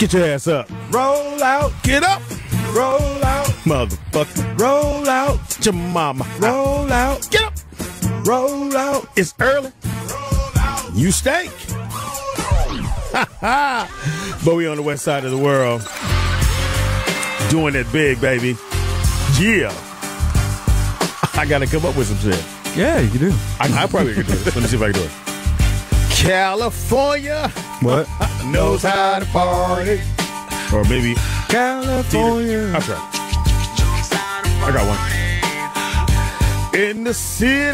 Get your ass up. Roll out. Get up. Roll out. Motherfucker. Roll out. Get your mama. Roll out. Get up. Roll out. It's early. You stink. But we on the west side of the world. Doing it big, baby. Yeah. I got to come up with some shit. Yeah, you do. I probably could do this. Let me see if I can do it. California. What? Knows how to party. Or maybe California. I'll try. I got one. In the city.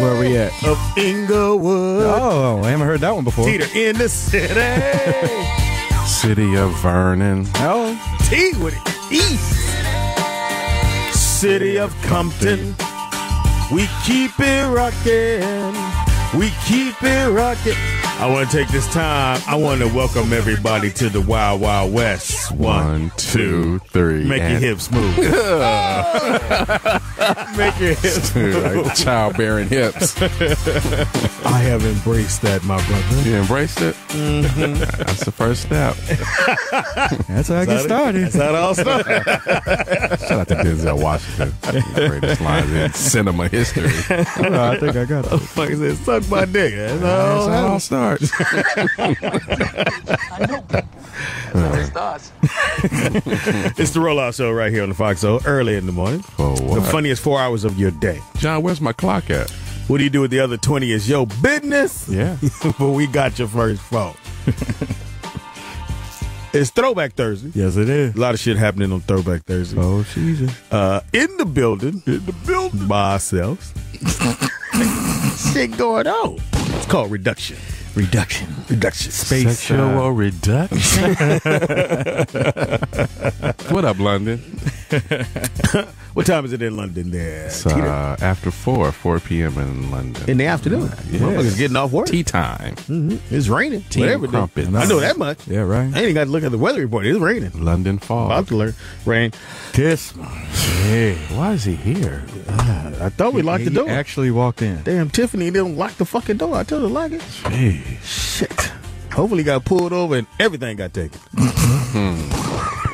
Where are we at? Of Inglewood. Oh, I haven't heard that one before. Teeter in the city. City of Vernon. Oh. T with it. East. City of Compton. We keep it rockin'. We keep it rockin'. I want to take this time. I want to welcome everybody to the Wild Wild West. 1, 2, 3. Make your hips move. Make your hips move. Like childbearing hips. I have embraced that, my brother. You embraced it? Mm-hmm. That's the first step. That's how I get started. That's how it all started. Shout out to Denzel Washington. Greatest lines in cinema history. Oh, I think I got it. Fuck is it? Suck my dick. That's That's how it all starts. I know. That's how it starts. It's the Rollout Show right here on the Foxxhole early in the morning. Oh, The what? funniest 4 hours of your day. John, where's my clock at? What do you do with the other 20 is your business? Yeah. But we got your first phone. It's Throwback Thursday. Yes, it is. A lot of shit happening on Throwback Thursday. Oh, Jesus. In the building. By ourselves. Shit going on. It's called reduction. Reduction. Space. Sexual reduction. What up, London? What time is it in London there? It's after 4 p.m. in London. In the afternoon. Yes. Motherfuckers getting off work. Tea time. Mm-hmm. It's raining. Team Whatever it is. crumpets. I know that much. Yeah, right. I ain't got to look at the weather report. It's raining. London fall. About to learn. Rain. Kiss. Hey, why is he here? I thought we locked the door. He actually walked in. Damn, Tiffany didn't lock the fucking door. I told her to lock it. Hey. Shit. Hopefully got pulled over and everything got taken. In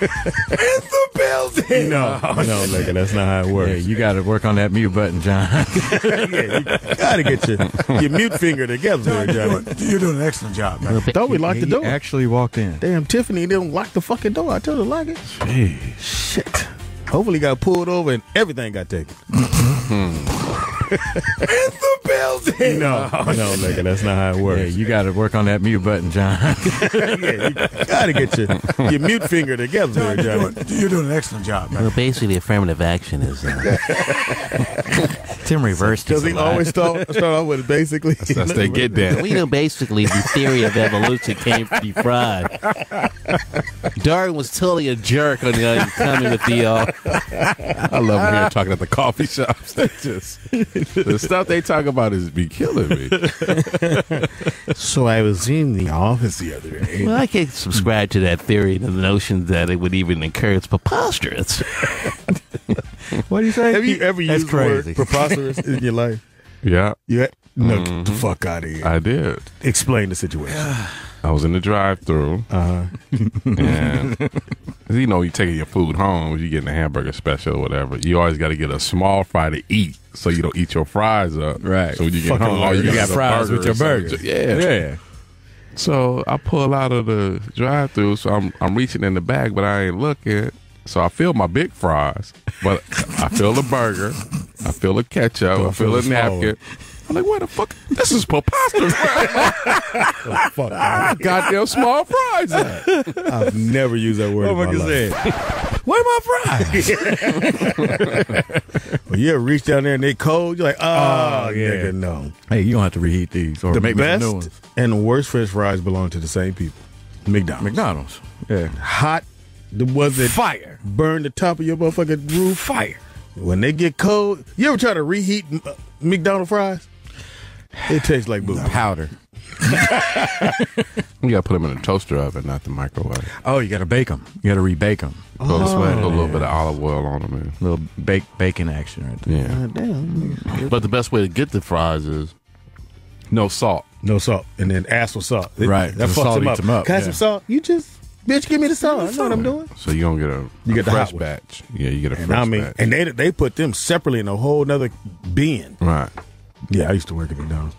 the building. No, nigga, that's not how it works. Yeah, you got to work on that mute button, John. Yeah, you got to get your mute finger together, Johnny. You're doing an excellent job, man. I thought we locked the door. He actually walked in. Damn, Tiffany didn't lock the fucking door. I told her to lock it. Hey. Shit. Hopefully got pulled over and everything got taken. In the building. No, nigga, that's not how it works. Yeah, you got to work on that mute button, John. Yeah, you got to get your mute finger together, Johnny. You're doing an excellent job, man. Well, basically, affirmative action is Tim reversed it. Does he always start off with basically? That's they get down. well, you know, basically, the theory of evolution came from the frog. Darwin was totally a jerk on the coming with the. I love him here talking at the coffee shops. They just the stuff they talk about is be killing me. So I was in the office the other day. Well, I can't subscribe to that theory, to the notion that it would even occur. It's preposterous. What do you say? Have you ever That's used the word crazy. preposterous in your life? Yeah, Get the fuck out of here. I did. Explain the situation. I was in the drive-thru, and you know, you taking your food home, you getting a hamburger special or whatever. You always got to get a small fry to eat, so you don't eat your fries up. Right. So when you get Fucking home, all you You got got fries with your burger. Yeah. So I pull out of the drive-thru, so I'm reaching in the bag, but I ain't looking. So I feel my big fries, but I feel the burger, I feel the ketchup, I feel the napkin. I'm like, what the fuck? This is preposterous. Fuck. Goddamn small fries at? I've never used that word in my life. Where my fries? When you ever reach down there and they cold, you're like, nigga, no. Hey, you don't have to reheat these or The make me some new best ones. and the worst French fries belong to the same people. McDonald's. Yeah. Hot, the ones that Fire. burn the top of your motherfucking roof. Fire. When they get cold, you ever try to reheat McDonald's fries? It tastes like booze. Powder. You gotta put them in a toaster oven, not the microwave. Oh, you got to bake them. You got to rebake them. Put a little bit of olive oil on them. Man. Little bacon action right there. Yeah. Damn. But the best way to get the fries is No salt. No salt. And then ask for salt. Right. That The fucks salt them eats up. them up, Can I have yeah. some salt? You just Bitch, give me the song. I know what I'm doing. So you don't get a get the fresh hot one. batch. Yeah, you get a And fresh I mean, batch. and they put them separately in a whole nother bin. Right. Yeah, I used to work at McDonald's.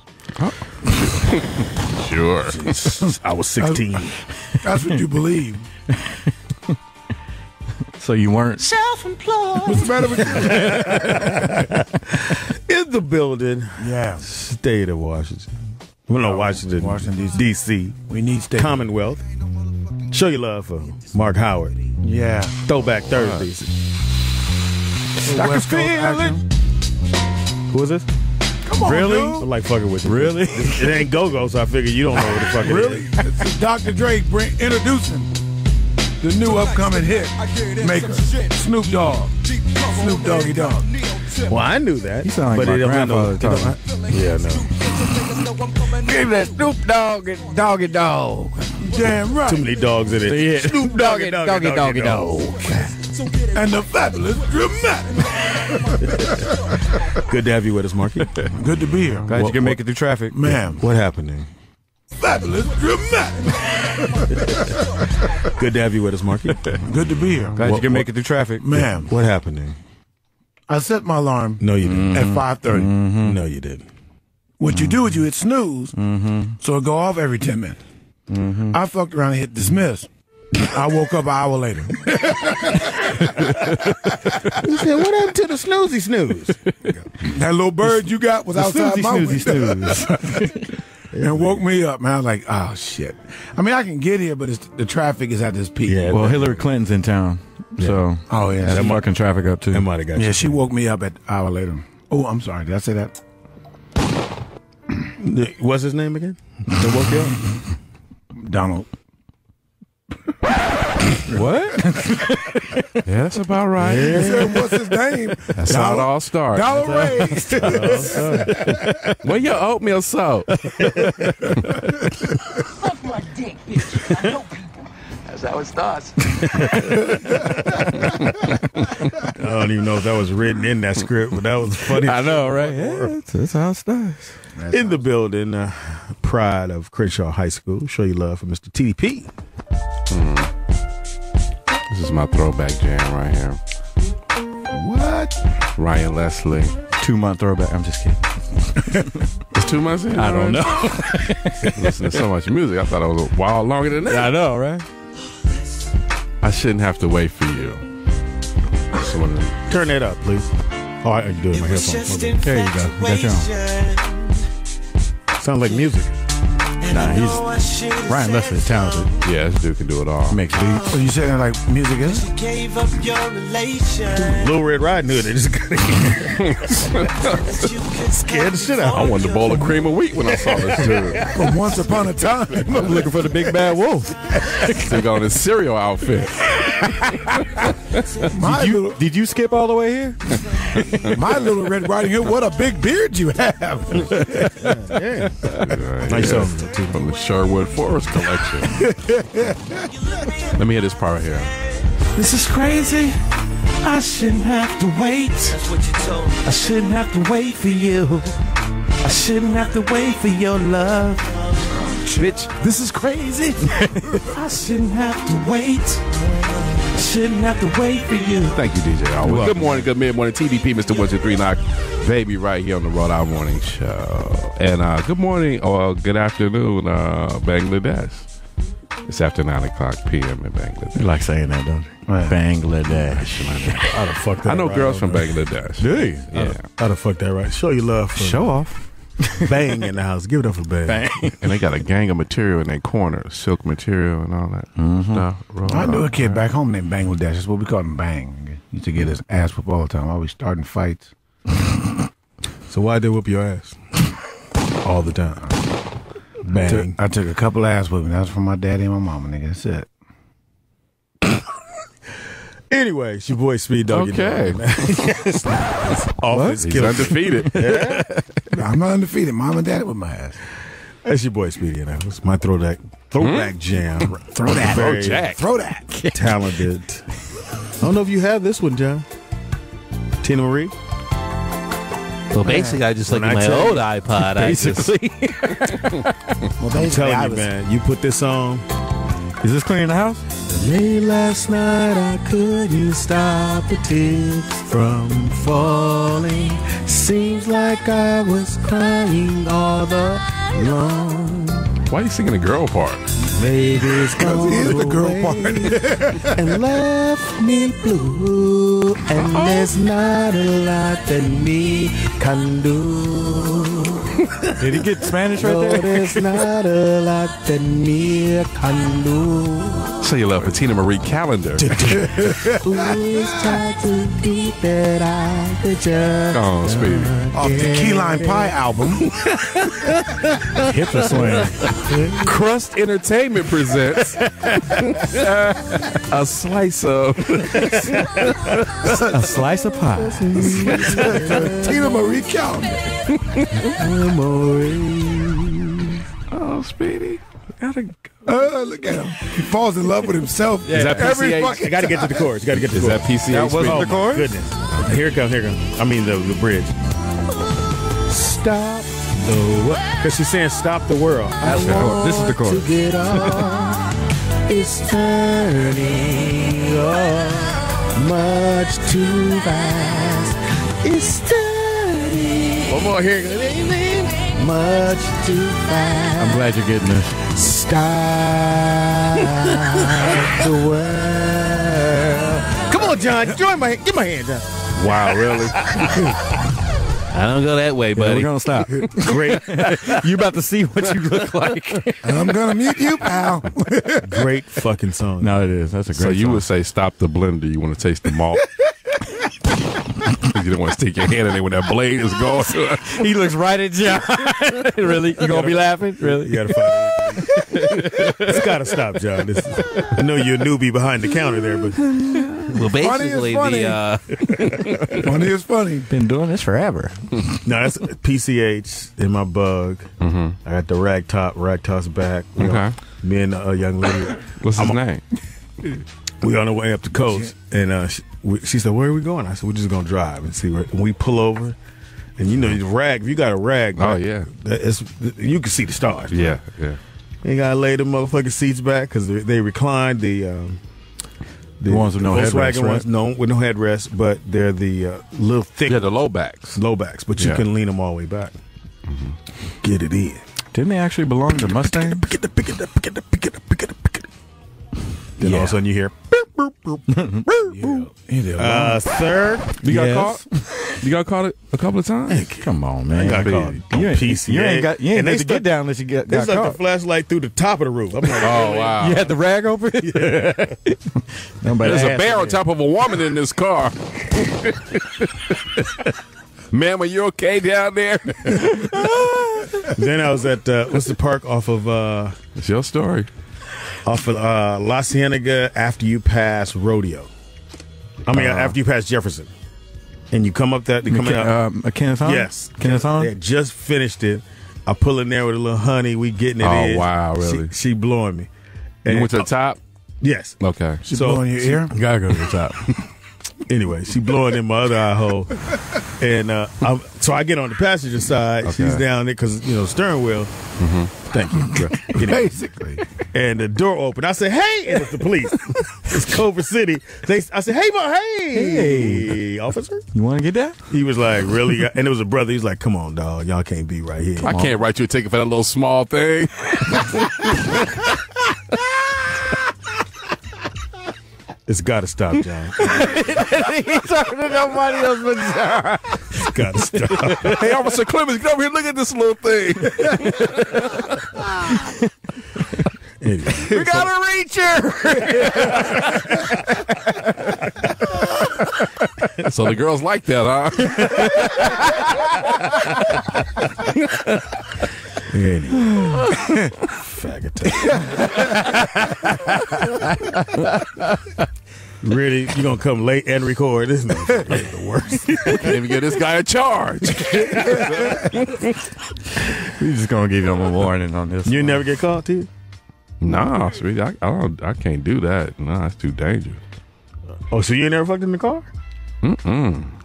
Sure. I was 16. That's what you believe. So you weren't. Self-employed. What's the matter with you? In the building, Yeah. state of Washington. Well, no, Washington, D.C. We need state. Commonwealth. Show your love for Mark Howard. Yeah. Throwback Thursdays. I can West Coast feel action. it. Who is this? Come on, Really? dude. I'm like fucking with you. Really? It ain't Go-Go, so I figure you don't know what the fuck it Really? is. It's Dr. Dre introducing the new upcoming hit maker, Snoop Dogg. Snoop Doggy Dogg. Well, I knew that. You sound like but my it don't have no- grandfather it don't- Yeah, no. Give that Snoop Dogg and Doggy Dog. Damn right. Too many dogs in it. Yeah. Snoop Doggy Doggy Dog. And the fabulous dramatic. Good to have you with us, Marky. Good to be here. Glad you can make it through traffic. Ma'am. What happened there? Fabulous dramatic. Good to have you with us, Marky. Good to be here. Glad you can make it through traffic. Ma'am. What happened there? I set my alarm No, you didn't. at 5:30. No, you didn't. What you do is you hit snooze, so it go off every 10 minutes. I fucked around and hit dismiss. I woke up an hour later. You said, what happened to the snoozy snooze? That little bird you got was outside my snoozy window. And woke me up, man. I was like, oh, shit. I mean, I can get here, but the traffic is at this peak. Yeah. Well, Hillary Clinton's in town. So Oh, yeah. they're marking traffic up too. That might have got Yeah, you. she woke me up at an hour later. Oh, I'm sorry. Did I say that? What's his name again? That woke you up? Donald. What? Yeah, that's about right. He said, what's his name? That's how it all starts. Dollar raised. Where your oatmeal soap? Suck my dick, bitch. I know people. That's how it starts. I don't even know if that was written in that script, but that was funny. I know, right? Yeah, that's how it starts. In the building, pride of Crenshaw High School. Show your love for Mr. TDP. This is my throwback jam right here. What? Ryan Leslie. 2-month throwback. I'm just kidding. It's 2 months in? I don't know. Listen to so much music. I thought it was a while longer than that. I know, right? I shouldn't have to wait for you. Just wanna- Turn that up, please. Oh, I can do it in my headphones. There you go. You got your own. Sounds like music. Nah, Ryan Leslie is talented. Yeah, this dude can do it all. He makes beats. So you saying like music is? Little Red Riding Hood. They just got scared the shit out. I wanted a bowl of cream of wheat when I saw this dude. From Once Upon a Time. I'm looking for the big bad wolf. He got on his cereal outfit. Did you skip all the way here? My Little Red Riding Hood, what a big beard you have. Nice Yeah, song. from the Sherwood Forest collection. Let me hear this part here. This is crazy. I shouldn't have to wait. I shouldn't have to wait for you. I shouldn't have to wait for your love. Bitch, this is crazy. I shouldn't have to wait. I shouldn't have to wait for you. Thank you, DJ. Always. Good morning, good mid-morning. TDP, Mr. 123 Knock, baby, right here on the Rhode Island Morning Show. And good morning or good afternoon, Bangladesh. It's after 9 o'clock p.m. in Bangladesh. You like saying that, don't you? Bangladesh. I'd have fucked that I know right girls on from there. Bangladesh. Do you? Yeah. I'd have fucked that right. Show your love for Show off. Bang in the house. Give it up for Bang. Bang. And they got a gang of material in their corner, silk material and all that stuff. I knew a kid back home named Bangladesh. That's what we called him Bang. He used to get his ass whooped all the time. Always starting fights. So why'd they whoop your ass? All the time. Bang. I took a couple ass whooping. That was from my daddy and my mama, nigga. That's it. Anyway, it's your boy Speed Dog. Okay. Office He's killer. undefeated. I'm not undefeated. Mom and daddy with my ass. That's your boy Speedy, and that was my throwback jam. Throw that. Very Throw that. talented. I don't know if you have this one, John. Tina Marie. Well, basically, I just look When at I my tell old you- iPod. I'm telling you, man, you put this on. Is this cleaning the house? Late last night I couldn't stop the tears from falling. Seems like I was crying all along. Why are you singing the girl part? Baby's gone Here's the girl away and left me blue. And there's not a lot that me can do. Did he get Spanish right No, there? there's not a lot that me can do. Say you love Tina Marie Calendar. Who's tried to keep it out the judge? Come on, Speedy. Off the Key Lime Pie album. Hip swing. Crust Entertainment presents a slice of A slice of pie. Tina Marie Calendar. Oh, Speedy. Gotta go. Look at him. He falls in love with himself. Is that every PCH? fucking I gotta get to the chorus. Gotta get to the Is that chorus. PCH? That wasn't Speedy? the chorus? Goodness. Here it comes. Here it comes. I mean the bridge. Stop the what? Because she's saying stop the world. That's the chorus. This is the chorus. To get on. It's turning on much too fast. It's turning. One more here. Much too fast. I'm glad you're getting this. Stop the world. Come on, John. Join my. Give my hand, John. Wow, really? I don't go that way, Yeah, buddy. we're gonna stop. Great, You about to see what you look like? I'm gonna mute you, pal. great fucking song. No, it is. That's a great. So you song. would say stop the blender. You want to taste the malt. You don't want to stick your hand in there when that blade is going. He looks right at John. Really? You gonna be laughing? Really? You gotta find it. It's gotta stop, John. I know you're a newbie behind the counter there, but Well, basically, funny. Funny is funny. Been doing this forever. no, that's PCH in my bug. Mm-hmm. I got the rag toss back. You know, Okay. me and a young lady. What's his name? We on the way up the coast, and she said, "Where are we going?" I said, "We're just gonna drive and see where." And we pull over, and you know, the rag. If you got a rag, Oh, yeah. you can see the stars. Yeah, yeah. You gotta lay the motherfucking seats back because they reclined the ones with no Volkswagen headrest, right? ones, no, with no headrest, but they're the little thick Yeah, the low backs. low backs, but you Yeah. can lean them all the way back. Get it in. Didn't they actually belong to Mustangs? Pick it. Then all of a sudden you hear, sir, You got Yes. caught? You got caught a couple of times? Come on, man. I got caught. You ain't, PCA. you ain't got. You ain't And they need to get stuck- down unless you got they stuck caught. the flashlight through the top of the roof. I'm like, Oh, wow. You had the rag open. Nobody There's a asked bear you. on top of a woman in this car. Ma'am, are you okay down there? Then I was at what's the park off of It's your story. La Cienega after you pass Rodeo. I mean, after you pass Jefferson, and you come up that you coming up. Kenneth Hahn? Yes, Kenneth Hahn? They had just finished it. I pull in there with a little honey. We getting it Oh, in. wow, really? She blowing me. You went to the top? Yes. Okay. She So- blowing your ear. You gotta go to the top. Anyway, she blowing in my other eye hole, and so I get on the passenger side. Okay. She's down there because steering wheel. Thank you. Bro. Anyway. Basically. And the door opened. I said, "Hey!" And it's the police. It's Culver City. I said, "Hey, officer." You want to get that? He was like, "Really?" And it was a brother. He's like, "Come on, dog. Y'all can't be right here." I can't write you a ticket for that little small thing. It's got to stop, John. He's talking to nobody else but John. It's got to stop. Hey, Officer Clemens, get over here. Look at this little thing. Anyway. We got a reacher. So the girls like that, huh? Anyway. Faggot. Really? You gonna come late and record? This motherfucker is the worst. Can't even get this guy a charge. We're just gonna give him a warning on this. You one. never get caught, too? Nah, sweetie, I can't do that. Nah, it's too dangerous. Oh, so you ain't never fucked in the car?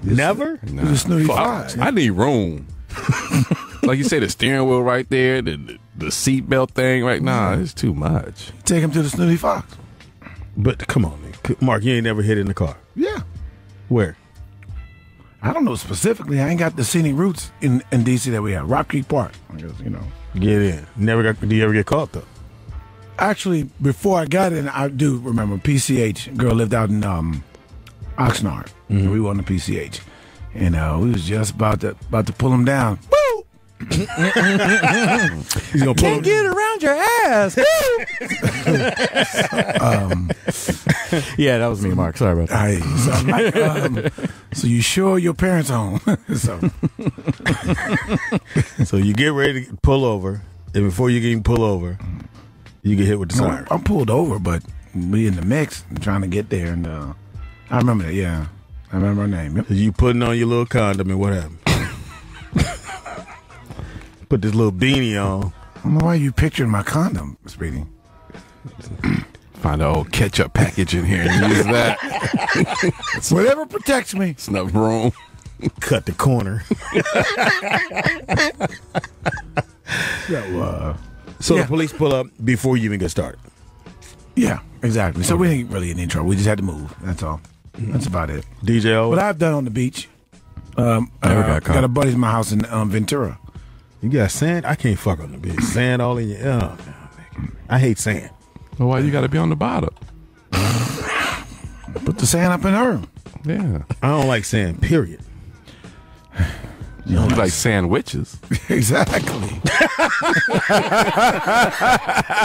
Never? Nah. You're a snooty Fuck. fox. I need room. Like you say, the steering wheel right there, the seatbelt thing right now, it's too much. Take him to the Snooty Fox. But come on, man. Mark, you ain't never hit in the car. Yeah. Where? I don't know specifically. I ain't got the scenic routes in D.C. that we have. Rock Creek Park. I guess, you know. Get in. Do you ever get caught, though? Actually, before I got in, I do remember PCH. Girl lived out in Oxnard. Mm-hmm. We were on the PCH. And we was just about to pull him down. Woo! He's gonna Can't get around your ass. Yeah, that was me, Mark. Sorry about that. So you sure your parents home? So you get ready to pull over, and before you can even pull over, you get hit with the siren. I'm pulled over, but we in the mix and trying to get there, and I remember that. Yeah, I remember her name. Yep. You putting on your little condom, and what happened? Put this little beanie on. I don't know why you pictured my condom, Speedy. Find an old ketchup package in here and use that. Whatever protects me. Snuff room. Cut the corner. So yeah. The police pull up before you even get started. Yeah, exactly. So we ain't really in any trouble. We just had to move. That's all. That's about it. DJ, what I've done on the beach. Got a buddy in my house in Ventura. You got sand? I can't fuck on the beach. Sand all in your I hate sand. Well, why you got to be on the bottom? Put the sand up in her. Yeah. I don't like sand, period. You like sandwiches. Exactly. He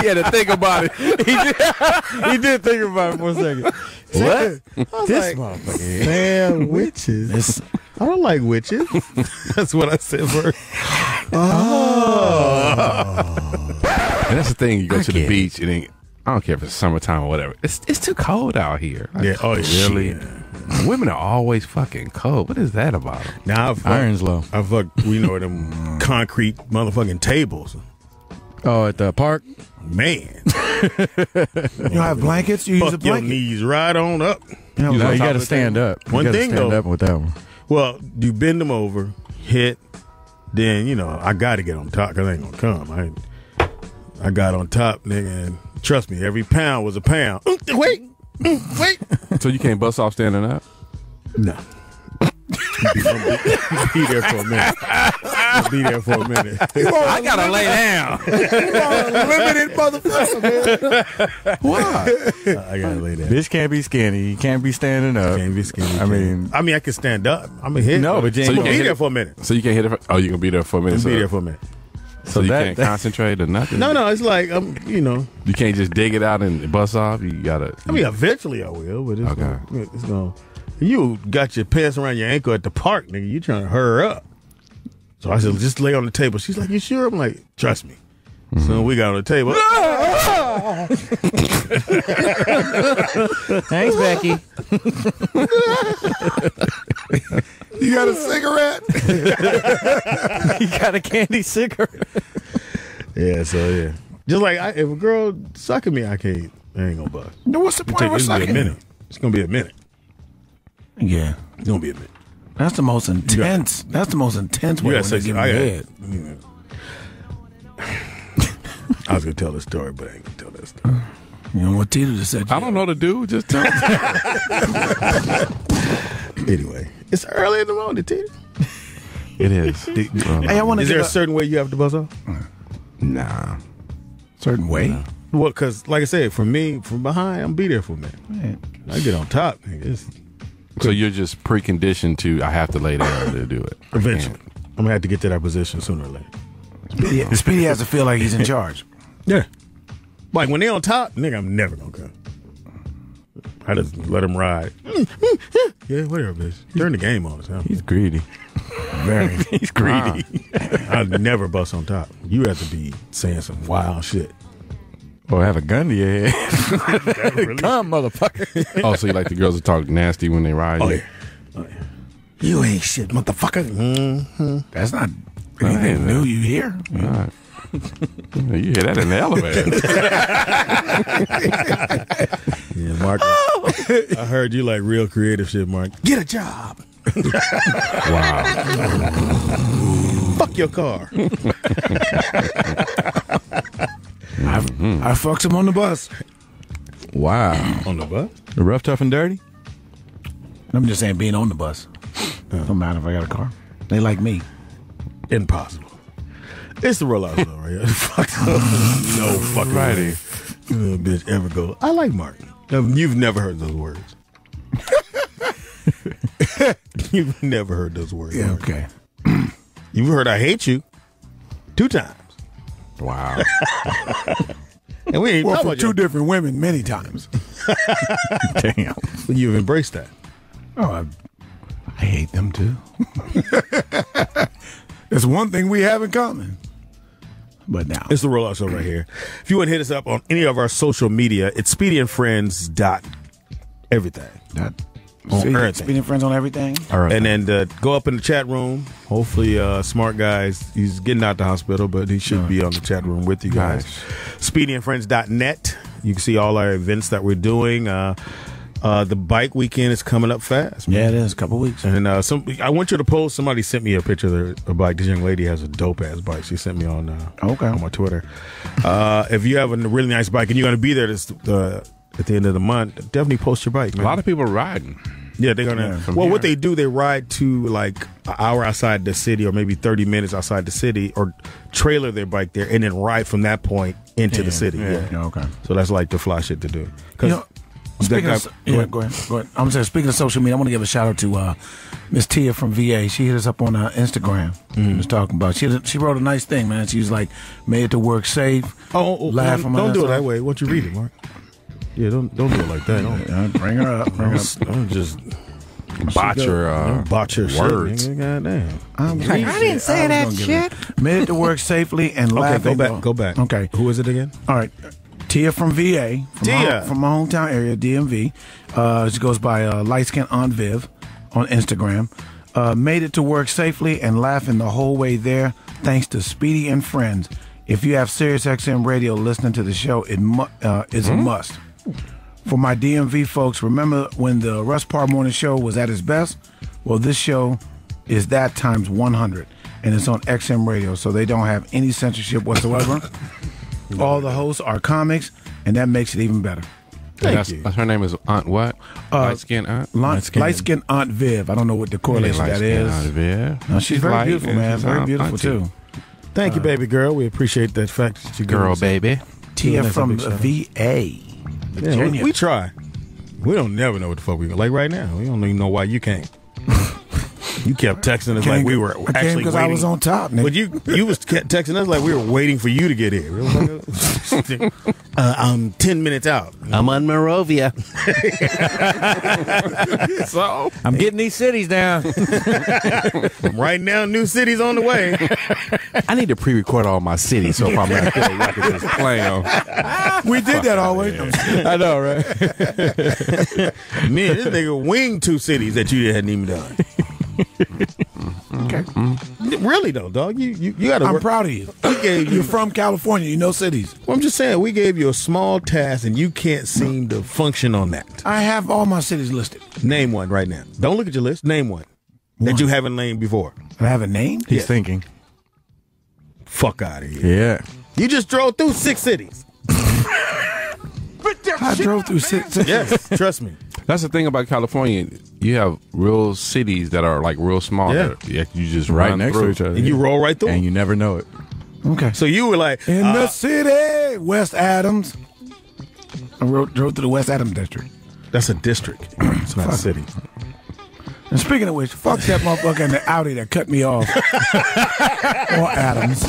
had to think about it. He did think about it for a second. What? This motherfucker. Sandwiches. I don't like witches. That's what I said first. And that's the thing. You go to the beach and I don't care if it's summertime or whatever. It's too cold out here. Yeah. Oh, really? Shit. Women are always fucking cold. What is that about? Now Iron's low. I fucked, we know them concrete motherfucking tables. Oh, at the park? Man. You don't have blankets? You use a Fuck your blanket. knees right on up. You got to stand up. One you thing, stand though. up with that one. Well, you bend them over, hit, then, I got to get on top because I ain't going to come. I got on top, nigga, and trust me, every pound was a pound. Wait. So you can't bust off standing up? No. Be there for a minute. Be there for a minute. I got to lay down. Limited motherfucker, man. Why? I got to lay down. Bitch can't be skinny. You can't be standing up. Can't be skinny. I mean, I can stand up. I'm a hit. No, but you so ain't you gonna can be hit there it. for a minute. So you can't hit it. You can be there for a minute. Be there for a minute. So you can't concentrate or nothing? No, it's like, You can't just dig it out and bust off. You got to. Eventually I will, but it's going to. You got your pants around your ankle at the park, nigga. You trying to hurry up. So I said, just lay on the table. She's like, you sure? I'm like, trust me. Mm-hmm. So we got on the table. Thanks, Becky. You got a cigarette? You got a candy cigarette? Yeah, just like if a girl sucking me, I ain't gonna bust. No, what's the point of sucking? It's gonna be a minute. Yeah, it's gonna be a minute. That's the most intense. That's the most intense way to give me head. I was gonna tell the story, but I ain't gonna tell that story. You know what Tito just said? I don't know the dude. Just tell me. Anyway, it's early in the morning, Tito. It is. Hey, I want to. Is there a certain way you have to buzz off? Nah. Certain way? Nah. Well, because like I said, for me, from behind, I'm be there for a minute. Man, I get on top, nigga. So you're just preconditioned to, I have to lay down to do it. Eventually. I'm going to have to get to that position sooner or later. Speedy has to feel like he's in charge. Yeah. Like when they're on top, nigga, I'm never going to come. I just let him ride. Yeah, whatever, bitch. Turn the game on us. Huh? He's greedy. Very. He's greedy. I'd never bust on top. You have to be saying some wild shit. Or have a gun to your head. Really? Come, motherfucker. Oh, so you like the girls that talk nasty when they ride? Oh, yeah. You ain't shit, motherfucker. Mm-hmm. That's not anything new you hear. All right. You hear that in the elevator. Yeah, Mark. I heard you like real creative shit, Mark. Get a job. Wow. Fuck your car. I fucked him on the bus. Wow. On the bus? The rough, tough, and dirty? I'm just saying being on the bus. Don't matter if I got a car. They like me. Impossible. It's the rollout show right here. No fucking way. You bitch ever go, I like Martin. You've never heard those words. You've never heard those words. Yeah, Martin. okay. You've heard I hate you 2 times. Wow. And we ain't Well, talking for about 2 different women many times. Damn. But you've embraced that. Oh, I hate them too. It's one thing we have in common. But now. It's the rollout show right here. If you want to hit us up on any of our social media, it's Speedy and Friends everything. Everything. Speedy and Friends on everything. All right. And then go up in the chat room. Hopefully, smart guys. He's getting out the hospital, but he should be on the chat room with you guys. Nice. SpeedyandFriends.net. You can see all our events that we're doing. The bike weekend is coming up fast. Man. Yeah, it is. A couple weeks. And I want you to post. Somebody sent me a picture of their bike. This young lady has a dope ass bike. She sent me on my Twitter. If you have a really nice bike and you're going to be there at the end of the month, definitely post your bike, man. A lot of people are riding. Yeah, they're gonna. Well, what they do, they ride to like an hour outside the city, or maybe 30 minutes outside the city, or trailer their bike there, and then ride from that point into the city. Yeah. Okay. So that's like the fly shit to do. Go ahead. I'm saying, speaking of social media, I want to give a shout out to Miss Tia from VA. She hit us up on Instagram. Was talking about she wrote a nice thing, man. She was like, made it to work safe. Laugh don't do it that way. Why don't you read it, Mark? Yeah, don't do it like that. Don't bring her up. Don't just botch your words. Shit, goddamn. I didn't say that shit. Made it to work safely and laugh. Go back. Okay. Who is it again? All right. Tia from VA, from my hometown area, DMV. She goes by Light Skin Aunt Viv on Instagram. Made it to work safely and laughing the whole way there, thanks to Speedy and Friends. If you have SiriusXM radio listening to the show, it is a must. For my DMV folks, remember when the Russ Parr Morning Show was at its best? Well, this show is that times 100, and it's on XM radio, so they don't have any censorship whatsoever. All the hosts are comics, and that makes it even better. Thank you. Her name is Aunt what? Light Skin Aunt? Light Skin Aunt Viv. I don't know what the correlation that is. Aunt Viv. No, she's very beautiful, man. Very beautiful, too. Thank you, baby girl. We appreciate that fact that you girl, baby. Tia from VA. Yeah, we try. We don't never know what the fuck we like right now. We don't even know why you came. You kept texting us like we were actually because waiting. I was on top, nigga. But you was texting us like we were waiting for you to get here. I'm 10 minutes out. I'm on Morovia. So I'm getting these cities down. right now, new cities on the way. I need to pre-record all my cities, so if I'm not there, y'all can just play them. We did that always. I know, right? Man, this nigga winged 2 cities that you hadn't even done. Okay. Really though, dog. You gotta. I'm proud of you. You're from California. You know cities. Well, I'm just saying, we gave you a small task and you can't seem to function on that. I have all my cities listed. Name one right now. Don't look at your list. Name one that you haven't named before. I have a name? He's thinking. Fuck out of here. Yeah. You just drove through 6 cities. I drove through 6 cities. Yes, trust me. That's the thing about California. You have real cities that are like real small. Yeah. That you just Right run next through. to each other. And you roll right through. And you never know it. Okay. So you were like, In the city, West Adams. I drove through the West Adams district. that's a district. It's not a city. And speaking of which, fuck that motherfucker in the Audi that cut me off. Or Adams.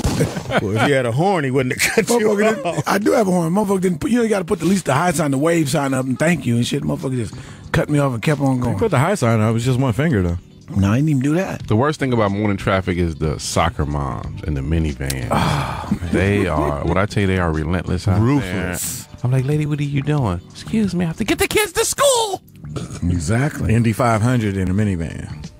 Well, if you had a horn, he wouldn't have cut you off. I do have a horn. Motherfucker didn't put, you got to put at least the high sign, the wave sign up, and thank you and shit. Motherfucker just cut me off and kept on going. Put the high sign up. It was just one finger, though. No, I didn't even do that. The worst thing about morning traffic is the soccer moms and the minivans. Oh, They are, what I tell you, they are relentless. Ruthless. I'm like, lady, what are you doing? Excuse me, I have to get the kids to school. Exactly. Indy 500 in a minivan.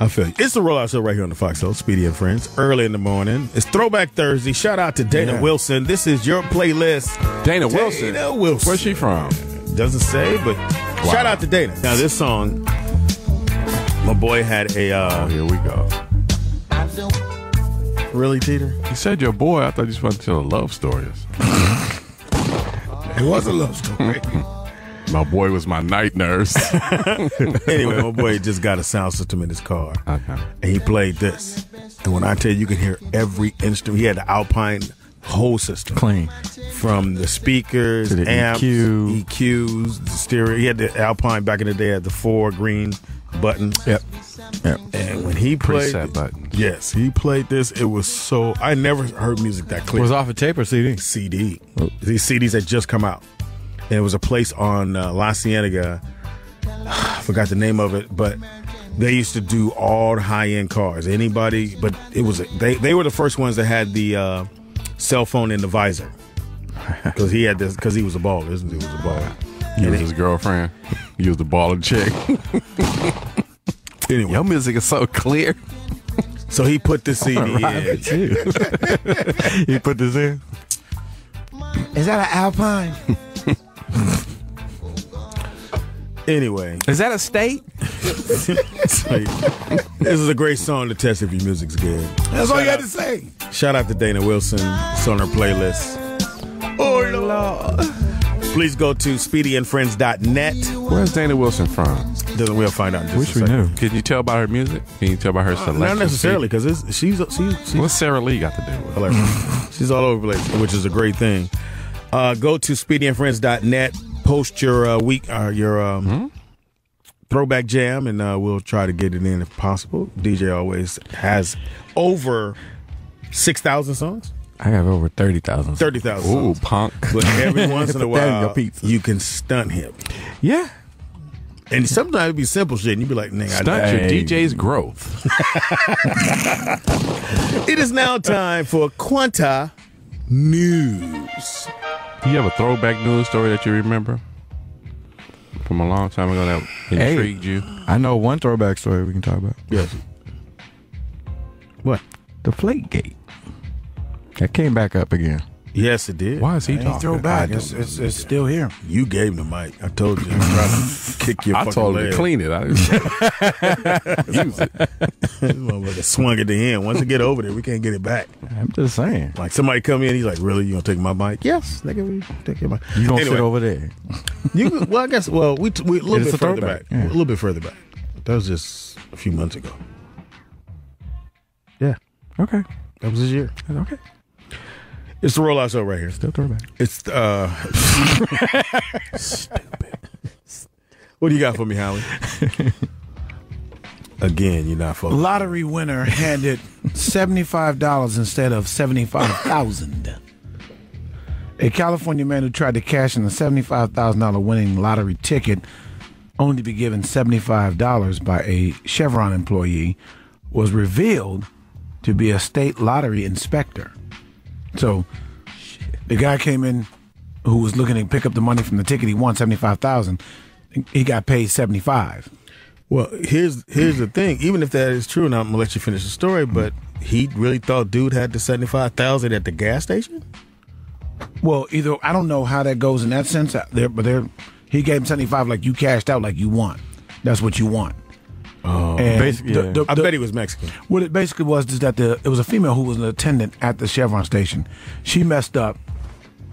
I feel you. It's the Rollout Show right here on the Foxxhole, Speedy and Friends, early in the morning. It's Throwback Thursday. Shout out to Dana Wilson. This is your playlist. Dana Wilson. Dana Wilson. Where's she from? Doesn't say, but shout out to Dana. Now, this song, my boy had a... Here we go. Really, Teeter? You said your boy. I thought you just wanted to tell love stories. It was a love story. My boy was my night nurse. Anyway, my boy just got a sound system in his car, Okay. and he played this. And when I tell you could hear every instrument, he had the Alpine whole system. Clean. From the speakers, To the amps, EQ. EQs, the stereo. He had the Alpine back in the day, had the 4 green buttons. Yep. And when he played, Preset buttons. yes, he played this. It was so, I never heard music that clear. Was off a tape or CD? CD. These CDs had just come out. And it was a place on La Cienega. I forgot the name of it, but they used to do all the high-end cars. Anybody, but it was they were the first ones that had the cell phone in the visor. Because he had this, because he was a baller, isn't he? He was a baller. You was his girlfriend. You was the baller chick. Anyway, Your music is so clear. so he put the CD in. You put this in? Is that an Alpine? Anyway, Is that a state? this is a great song to test if your music's good. That's all you had to say. Shout out to Dana Wilson. It's on her playlist. Oh, Lord. Please go to speedyandfriends.net. Where's Dana Wilson from? We'll find out in just Wish a we second. knew. Can you tell by her music? Can you tell by her selection? Not necessarily, because she's What's Sarah Lee got to do with it? hilarious. She's all over the place, which is a great thing. Go to speedyandfriends.net. Post your throwback jam, and we'll try to get it in if possible. DJ always has over 6,000 songs. I have over 30,000. 30,000 Ooh, songs. punk. But every once in a Put that in your while, pizza. you can stunt him. Yeah. And sometimes it'd be simple shit, and you'd be like, nigga, Stunt your Hey. DJ's growth. It is now time for Quanta News. Do you have a throwback news story that you remember from a long time ago that intrigued you? I know one throwback story we can talk about. Yes. What? Deflategate. That came back up again. Yes, it did. Why is he Ain't talking? throwback. It's still here. You gave him the mic. I told you. I'm trying to kick your I fucking told him leg. to clean it. I didn't use it. This motherfucker swung at the end. Once it get over there, we can't get it back. I'm just saying. Like somebody come in, he's like, "Really? You gonna take my mic?" Yes, nigga, we take your mic. You gonna Anyway, sit over there. You well, I guess. Well, we a little It's bit a further throwback. back. Yeah. A little bit further back. That was just a few months ago. Yeah, Okay. that was this year. Okay. It's the Rollout Show right here. Still throwback. It's stupid. What do you got for me, Howie? Again, you're not focused. Lottery winner handed $75 instead of $75,000. A California man who tried to cash in a $75,000 winning lottery ticket, only to be given $75 by a Chevron employee, was revealed to be a state lottery inspector. So the guy came in who was looking to pick up the money from the ticket. He won $75,000. He got paid $75,000. Well, here's the thing. Even if that is true, and I'm gonna let you finish the story, but he really thought dude had the $75,000 at the gas station. Well, either I don't know how that goes in that sense. He gave him 75 like you cashed out like you want. That's what you want. Oh, And basically, yeah. I bet he was Mexican. What it basically was is that it was a female who was an attendant at the Chevron station. She messed up.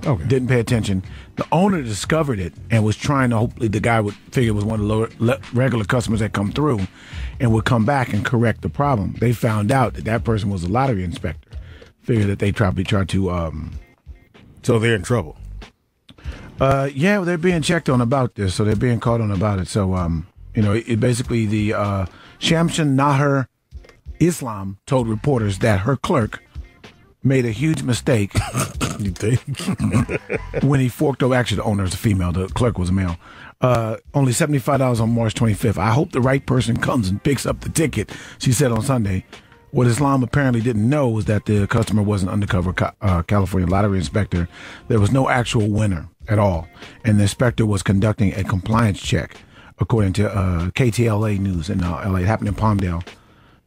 Okay. Didn't pay attention. The owner discovered it and was trying to, hopefully the guy would figure it was one of the regular customers that come through and would come back and correct the problem. They found out that person was a lottery inspector. Figured that they probably tried to... So they're in trouble. yeah, they're being checked on about this, so they're being called on about it. So, it basically the Shamsun Nahar Islam told reporters that her clerk made a huge mistake. You think? When he forked over, actually the owner is a female, the clerk was a male. Only $75 on March 25th. I hope the right person comes and picks up the ticket, she said on Sunday. What Islam apparently didn't know was that the customer was an undercover California lottery inspector. There was no actual winner at all, and the inspector was conducting a compliance check, according to KTLA News in LA. It happened in Palmdale,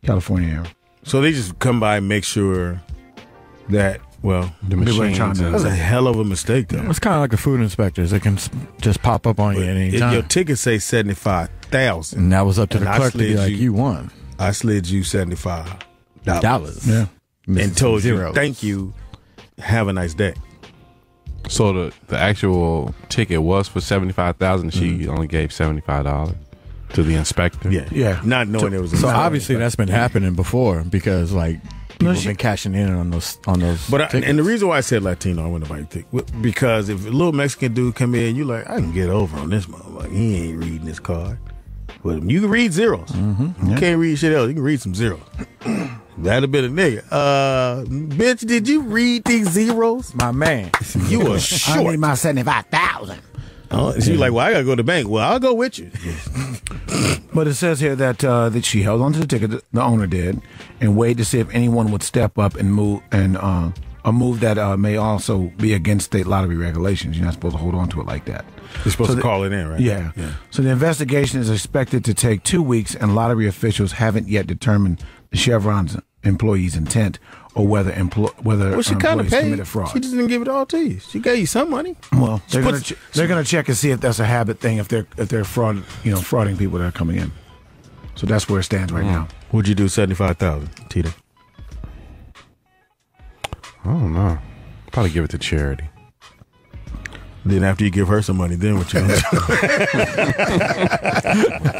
California. So they just come by and make sure that, well, The machines. that's a hell of a mistake, though. It's kind of like the food inspectors. They can just pop up on you at any If time. your ticket say 75,000, And that was up to And the I clerk to be slid like, you- you won. I slid you $75. Dollars. Yeah. And told Zeros. you, thank you, have a nice day. So the actual ticket was for $75,000. She only gave $75 to the inspector. Yeah. Not knowing it was a So obviously that's been happening before because like people have been cashing in on those. But and the reason why I said Latino, I wouldn't nobody think because if a little Mexican dude come in, you like I can get over on this motherfucker. He ain't reading this card. But you can read zeros. You can't read shit else. You can read some zeros. That'd have been a nigga. Bitch, did you read these zeros? My man. You were short. I need my 75,000. She's like, well, I gotta go to the bank. Well, I'll go with you. But it says here that she held onto the ticket, the owner did, and waited to see if anyone would step up and move a move that may also be against state lottery regulations. You're not supposed to hold on to it like that. You're supposed to call it in, right? Yeah. So the investigation is expected to take 2 weeks, and lottery officials haven't yet determined the Chevron's employees' intent or whether she kind of employees paid. committed fraud. She just didn't give it all to you. She gave you some money. Well, they're going to check and see if that's a habit thing. If they're frauding people that are coming in. So that's where it stands right now. Would you do 75,000, Tita? I don't know. Probably give it to charity. Then after you give her some money, then what you gonna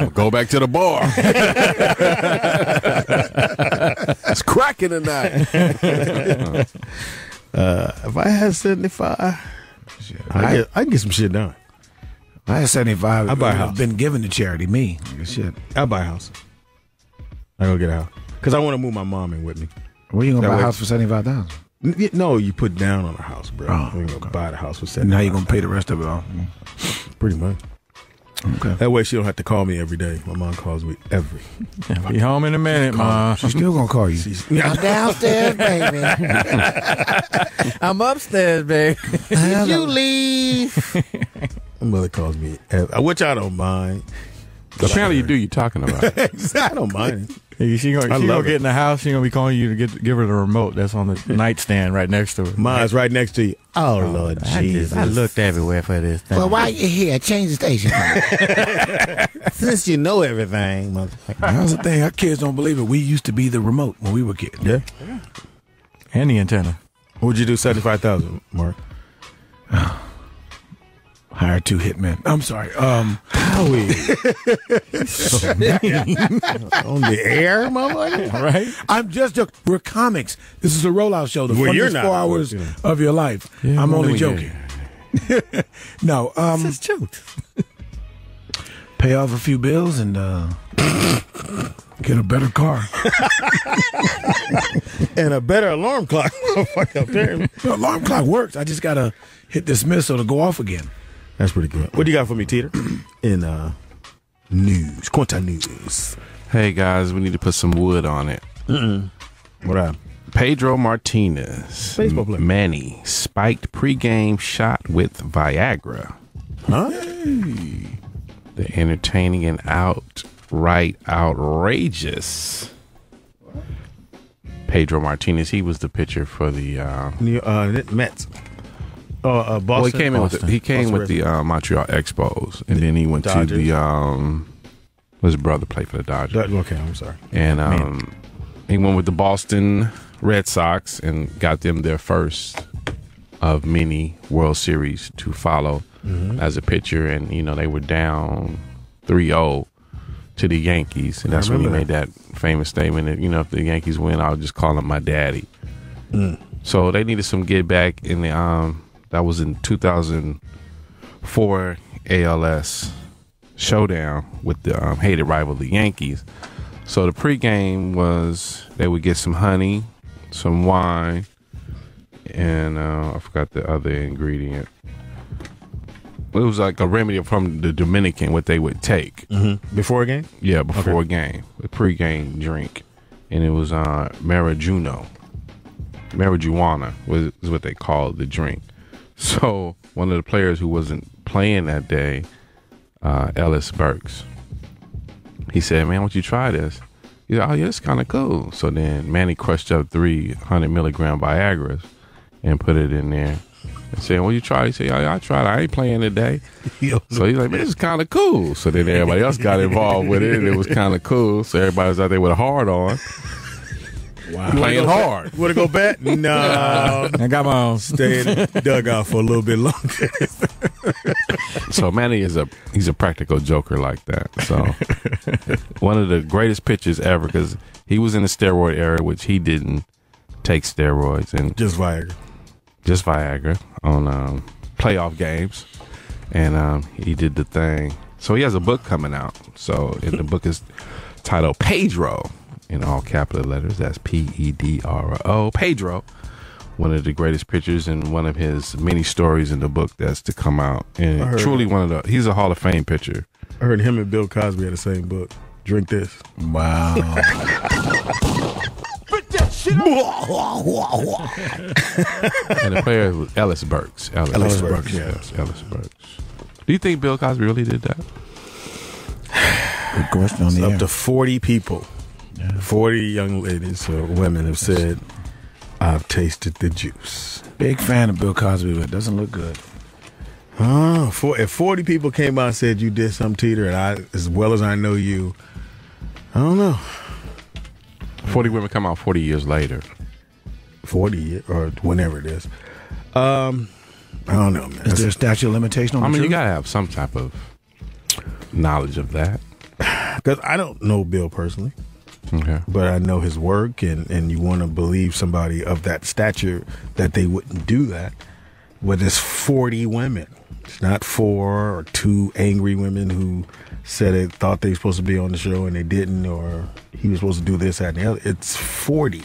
do? Go back to the bar. It's cracking tonight. If I had 75, I can get some shit done. If I had 75. I buy a it would house. have been given to charity. Me, shit. I'll buy a house. I go get a house because I want to move my mom in with me. Where you gonna That buy a way- house for 75,000? No, you put down on a house, bro. Oh, You're gonna buy the house for And now 75. you're gonna pay the rest of it off. Pretty much. Okay. That way she don't have to call me every day. My mom calls me every. Be home in a minute, Ma. She's still gonna call you. I'm downstairs, baby. I'm upstairs, babe. Did you leave? My mother calls me, which I don't mind. Apparently you do. You talking about? I don't mind. She gonna love get it. in the house. She gonna be calling you to give her the remote that's on the nightstand right next to her. Mine's right next to you. Oh, Lord Jesus. I looked everywhere for this thing. Well, why you here? Change the station. Since you know everything, motherfucker. That's the thing. Our kids don't believe it. We used to be the remote when we were kids. Yeah. And the antenna. Would you do 75,000, Mark? Hire 2 hitmen. I'm sorry. Howie. On the air, motherfucker? Right? I'm just joking. We're comics. This is a rollout show. The Well, you're funniest not. 4 hours Yeah. of your life. Yeah, I'm well, only we joking. No. It's jokes. Pay off a few bills and get a better car. And a better alarm clock, motherfucker, up there. The alarm clock works. I just gotta hit dismiss so to go off again. That's pretty good. What do you got for me, Teeter? In news. Quanta news. Hey guys, we need to put some wood on it. What up? Pedro Martinez, Baseball player. Manny spiked pregame shot with Viagra. Huh? The entertaining and outright outrageous. Pedro Martinez, he was the pitcher for the. Mets. Boston. Well, he came in with Boston. he came Boston with the Montreal Expos, and then he went Dodgers. to the. His brother played for the Dodgers, Okay, I'm sorry. and he went with the Boston Red Sox and got them their first of many World Series to follow as a pitcher, and they were down 3-0 to the Yankees, and that's when he made that famous statement that if the Yankees win, I'll just call him my daddy. So they needed some get back in the that was in 2004 ALS showdown with the hated rival the Yankees. So the pregame was they would get some honey, some wine, and I forgot the other ingredient. It was like a remedy from the Dominican what they would take Before a game? yeah, before a game, a pregame drink, and it was marijuana is what they called the drink. So one of the players who wasn't playing that day, Ellis Burks, he said, "Man, why don't you try this?" He said, "Oh yeah, it's kind of cool." So then Manny crushed up 300 milligram Viagra's and put it in there. And said, "Well, you try?" He said, "Yeah, I tried. I ain't playing today." So he's like, "Man, this is kind of cool." So then everybody else got involved with it, and it was kind of cool. So everybody was out there with a hard on. Playing hard. Want to go bet? No. I got my own. Stay in the dugout for a little bit longer. So Manny he's a practical joker like that. So one of the greatest pitchers ever, because he was in the steroid era, which he didn't take steroids and Just Viagra. on playoff games, and he did the thing. So he has a book coming out. So the book is titled Pedro, in all capital letters. That's Pedro. Pedro, one of the greatest pitchers, and one of his many stories in the book that's to come out. And truly he's a Hall of Fame pitcher. I heard him and Bill Cosby had the same book. Drink this. Wow. And the player was Ellis Burks. Ellis Burks, yeah. Ellis Burks. Do you think Bill Cosby really did that? Good question on the Up air. to 40 people, 40 young ladies or women have said, I've tasted the juice. Big fan of Bill Cosby, but it doesn't look good. If 40 people came out and said you did something, Teeter, and as well as I know you, I don't know. 40 women come out 40 years later. 40 or whenever it is. I don't know, man. Is there a statute of limitation on the You truth? gotta have some type of knowledge of that. Because I don't know Bill personally, Okay. but I know his work, and you want to believe somebody of that stature that they wouldn't do that. But it's 40 women. It's not 4 or 2 angry women who said they thought they were supposed to be on the show and they didn't, or he was supposed to do this, that, and the other. It's 40.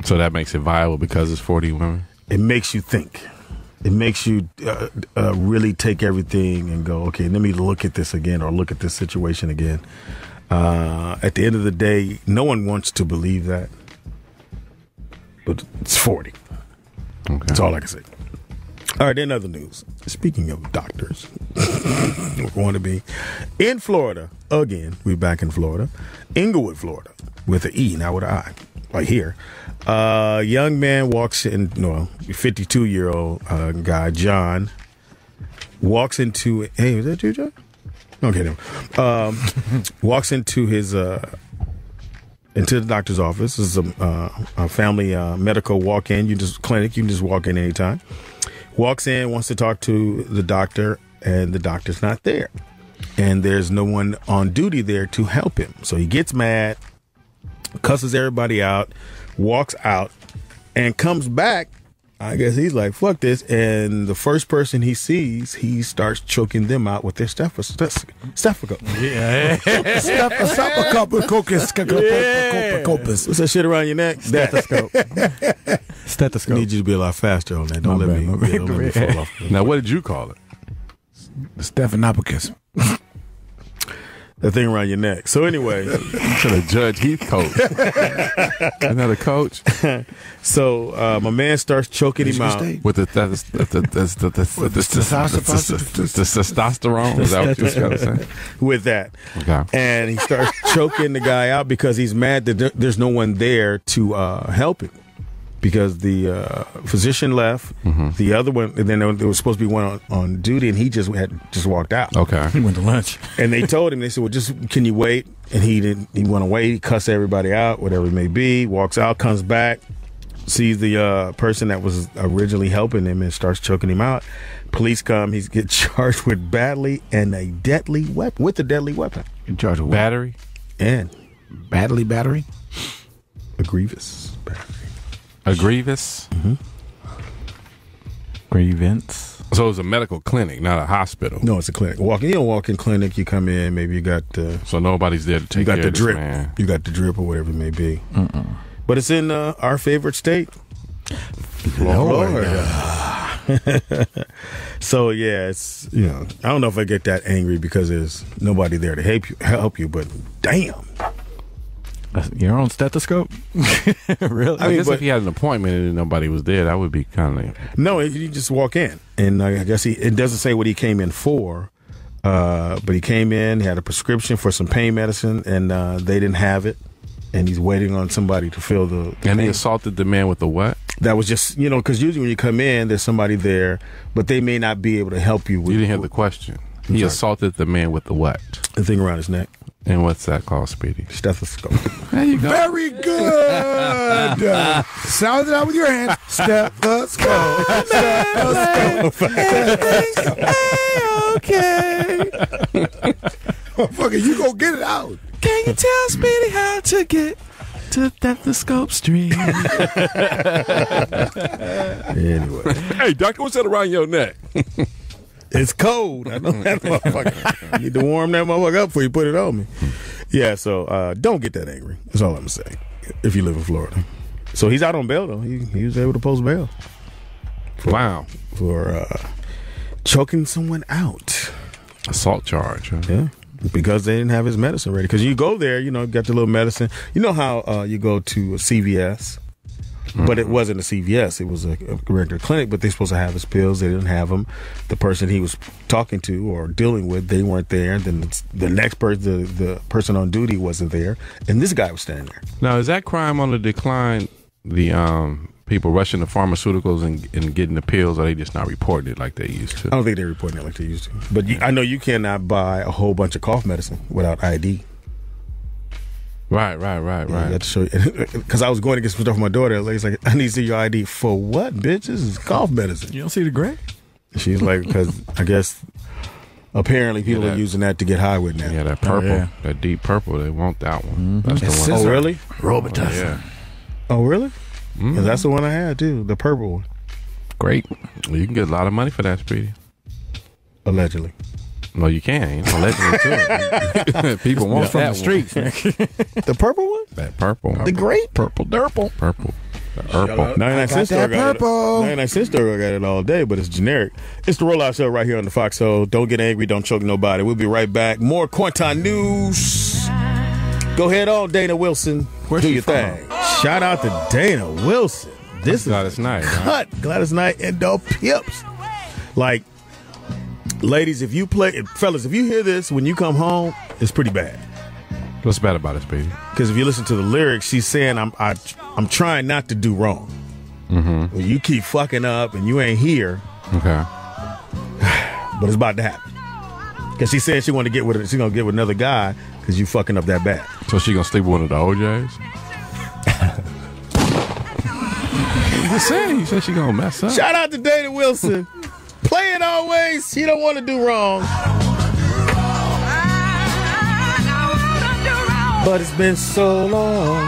So that makes it viable because it's 40 women. It makes you think. It makes you really take everything and go, okay, let me look at this again, or look at this situation again. At the end of the day, no one wants to believe that, but it's 40. Okay. That's all I can say. All right, in other news, speaking of doctors, we're going to be in Florida again. We're back in Florida, Inglewood, Florida, with an E, not with an I, right here. Young man walks in, 52-year-old guy, John, walks into, hey, is that you, John? Okay, no. Walks into his, into the doctor's office. This is a family medical walk-in. You can just walk in anytime. Walks in, wants to talk to the doctor, and the doctor's not there. And there's no one on duty there to help him. So he gets mad, cusses everybody out, walks out, and comes back. I guess he's like, fuck this. And the first person he sees, he starts choking them out with their stethoscope. Yeah. What's that shit around your neck? Stethoscope. I Stethoscope. need you to be a lot faster on that. Don't let me fall off. Now, what did you call it? Stephanopicus. That thing around your neck. So anyway, To the Judge Heath coach. Another coach so my man starts choking him out. with the testosterone. Is that what you was gonna say? With that. Okay. And he starts choking the guy out because he's mad that there's no one there to help him. Because the physician left, the other one, and then there was supposed to be one on duty, and he just walked out. Okay. He went to lunch. And they told him, they said, well, just, can you wait? And he didn't, he went away, he cussed everybody out, whatever it may be, walks out, comes back, sees the person that was originally helping him and starts choking him out. Police come, he gets charged with battery and a deadly weapon, with a deadly weapon. In charge of what? Battery. And Battery? a grievous battery. A grievous. Grievance. So it's a medical clinic, not a hospital. No, it's a clinic. You don't walk in clinic, you come in, maybe you got So nobody's there to take you got care the of this drip. man. You got the drip or whatever it may be. But it's in our favorite state, Florida. So yeah, it's I don't know if I get that angry because there's nobody there to help you. But damn, Your own stethoscope? Really? I guess but- if he had an appointment and nobody was there, that would be kind of. no, you just walk in, and I guess it doesn't say what he came in for. But he came in, he had a prescription for some pain medicine, and they didn't have it. And he's waiting on somebody to fill the And he pain. assaulted the man with the what? That was just, because usually when you come in, there's somebody there, but they may not be able to help you with You didn't hear the question. He sorry. assaulted the man with the what? the thing around his neck. And what's that called, Speedy? Stethoscope. There you go. Very good. Sound it out with your hands. Stethoscope. Stethoscope. Okay. Motherfucker, you go get it out. Can you tell Speedy how to get to Stethoscope Street? Anyway, Hey, doctor, what's that around your neck? it's cold. I know that motherfucker. I need to warm that motherfucker up before you put it on me. Yeah, so don't get that angry. That's all I'm gonna say. If you live in Florida, so he's out on bail though. He was able to post bail. Wow. For choking someone out. Assault charge. Huh? Yeah. Because they didn't have his medicine ready. Because you go there, got your little medicine. You know how you go to a CVS, but it wasn't a CVS. It was a regular clinic, but they're supposed to have his pills. They didn't have them. The person he was talking to or dealing with, they weren't there. Then the next person, the person on duty wasn't there. And this guy was standing there. Now, is that crime on the decline? The people rushing the pharmaceuticals and getting the pills, or are they just not reporting it like they used to? I don't think they're reporting it like they used to. But I know you cannot buy a whole bunch of cough medicine without ID. Right. You have to show you. Because I was going to get some stuff for my daughter. The lady's like, I need to see your ID. For what, bitch? This is cough medicine. You don't see the gray? She's like, because I guess apparently people are using that to get high with now. Yeah, that purple, yeah. that deep purple. They want that one. That's the one. Oh, really? Robitussin. Yeah. Oh, really? Yeah, that's the one I had, too. The purple one. Great. Well, you can get a lot of money for that, Speedy. Allegedly. No, you can. Allegedly, too. People want From that the streets. The purple one? That purple. The grape? Purple Durple. Purple. The purple. 99 cent store that got purple. it. 99 cent store got it all day, but it's generic. It's the Rollout Show right here on the Foxxhole. Don't get angry. Don't choke nobody. We'll be right back. More Quanton news. Go ahead on, Dana Wilson. Do your thing. Shout out to Dana Wilson. This is Gladys Knight. Huh? cut. Gladys Knight and the Pips. Like, ladies, fellas, if you hear this when you come home, it's pretty bad. What's bad about it, Speedy? Because if you listen to the lyrics, she's saying, I'm trying not to do wrong. Well, you keep fucking up and you ain't here, Okay. but it's about to happen. Because she said she's gonna get with another guy because you fucking up that bad. So she gonna sleep with one of the OJs? I'm just saying. You said she gonna mess up. Shout out to Dana Wilson. Play it always. She don't want to do wrong. But it's been so long.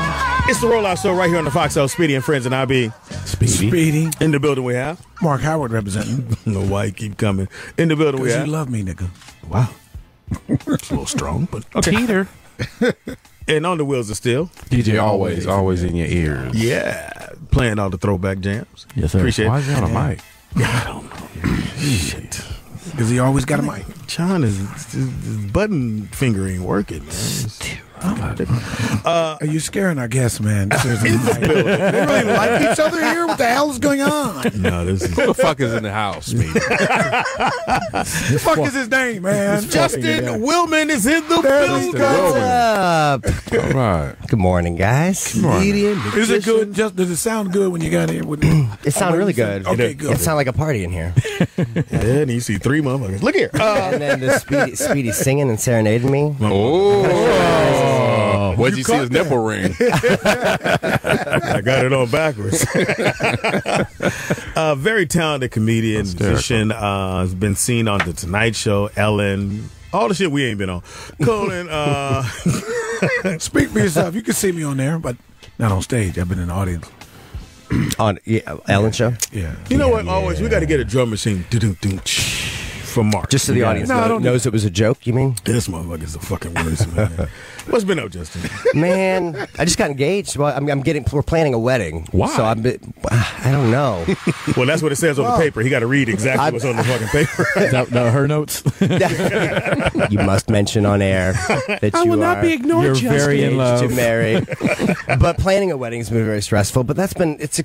It's the Rollout Show right here on the Foxxhole. Speedy and Friends, and I be Speedy. in the building. We have Mark Howard representing. I don't know why you keep coming in the building. We Because have you love me, nigga. wow. It's a little strong, but okay. Peter. And on the wheels of steel. DJ always in your ears. Yeah, playing all the throwback jams. Yes, sir. Appreciate Why it. is he on a mic? I don't know. Shit. Because he always got a mic. John his button finger ain't working, man. Are you scaring our guests, man? Seriously, they really like each other here? What the hell is going on? No, this is Who the fuck is in the house, Speedy? The fuck is his name, man? Justin Willman is in the building. What's up? All right. Good morning, guys. Comedian, Is it good? Does it sound good when you got here? It sounded really good. Okay, good. It sounded like a party in here. Yeah, and you see three motherfuckers. Look here. And then the Speedy singing and serenading me. Oh. Where'd you see his caught nipple ring? I got it on backwards. Very talented comedian, musician. Has been seen on The Tonight Show, Ellen, all the shit we ain't been on. Colin. Speak for yourself. You can see me on there, but not on stage. I've been in the audience. On Ellen show. Yeah. You know what? Always we got to get a drum machine. From Mark. Just so the audience knows it was a joke, you mean? This motherfucker's the fucking worst, man. What's been up, Justin? Man, I just got engaged. Well, we're planning a wedding. Why? So I don't know. Well, that's what it says on the paper. He got to read exactly what's on the fucking paper. No, her notes. You must mention on air that I will not be ignored, You're Justin. very in love. to marry. But planning a wedding has been very stressful. But it's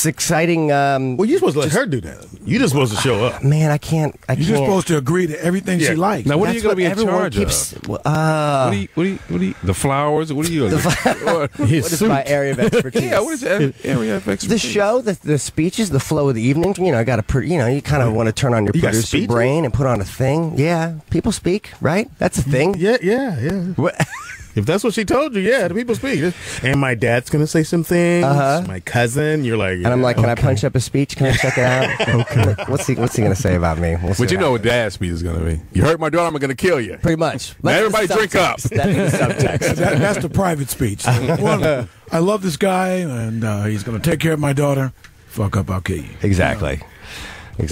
exciting. Well, you're supposed to let her do that. You just supposed to show up. Man, I can't. You're supposed supposed to agree to everything she likes. Now, what are you That's going to be in everyone charge keeps- of? What do you? The flowers? What are you? What is my area of expertise? Yeah, what is that area of expertise? The show, the speeches, the flow of the evening. You know, I got to. You kind of want to turn on your You got producer speeches? brain and put on a thing. Yeah, people speak, right? That's a thing. Yeah. What? If that's what she told you, yeah, the people speak. And my dad's gonna say some things. My cousin, you're like, And I'm like, can I punch up a speech? Can I check it out? Okay. What's he gonna say about me? We'll see But you what know what Dad's speech is going to be. You hurt my daughter, I'm going to kill you. Pretty much. Now everybody drink up. That's the subtext. That's the private speech. One, I love this guy, and he's going to take care of my daughter. Fuck up, I'll kill you. Exactly.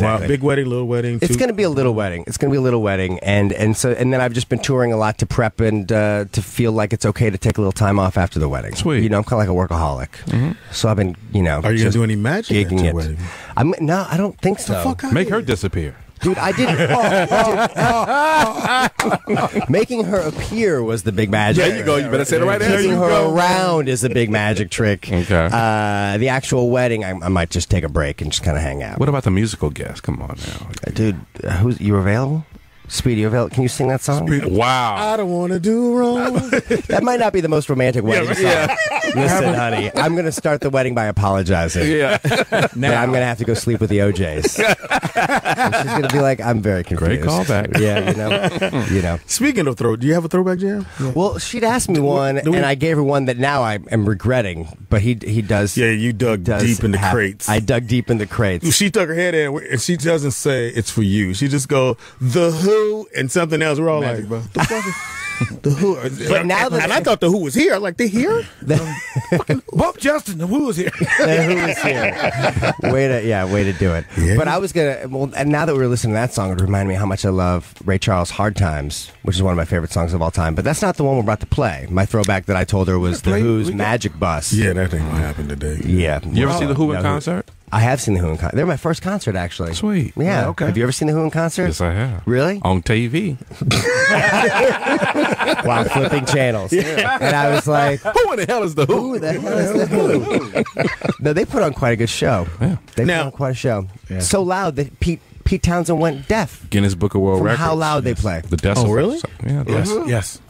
wow, big wedding, little wedding. It's going to be a little wedding. It's going to be a little wedding, and then I've just been touring a lot to prep and to feel like it's okay to take a little time off after the wedding. Sweet. You know, I'm kind of like a workopaholic. So I've been, Are you going to do any magic at gigging your it. wedding? No, I don't think so. Make her disappear. Dude, I didn't. Making her appear was the big magic. There you go. You better say the right answer. Taking her around is a big magic trick. Okay. The actual wedding, I might just take a break and just kind of hang out. What about the musical guest? Come on now. Dude, who's you available? Speedy, you available? Can you sing that song? Wow. I don't want to do wrong. That might not be the most romantic wedding song. Listen, honey, I'm going to start the wedding by apologizing. Yeah. Now I'm going to have to go sleep with the OJs. And she's going to be like, I'm very confused. Great callback. Yeah, you know. Speaking of do you have a throwback jam? Well, she'd asked me one, and I gave her one that now I am regretting. But he does. Yeah, you dug deep in the crates. I dug deep in the crates. She stuck her head in, and she doesn't say it's for you. She just go The Who and something else. We're all like, bro, the fuck is The Who? But now that and I thought The Who was here. I'm like, they here? Bump Justin, the Who is here. Who is here? Way to do it. Yeah. But I was gonna. Well, and now that we were listening to that song, it reminded me how much I love Ray Charles' "Hard Times," which is one of my favorite songs of all time. But that's not the one we're about to play. My throwback that I told her was The Who's "Magic Bus." Yeah, that ain't gonna happen today. Yeah. You ever see the Who in concert? I have seen the Who in concert. They're my first concert, actually. Sweet. Yeah. Okay. Have you ever seen the Who in concert? Yes, I have. Really? On TV. While flipping channels. And I was like, Who in the hell is the Who? who the hell is the Who? No, they put on quite a good show. Yeah. They put Now- on quite a show. So loud that Pete Townsend went deaf. Guinness Book of World From Records. how loud they play. The decibels. Oh, really? Yeah. Yes.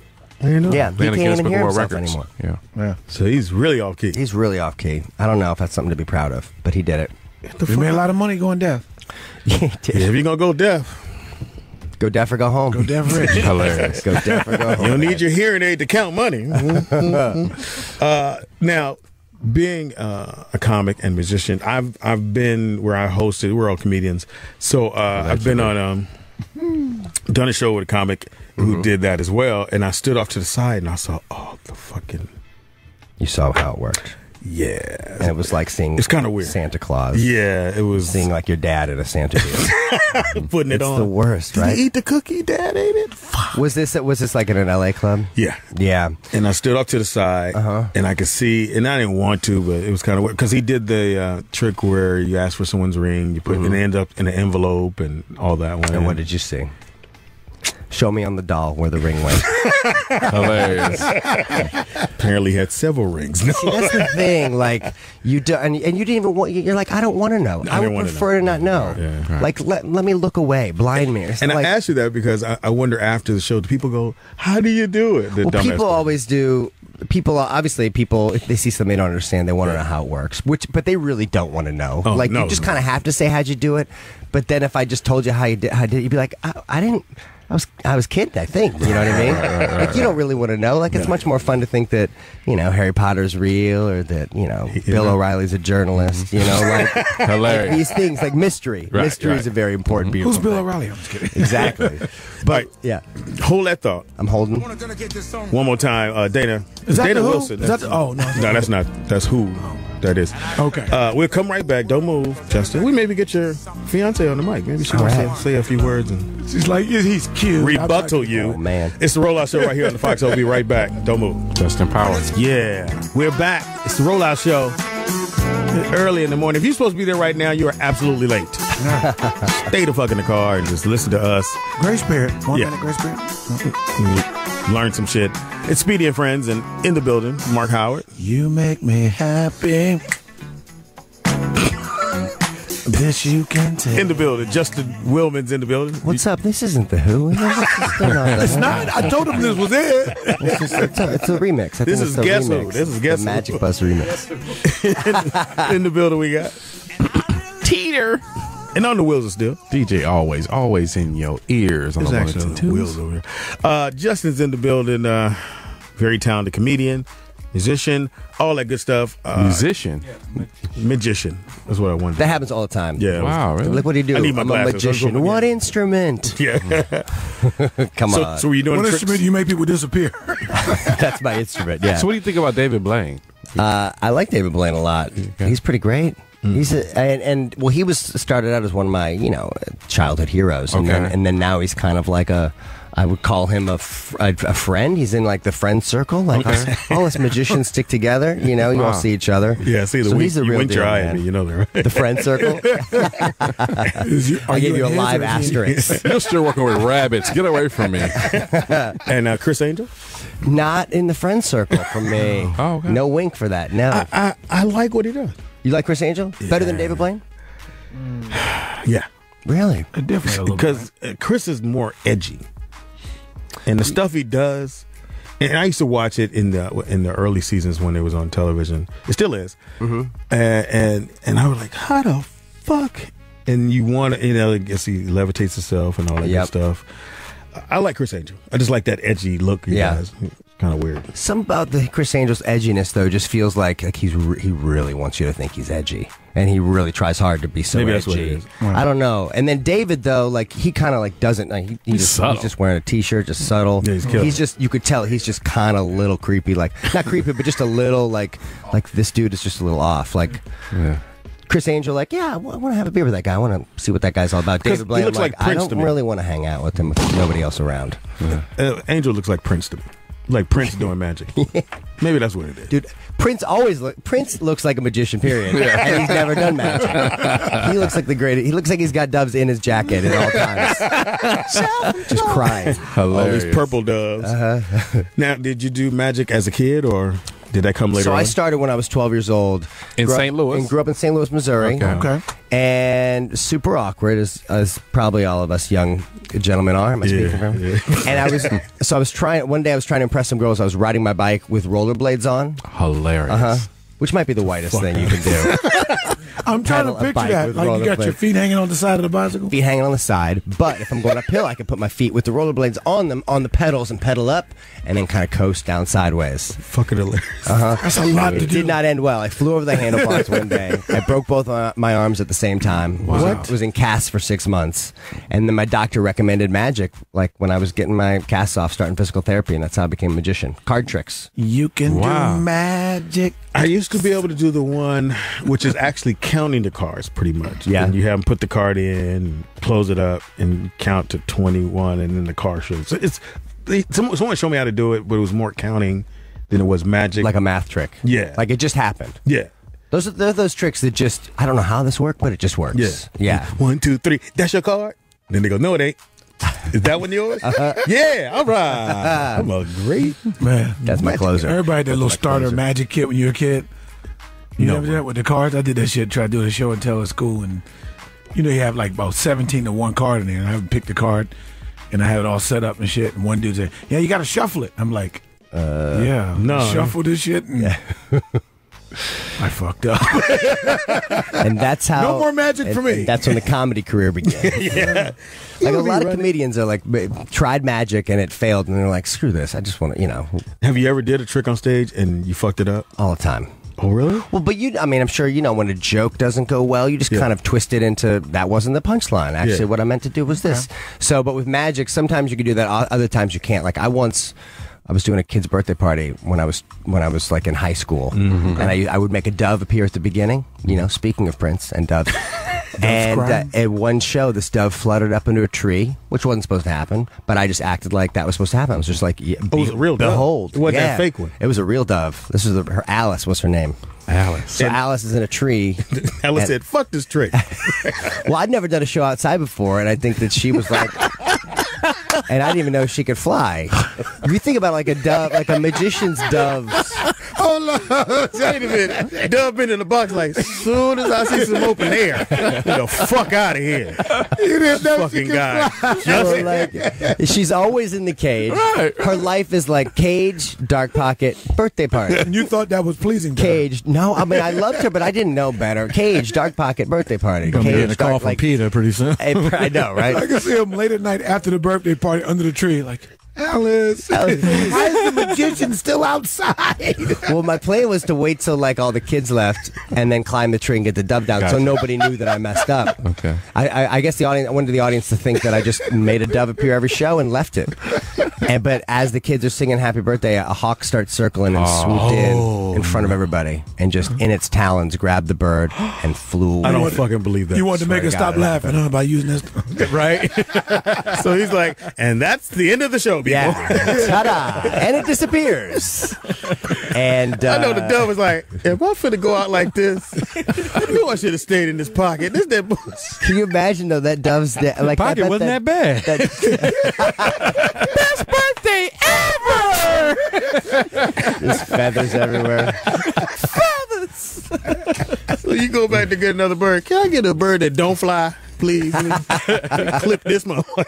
Yeah, he Playing can't the Guinness even Book of hear World himself Records. anymore. Yeah. So he's really off key. He's really off key. I don't know if that's something to be proud of, but he did it. We made a lot of money going deaf. He did. Yeah, if you're gonna go deaf, Go deaf or go home. Go deaf rich. Hilarious. Go deaf or go you home. don't need your hearing aid to count money. Now, being a comic and musician, I've been where I hosted. We're all comedians, so I've been on done a show with a comic who did that as well, and I stood off to the side and I saw, the fucking You saw how it worked. yeah, And it was like seeing It's kinda weird. Santa Claus. yeah, it was Seeing like your dad in a Santa suit. putting it It's on. the worst, Did right? he eat the cookie? Dad ate it. Fuck. Was this like in an LA club? Yeah. Yeah. And I stood up to the side, and I could see, and I didn't want to, but it was kind of weird because he did the trick where you ask for someone's ring, you put it, and it ended up in an envelope and all that one. And what did you see? Show me on the doll where the ring went. Hilarious. Apparently, he had several rings. No. See, that's the thing. Like you do, and you didn't even want. You're like, I don't want to know. I would didn't wanna prefer to not know. Yeah, right. Like let me look away, blind me. It's And like, I asked you that because I wonder after the show, do people go, "How do you do it?" The well, dumbass people question. always do. Obviously, if they see something they don't understand, they want to know how it works. But they really don't want to know. Oh, like no, you just no. kind of have to say how'd you do it. But then if I just told you how you did it, you'd be like, I didn't. I was kidding, I think. You know what I mean? Like, you don't really want to know. Like, it's much more fun to think that, Harry Potter's real or that, Bill O'Reilly's a journalist, like Hilarious. these things, like mystery. Right, Mystery right. is a very important, Who's beautiful Bill thing. O'Reilly? I'm just kidding. Exactly. But Yeah, hold that thought I'm holding. one more time. Dana. Is that Dana the Who? Wilson? Is that the, oh, no. No, that's not. That's who. That is. Okay. We'll come right back. Don't move, Justin. We maybe get your fiance on the mic. Maybe she wants to say a few words and She's like, he's cute. rebuttal you. Oh, man. It's the Rollout Show right here on the Foxxhole. We'll be right back. Don't move. Justin Power. Yeah, we're back. It's the Rollout Show. Early in the morning. If you're supposed to be there right now, you are absolutely late. Stay the fuck in the car and just listen to us. Grace Spirit. 1 Yeah. minute Grace Spirit. Learn some shit. It's Speedy and Friends, and in the building, Mark Howard. You make me happy. This you can take. In the building. Justin Willman's in the building. What's up? This isn't the Who. It's not. I told him this was it. It's a remix. I This think is it's a Guess Who. remix. This is Guess the Who. Magic Bus remix. In the building we got Teeter. and on the wheels of steel. DJ always in your ears. On There's the actually ones and twos. wheels over here. Justin's in the building. Very talented comedian, musician, all that good stuff. Musician. Magician. That's what I wanted. That happens all the time. Yeah. Wow, really? Look what he do. I need my I'm glasses. a magician. Let's go What again. instrument? Yeah. Come on. So were you doing What tricks? instrument do you make people disappear? That's my instrument. Yeah. So what do you think about David Blaine? I like David Blaine a lot. He's pretty great. He's and he was started out as one of my childhood heroes, and Okay. then now he's kind of like I would call him a friend. He's in like the friend circle. Like all us magicians stick together. You all Wow. see each other. Yeah, see, So he's a you real winked your deal, eye at man. me, you know that, right? The friend circle. I gave you a live asterisk. You're still working with rabbits. Get away from me. And Chris Angel? Not in the friend circle for me. Oh, okay. No wink for that. No. I like what he does. You like Chris Angel better than David Blaine? Yeah. Really? Definitely a little Because Chris is more edgy. And the stuff he does, and I used to watch it in the early seasons when it was on television. It still is. Mm-hmm. And I was like, how the fuck? And you want to, I guess he levitates himself and all that good stuff. I like Chris Angel. I just like that edgy look he Yeah. has. Kind of weird. Something about the Chris Angel's edginess, though, just feels like he really wants you to think he's edgy, and he really tries hard to be so Maybe edgy. that's what it is. I don't know. And then David, though, like he kind of like doesn't. Like, he's just wearing a t-shirt, just subtle. Yeah, he's killing it. just you could tell he's just kind of a little creepy, like not creepy, but just a little like this dude is just a little off. Like Chris Angel, like I want to have a beer with that guy. I want to see what that guy's all about. 'Cause David Blaine, he looks I'm like I Prince don't to me. really want to hang out with him with nobody else around. Angel looks like Prince to me. Like Prince doing magic. Maybe that's what it is. Dude, Prince looks like a magician, period. And he's never done magic. He looks like the greatest. He looks like he's got doves in his jacket at all times. Just crying. All these purple doves. Now, did you do magic as a kid, or did that come later So on? I started when I was 12 years old. In St. Louis? And grew up in St. Louis, Missouri. Okay. And super awkward, as probably all of us young gentlemen are. Am I speaking for him? And I was trying to impress some girls. I was riding my bike with rollerblades on. Hilarious. Which might be the whitest thing you can do. I'm trying to Pedal a picture bike that. with Like you got your rollerblades. feet hanging on the side of the bicycle. Feet hanging on the side, but if I'm going uphill, I can put my feet with the rollerblades on them on the pedals and pedal up, and then kind of coast down sideways. Fucking hilarious. That's a lot to It do. did not end well. I flew over the handlebars one day. I broke both my arms at the same time. Wow. Was in casts for 6 months, and then my doctor recommended magic. Like when I was getting my casts off, starting physical therapy, and that's how I became a magician. Card tricks. You can Wow. do magic. I used to be able to do the one which is actually counting the cards pretty much. Yeah. And you have them put the card in, close it up, and count to 21, and then the card shows. So someone showed me how to do it, but it was more counting than it was magic. Like a math trick. Yeah. Like it just happened. Yeah. They're those tricks that just, I don't know how this worked, but it just works. Yeah. Yeah. 1, 2, 3. That's your card? Then they go, no, it ain't. Is that one yours? Yeah, all right. I'm a great Man, That's my closer. everybody had that little starter closer. magic kit when you were a kid. You No, never did that with the cards? I did that shit, try to do a show and tell at school, and you have like about 17 to 1 card in there, and I haven't picked the card, and I had it all set up and shit, and one dude said, yeah, you got to shuffle it. I'm like, yeah, no. shuffle this shit, and I fucked up. And that's how. No more magic for me. That's when the comedy career began. Yeah. Like a lot of comedians are like tried magic and it failed, and they're like, screw this. I just want to, Have you ever did a trick on stage and you fucked it up? all the time. Oh, really? Well, but I'm sure when a joke doesn't go well, you just kind of twist it into that wasn't the punchline. Actually, Yeah. what I meant to do was this. So, but with magic, sometimes you can do that. Other times you can't. Like I was doing a kid's birthday party when I was like in high school, and I would make a dove appear at the beginning. Speaking of Prince and doves. And at one show, this dove fluttered up into a tree, which wasn't supposed to happen, but I just acted like that was supposed to happen. I was just like, it was a real dove. behold. It wasn't that fake one. It was a real dove. This was her Alice was her name. Alice. So Alice is in a tree. Alice said, fuck this trick. Well, I'd never done a show outside before, and I think that she was like, and I didn't even know she could fly. If you think about like a dove, like a magician's doves. Hold on. Wait a minute. Dove been in the box like, as soon as I see some open air, get the fuck out of here. You didn't know Fucking guy. So, like, she's always in the cage. Right. Her life is like cage, dark pocket, birthday party. And you thought that was pleasing to her. Cage. No, I mean I loved her, but I didn't know better. Cage, dark pocket, birthday party. Gonna be Cage, getting a call from Peter pretty soon. I know, right? I can see him late at night after the birthday party under the tree, like, Alice, why is the magician still outside? Well, my plan was to wait till like all the kids left and then climb the tree and get the dove down, so nobody knew that I messed up. Okay. I guess I wanted the audience to think that I just made a dove appear every show and left it. But as the kids are singing "Happy Birthday," a hawk starts circling and swooped in front of everybody and just in its talons grabbed the bird and flew away. I don't fucking believe that. You wanted to make her stop laughing, huh, by using this. Right? So he's like, and that's the end of the show, people. Yeah, ta-da! And it disappears. And I know the dove was like, if I'm finna go out like this, I knew I should have stayed in this pocket. This that bullshit. Can you imagine though that dove's like Pocket wasn't that bad. Best birthday ever! There's feathers everywhere. So you go back to get another bird. Can I get a bird that don't fly, please? Clip this motherfucker.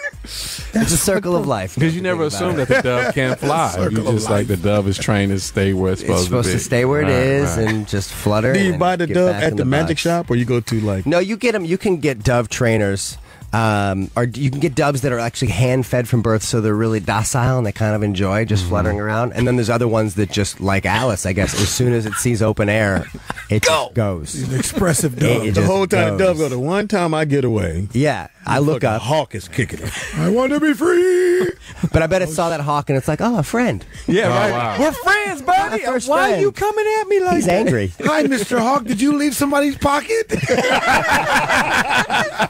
It's a circle of life. Because you never assume that the dove can't fly. You just like the dove is trained to stay where it's supposed to be. It's supposed to stay where it is and just flutter. Do you buy the get dove back at in the magic box. shop, or you go to like? No, you get them. You can get dove trainers. Or you can get doves that are actually hand fed from birth, so they're really docile and they kind of enjoy just fluttering around. And then there's other ones that just, like Alice, I guess, as soon as it sees open air, it just goes. He's an expressive dove. It The just whole time the goes. dove go, the one time I get away, Yeah, I look fucking up, hawk is kicking it. I want to be free. but I bet it saw that hawk and it's like, oh, a friend. Yeah, Oh, right. wow. We're friends, buddy. My first Why friend. are you coming at me like He's that? angry. Hi, Mr. Hawk. Did you leave somebody's pocket?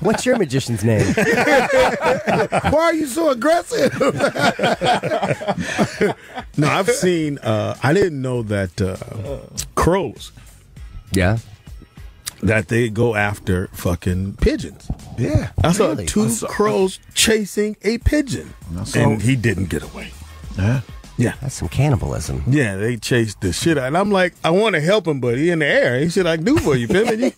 What's your magician's name? Why are you so aggressive? No, I've seen. I didn't know that crows Yeah. that they go after fucking pigeons. Yeah. I saw Really? two crows chasing a pigeon, and he didn't get away. Yeah. Yeah. That's some cannibalism. Yeah, they chased the shit out. And I'm like, I want to help him, but he in the air. He should I do for you, Pim? And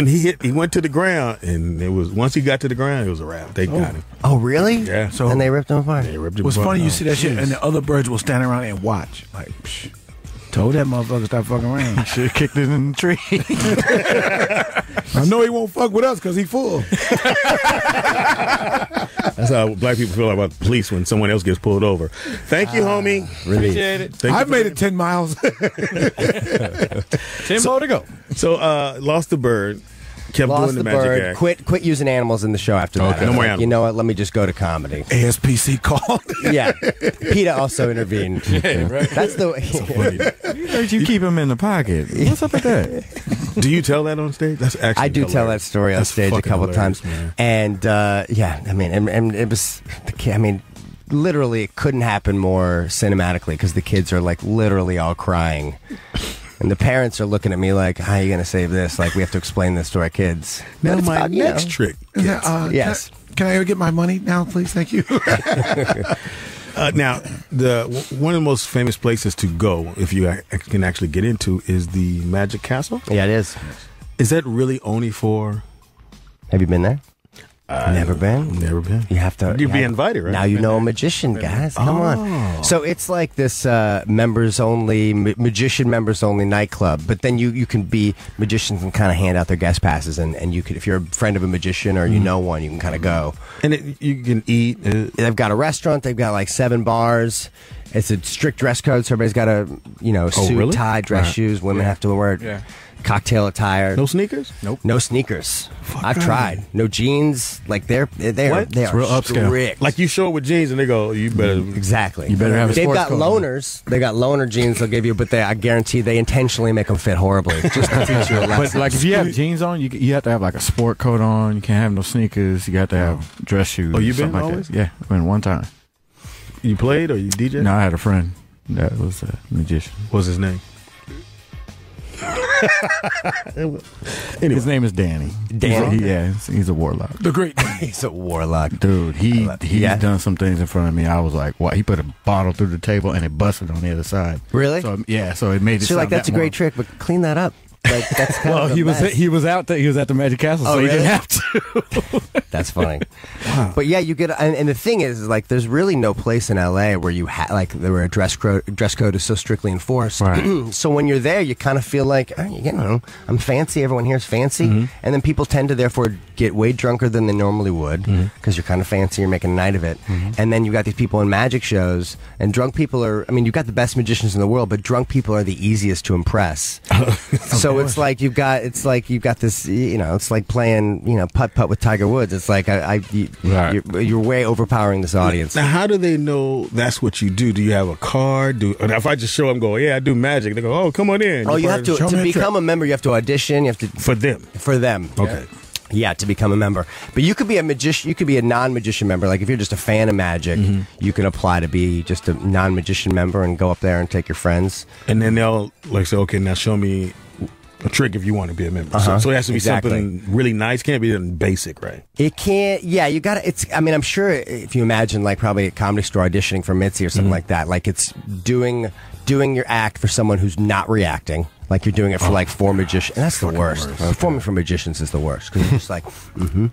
he went to the ground, and it was once he got to the ground, it was a wrap. They got him. Oh, really? Yeah. So And they ripped him apart. They ripped him what's apart. funny, you Oh, see that shit, and the other birds will stand around and watch. Like, psh, told that motherfucker to stop fucking around. Should have kicked it in the tree. I know he won't fuck with us because he full. That's how black people feel about the police when someone else gets pulled over. Thank you, homie. Appreciate it. Thank I've you. made it 10 miles. 10 more to go. So, lost the bird. Kept Lost doing the the magic bird. act. Quit using animals in the show after that. Okay. No more You animals. know what? Let me just go to comedy. ASPC called. Yeah. PETA also intervened. That's the You heard you keep him in the pocket. What's up with that? Do you tell that on stage? That's actually I do tell that hilarious. story on That's stage a fucking couple hilarious, times. man. And yeah, I mean, and it was, I mean, literally, it couldn't happen more cinematically because the kids are like literally all crying. And the parents are looking at me like, how are you going to save this? Like, we have to explain this to our kids. Now, But it's my about, you next know. trick. Yes. Can I get my money now, please? Thank you. Now, one of the most famous places to go, if you can actually get into, is the Magic Castle. Yeah, it is. Is that really only for? Have you been there? Never been? Never been. You have to. You'd be have- invited, right? Now you know a magician, guys. Come on. So it's like this members only, magician members only nightclub. But then you can be magicians and kind of hand out their guest passes, and you could, if you're a friend of a magician or you know one, you can kind of go. And you can eat. They've got a restaurant. They've got like 7 bars. It's a strict dress code, so everybody's got a suit, really? tie, dress shoes. Women have to wear cocktail attire. No sneakers. Nope. No sneakers. I've tried. No jeans. Like they are What? they It's are real upscale. strict. Like you show up with jeans and they go, you better. Exactly. You better have a They've sports got coat loaners. They got loaner jeans they'll give you, but I guarantee they intentionally make them fit horribly just to teach you a lesson. But like if you have jeans on, you have to have like a sport coat on. You can't have no sneakers. You got to have dress shoes. Oh, you been something like always? that. Yeah, I went one time. You played or you DJ? No, I had a friend that was a magician. What's his name? His name is Danny. Danny? He's a warlock. The great. He's a warlock. Dude, he's Yeah. done some things in front of me. I was like, "What?" He put a bottle through the table and it busted on the other side. Really? So so it made it. So like sound that's a that great more- trick, but clean that up. Like that's kind Well, of a he was mess. he was out there. He was at the Magic Castle, so Oh, he really? didn't have to. That's funny. But yeah, you get, and the thing is, like, there's really no place in LA where you where a dress code is so strictly enforced. Right. So when you're there, you kind of feel like, you know, I'm fancy. Everyone here is fancy, and then people tend to therefore get way drunker than they normally would because you're kind of fancy. You're making a night of it, and then you got these people in magic shows, and drunk people are. I mean, you've got the best magicians in the world, but drunk people are the easiest to impress. So it's like you've got this, you know, it's like playing, you know, putt-putt with Tiger Woods. It's like you're way overpowering this audience. Now, how do they know that's what you do? Do you have a card? If I just show them, go, yeah, I do magic. They go, oh, come on in. Oh, you have to become a member. You have to audition. You have to For them. Okay. Yeah, to become a member. But you could be a magician. You could be a non-magician member. Like if you're just a fan of magic, you can apply to be just a non-magician member and go up there and take your friends. And then they'll like say, okay, now show me a trick if you want to be a member. So it has to be something really nice. Can't be something basic, right? It can't. Yeah, you got to. It's. I mean, I'm sure if you imagine like probably a Comedy Store auditioning for Mitzi or something like that. Like it's doing your act for someone who's not reacting. Like you're doing it for like four magicians. And that's the worst. Performing for magicians is the worst because you're just like,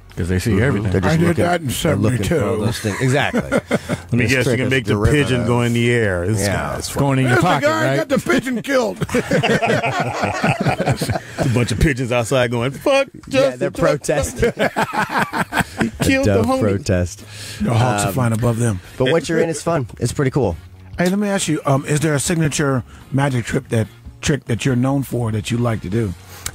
because they see everything. They're just I did looking, that in they're looking for all 72. those things. Exactly. Let me guess, you can make the pigeon go in the air. It's Going in your There's the pocket, guy right? got the pigeon killed. a bunch of pigeons outside going, fuck, Yeah, they're protesting. killed the Dove homie. protest. The hawks are flying above them. But once you're in, it's fun. It's pretty cool. Hey, let me ask you: is there a signature magic trick that you're known for that you like to do?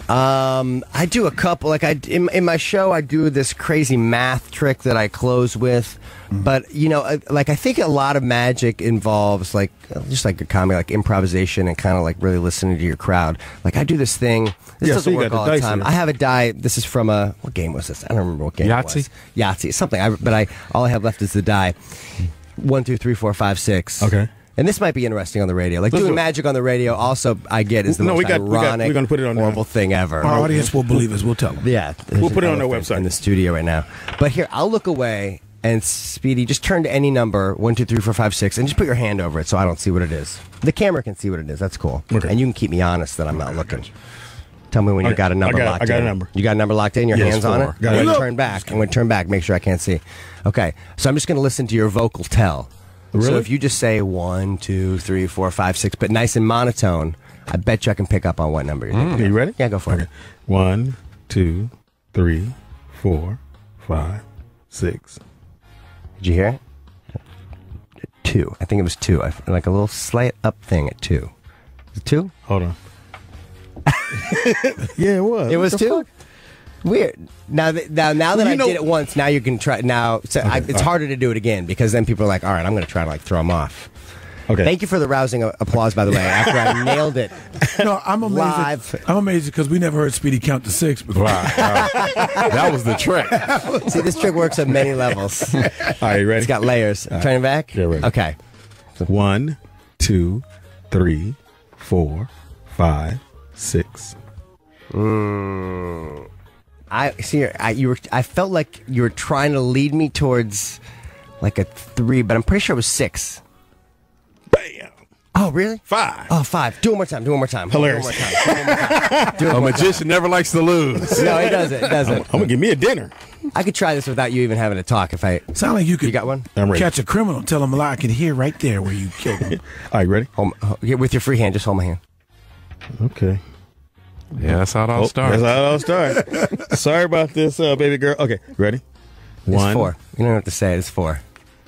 I do a couple. Like in my show, I do this crazy math trick that I close with. But you know, like I think a lot of magic involves like just like a comedy, like improvisation and kind of like really listening to your crowd. Like I do this thing. This doesn't work all the time. I have a die. This is from what game was this? I don't remember what game. Yahtzee? It was. Yahtzee, something. All I have left is the die. 1, 2, 3, 4, 5, 6. Okay. And this might be interesting on the radio. Like doing magic on the radio also I get is the most ironic, we're gonna put it on horrible thing ever. Our audience will believe us. We'll tell them. Yeah. We'll put it on our website. In the studio right now. But here, I'll look away and Speedy, just turn to any number, 1, 2, 3, 4, 5, 6, and just put your hand over it so I don't see what it is. The camera can see what it is. That's cool. Okay. And you can keep me honest that I'm not looking. Tell me when you got a number locked in. I got a number. You got a number locked in? Your Yes, hands on 4. it? Got I'm it. going to turn back. I'm going to turn back, make sure I can't see. Okay. So I'm just going to listen to your vocal tell. Really? So if you just say 1, 2, 3, 4, 5, 6, but nice and monotone, I bet you I can pick up on what number you're thinking. Are you ready? Yeah, go for it. 1, 2, 3, 4, 5, 6. Did you hear it? 2. I think it was 2. Like a little slight up thing at 2. Is it 2? Hold on. Yeah, it was. It was 2? Weird. Now that I did it once, now you can try. Now it's harder to do it again because then people are like, all right, I'm going to try to like throw them off. Okay. Thank you for the rousing applause, by the way, after I nailed it. No, I'm amazed. Live. I'm amazed because we never heard Speedy count to 6 before. That was the trick. See, this trick works on many levels. All right, you ready? It's got layers. Turning back? Yeah, ready. Okay. 1, 2, 3, 4, 5, 6. I felt like you were trying to lead me towards like a 3, but I'm pretty sure it was 6. Bam. Oh, really? 5. Oh, 5. Do it one more time. Do it one more time. Hilarious. Do it one more time. A magician never likes to lose. No, it doesn't. It doesn't. I'm gonna give me a dinner. I could try this without you even having to talk. If I Sound like you could. You got one? I'm ready. Catch a criminal, tell him a lie. I can hear right there where you killed him. All right, ready? with your free hand, just hold my hand. Okay. Yeah, that's how it all starts. That's how it all starts. Sorry about this, baby girl. Okay, ready? It's 1. 4. You don't have to say it. It's 4.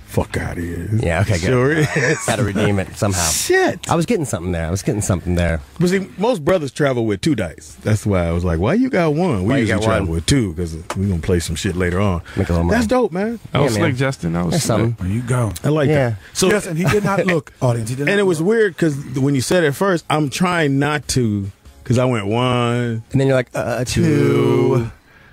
Fuck out of here. Yeah. Okay. Good. Sure is. Got to redeem it somehow. Shit. I was getting something there. But see, most brothers travel with 2 dice. That's why I was like, why you got 1? We Why you usually got travel 1? with 2 because we're going to play some shit later on. Make a little money. That's dope, man. That was Yeah, man. slick, Justin. That was There's slick. something. There you go. I like Yeah. that. So, Yes, and he did not look, audience. He did not and it was look. weird because when you said it first, I'm trying not to because I went 1, And then you're like 2.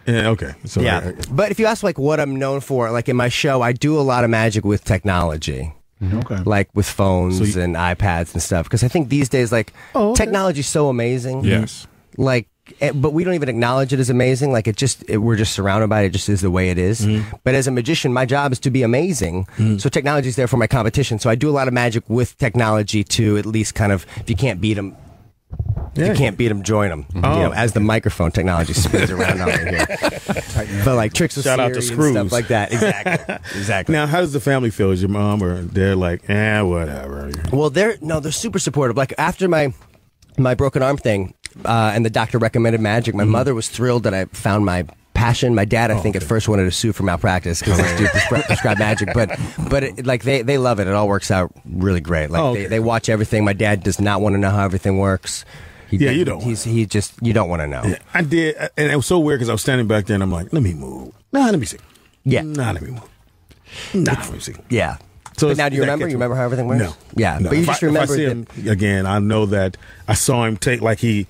Yeah, okay. So, Yeah. But if you ask like what I'm known for, like in my show, I do a lot of magic with technology. Okay. Like with phones So and iPads and stuff. Because I think these days, like, Oh, okay. technology's so amazing. Yes. Like, but we don't even acknowledge it as amazing. Like we're just surrounded by it. It just is the way it is. But as a magician, my job is to be amazing. So technology is there for my competition. So I do a lot of magic with technology to at least kind of, if you can't beat them, if you can't beat them, join them. You know, as the microphone technology spins around over here. But like tricks with Shout out to Siri and Screws. stuff like that. Exactly. Now, how does the family feel? Is your mom or they're like, whatever? Well, they're super supportive. Like after my broken arm thing, and the doctor recommended magic, my mother was thrilled that I found my passion. My dad, I think, at first wanted to sue for malpractice because this dude prescribed magic, but like they love it. It all works out really great. Like they watch everything. My dad does not want to know how everything works. You don't. You don't want to know. Yeah, I did, and it was so weird because I was standing back there and I'm like, let me move. Nah, let me see. Yeah. Nah, let me move. Nah, let me see. Yeah. So but now, do you remember? You remember how everything works? No. Yeah, No. but you just remember if I see him again. I know that I saw him take like he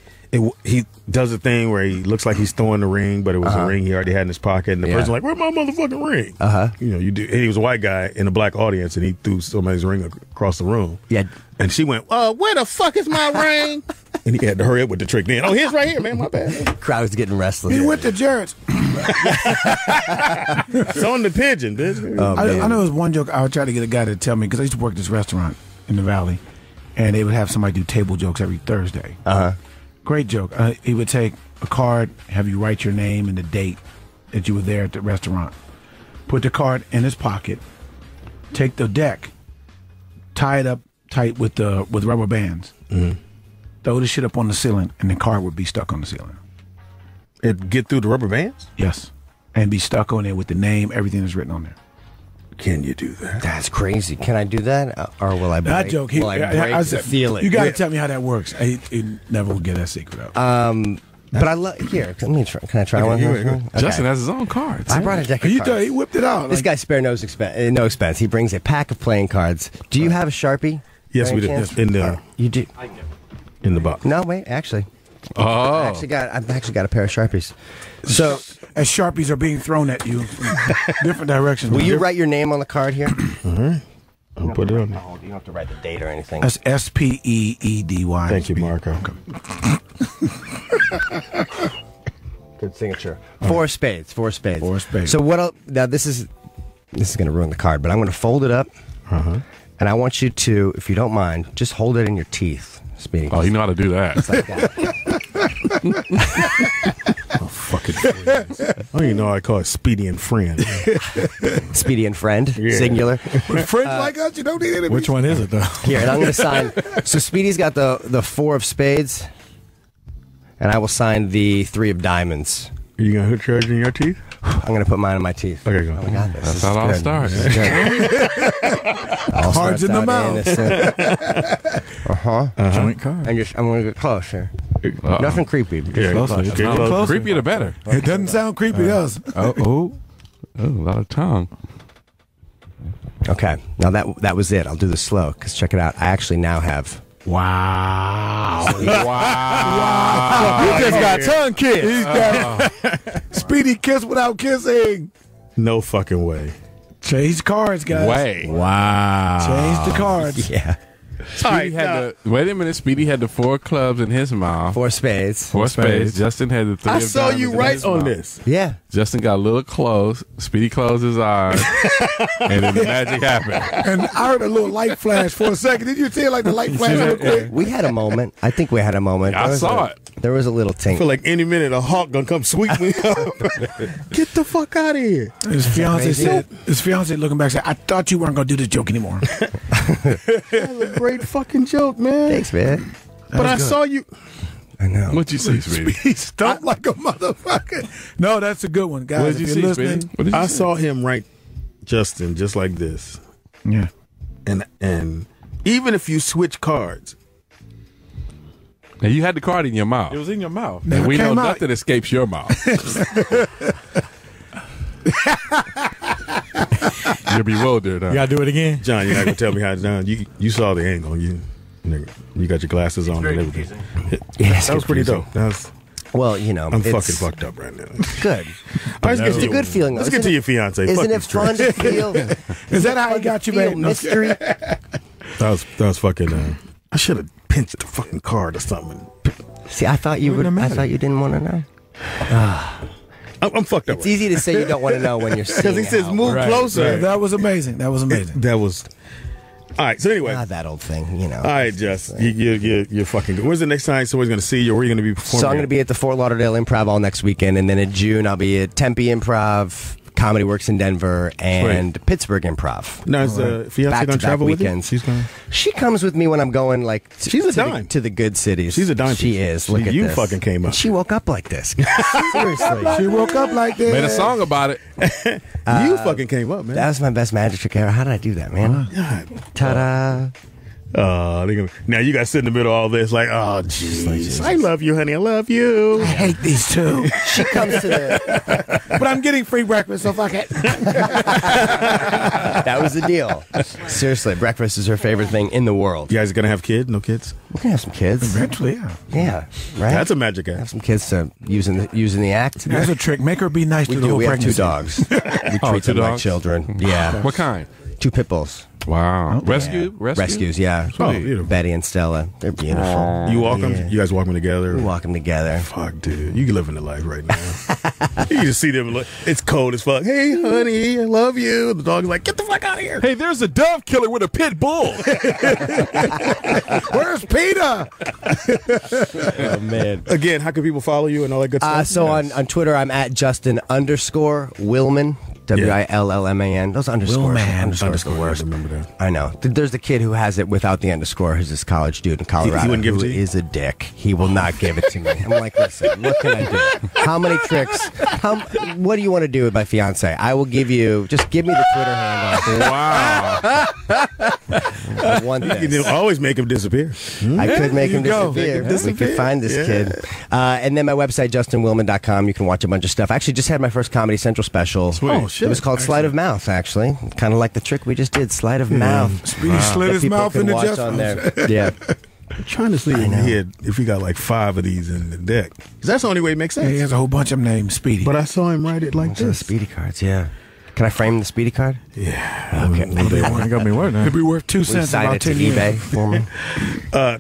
does a thing where he looks like he's throwing the ring, but it was a ring he already had in his pocket, and the person like, "Where's my motherfucking ring?" You know, you do. And he was a white guy in a black audience, and he threw somebody's ring across the room. Yeah, and she went, "Where the fuck is my ring?" And he had to hurry up with the trick. Then, here's right here, man. My bad. Crowd was getting restless. He went to Jared's. It's on the pigeon, bitch. I know there's one joke I would try to get a guy to tell me because I used to work at this restaurant in the Valley, and they would have somebody do table jokes every Thursday. Great joke. He would take a card, have you write your name and the date that you were there at the restaurant. Put the card in his pocket. Take the deck, tie it up tight with rubber bands. Throw the shit up on the ceiling, and the card would be stuck on the ceiling. It get through the rubber bands? Yes, and be stuck on there with the name, everything that's written on there. Can you do that? That's crazy. Can I do that, or will I break? That joke. Will I break the feeling? You got to tell me how that works. He never will get that secret out. But I love here. Let me try. Can I try one? Okay. Justin has his own cards. I brought a deck of cards. He whipped it out. This guy spare no expense. He brings a pack of playing cards. Do you have a Sharpie? Yes, we do. You do. In the box. No, wait. Actually, I've actually got a pair of Sharpies. So, as Sharpies are being thrown at you from different directions. Will you write your name on the card here? I'll put it on there. You don't have to write the date or anything. That's SPEEDY. Thank you, Marco. Good signature. Four spades. So now this is going to ruin the card, but I'm going to fold it up, and I want you to, if you don't mind, just hold it in your teeth, Speedy. Oh, you know how to do that. It's like that. Fucking friends. I don't even know how I call it Speedy and Friend. Speedy and Friend, singular. With friends like us, you don't need enemies. Which one is it, though? Here, and I'm going to sign. So Speedy's got the four of spades, and I will sign the three of diamonds. Are you going to hook yours in your teeth? I'm going to put mine in my teeth. Okay, go. Oh, my God, That's how it all starts. Cards in the mouth. Joint card. And I'm going to get closer. Nothing creepy. Yeah, close. Creepier the better. It doesn't sound creepy to us. Oh, a lot of tongue. Okay, now that was it. I'll do this slow because check it out. I actually now have. Wow. You just got tongue kissed. He's got Speedy kiss without kissing. No fucking way. Change cards, guys. Wow. Change the cards. Yeah. Speedy wait a minute. Speedy had the four clubs in his mouth. Four spades. Four spades. Justin had the three I of saw diamonds you in right his on mouth. this. Yeah. Justin got a little close. Speedy closed his eyes, and then the magic happened. And I heard a little light flash for a second. Did you see it like the light flash real quick? We had a moment. I think we had a moment. I saw it. There was a little I tink. feel like any minute a hawk gonna come sweep me up. Get the fuck out of here. His fiance looking back said, I thought you weren't going to do this joke anymore. That's a great fucking joke, man. Thanks, man. But I saw you. I know. What'd you see, Speedy? He's stumped like a motherfucker. No, that's a good one, guys. What did you If see, you're Speedy? listening, What did you I see? saw him write Justin just like this. Yeah. And even if you switch cards, And you had the card in your mouth. It was in your mouth. And Never we know came out. nothing escapes your mouth. You're bewildered. Huh? You got to do it again? John, you're not gonna tell me how it's done. You saw the angle. You got your glasses on and everything. Yes, That was pretty confusing. dope. Well, you know, I'm it's fucking fucked up right now. good. Let's get It's to a good feeling. Let's get to your fiance. Isn't Fuck it this fun trip. to feel? Is that how he got you, feel babe? mystery? That was fucking. I should have pinched the fucking card or something. See, I thought you would. I thought you didn't want to know. I'm fucked up. It's easy to say you don't want to know when you're seeing. Because he says move closer. Yeah, that was amazing. That was amazing. That was. All right. So anyway, that old thing, you know. All right, Jess, you're fucking good. When's the next time somebody's going to see you? Where are you going to be performing? So I'm going to be at the Fort Lauderdale Improv all next weekend, and then in June I'll be at Tempe Improv, Comedy Works in Denver, and Pittsburgh Improv. Now, is the fiance going to travel with you? She comes with me when I'm going, like, she's a dime. To the good cities. She's a dime. She is. Look at you this. fucking came up. And she woke up like this. Seriously. She woke up like this. Made a song about it. You fucking came up, man. That was my best magic trick ever. How did I do that, man? Ta-da. Now you guys sit in the middle of all this, like, oh, jeez. I love you, honey. I love you. I hate these two. She comes to the... But I'm getting free breakfast, so fuck it. That was the deal. Seriously, breakfast is her favorite thing in the world. You guys going to have kids? No kids? We're going to have some kids. Eventually, yeah. Yeah, right? That's a magic act. Have some kids to using the act. That's a trick. Make her be nice We to do. the whole We have 2 pregnancy. dogs. We treat them like children. Yeah. What kind? 2 pit bulls. Wow. Rescues, yeah. Oh, beautiful. Betty and Stella. They're beautiful. You walk them? You guys walk them together? We walk them together. Fuck, dude. You can live in the life right now. You just see them. It's cold as fuck. Hey, honey, I love you. The dog's like, get the fuck out of here. Hey, there's a dove killer with a pit bull. Where's Peter? Oh, man. Again, how can people follow you and all that good stuff? So on Twitter, I'm at Justin_Willman. Willman. Those underscores. Underscores. Remember that. I know. There's the kid who has it without the underscore, who's this college dude in Colorado. He wouldn't give it to you? Is a dick. He will not give it to me. I'm like, listen, what can I do? How many tricks? What do you want to do with my fiance? I will give you, just give me the Twitter handle. Wow. I want You this. can always make him disappear. I could make him go. disappear. Make him We could find this kid. And then my website, justinwillman.com. You can watch a bunch of stuff. I actually just had my first Comedy Central special. Sweet. Oh, It was called Sleight of Mouth, actually. Kind of like the trick we just did, Sleight of Mouth. Speedy slid his People mouth can in the watch Jeff on there. Yeah. I'm trying to see if he got like 5 of these in the deck. 'Cause that's the only way it makes sense. He has a whole bunch of them named Speedy. But I saw him write it like Those are this. Speedy cards, yeah. Can I frame the Speedy card? Yeah. Okay. Ain't gonna be worth It'd it. be worth 2 cents in Sign about it to 10 years. eBay for me.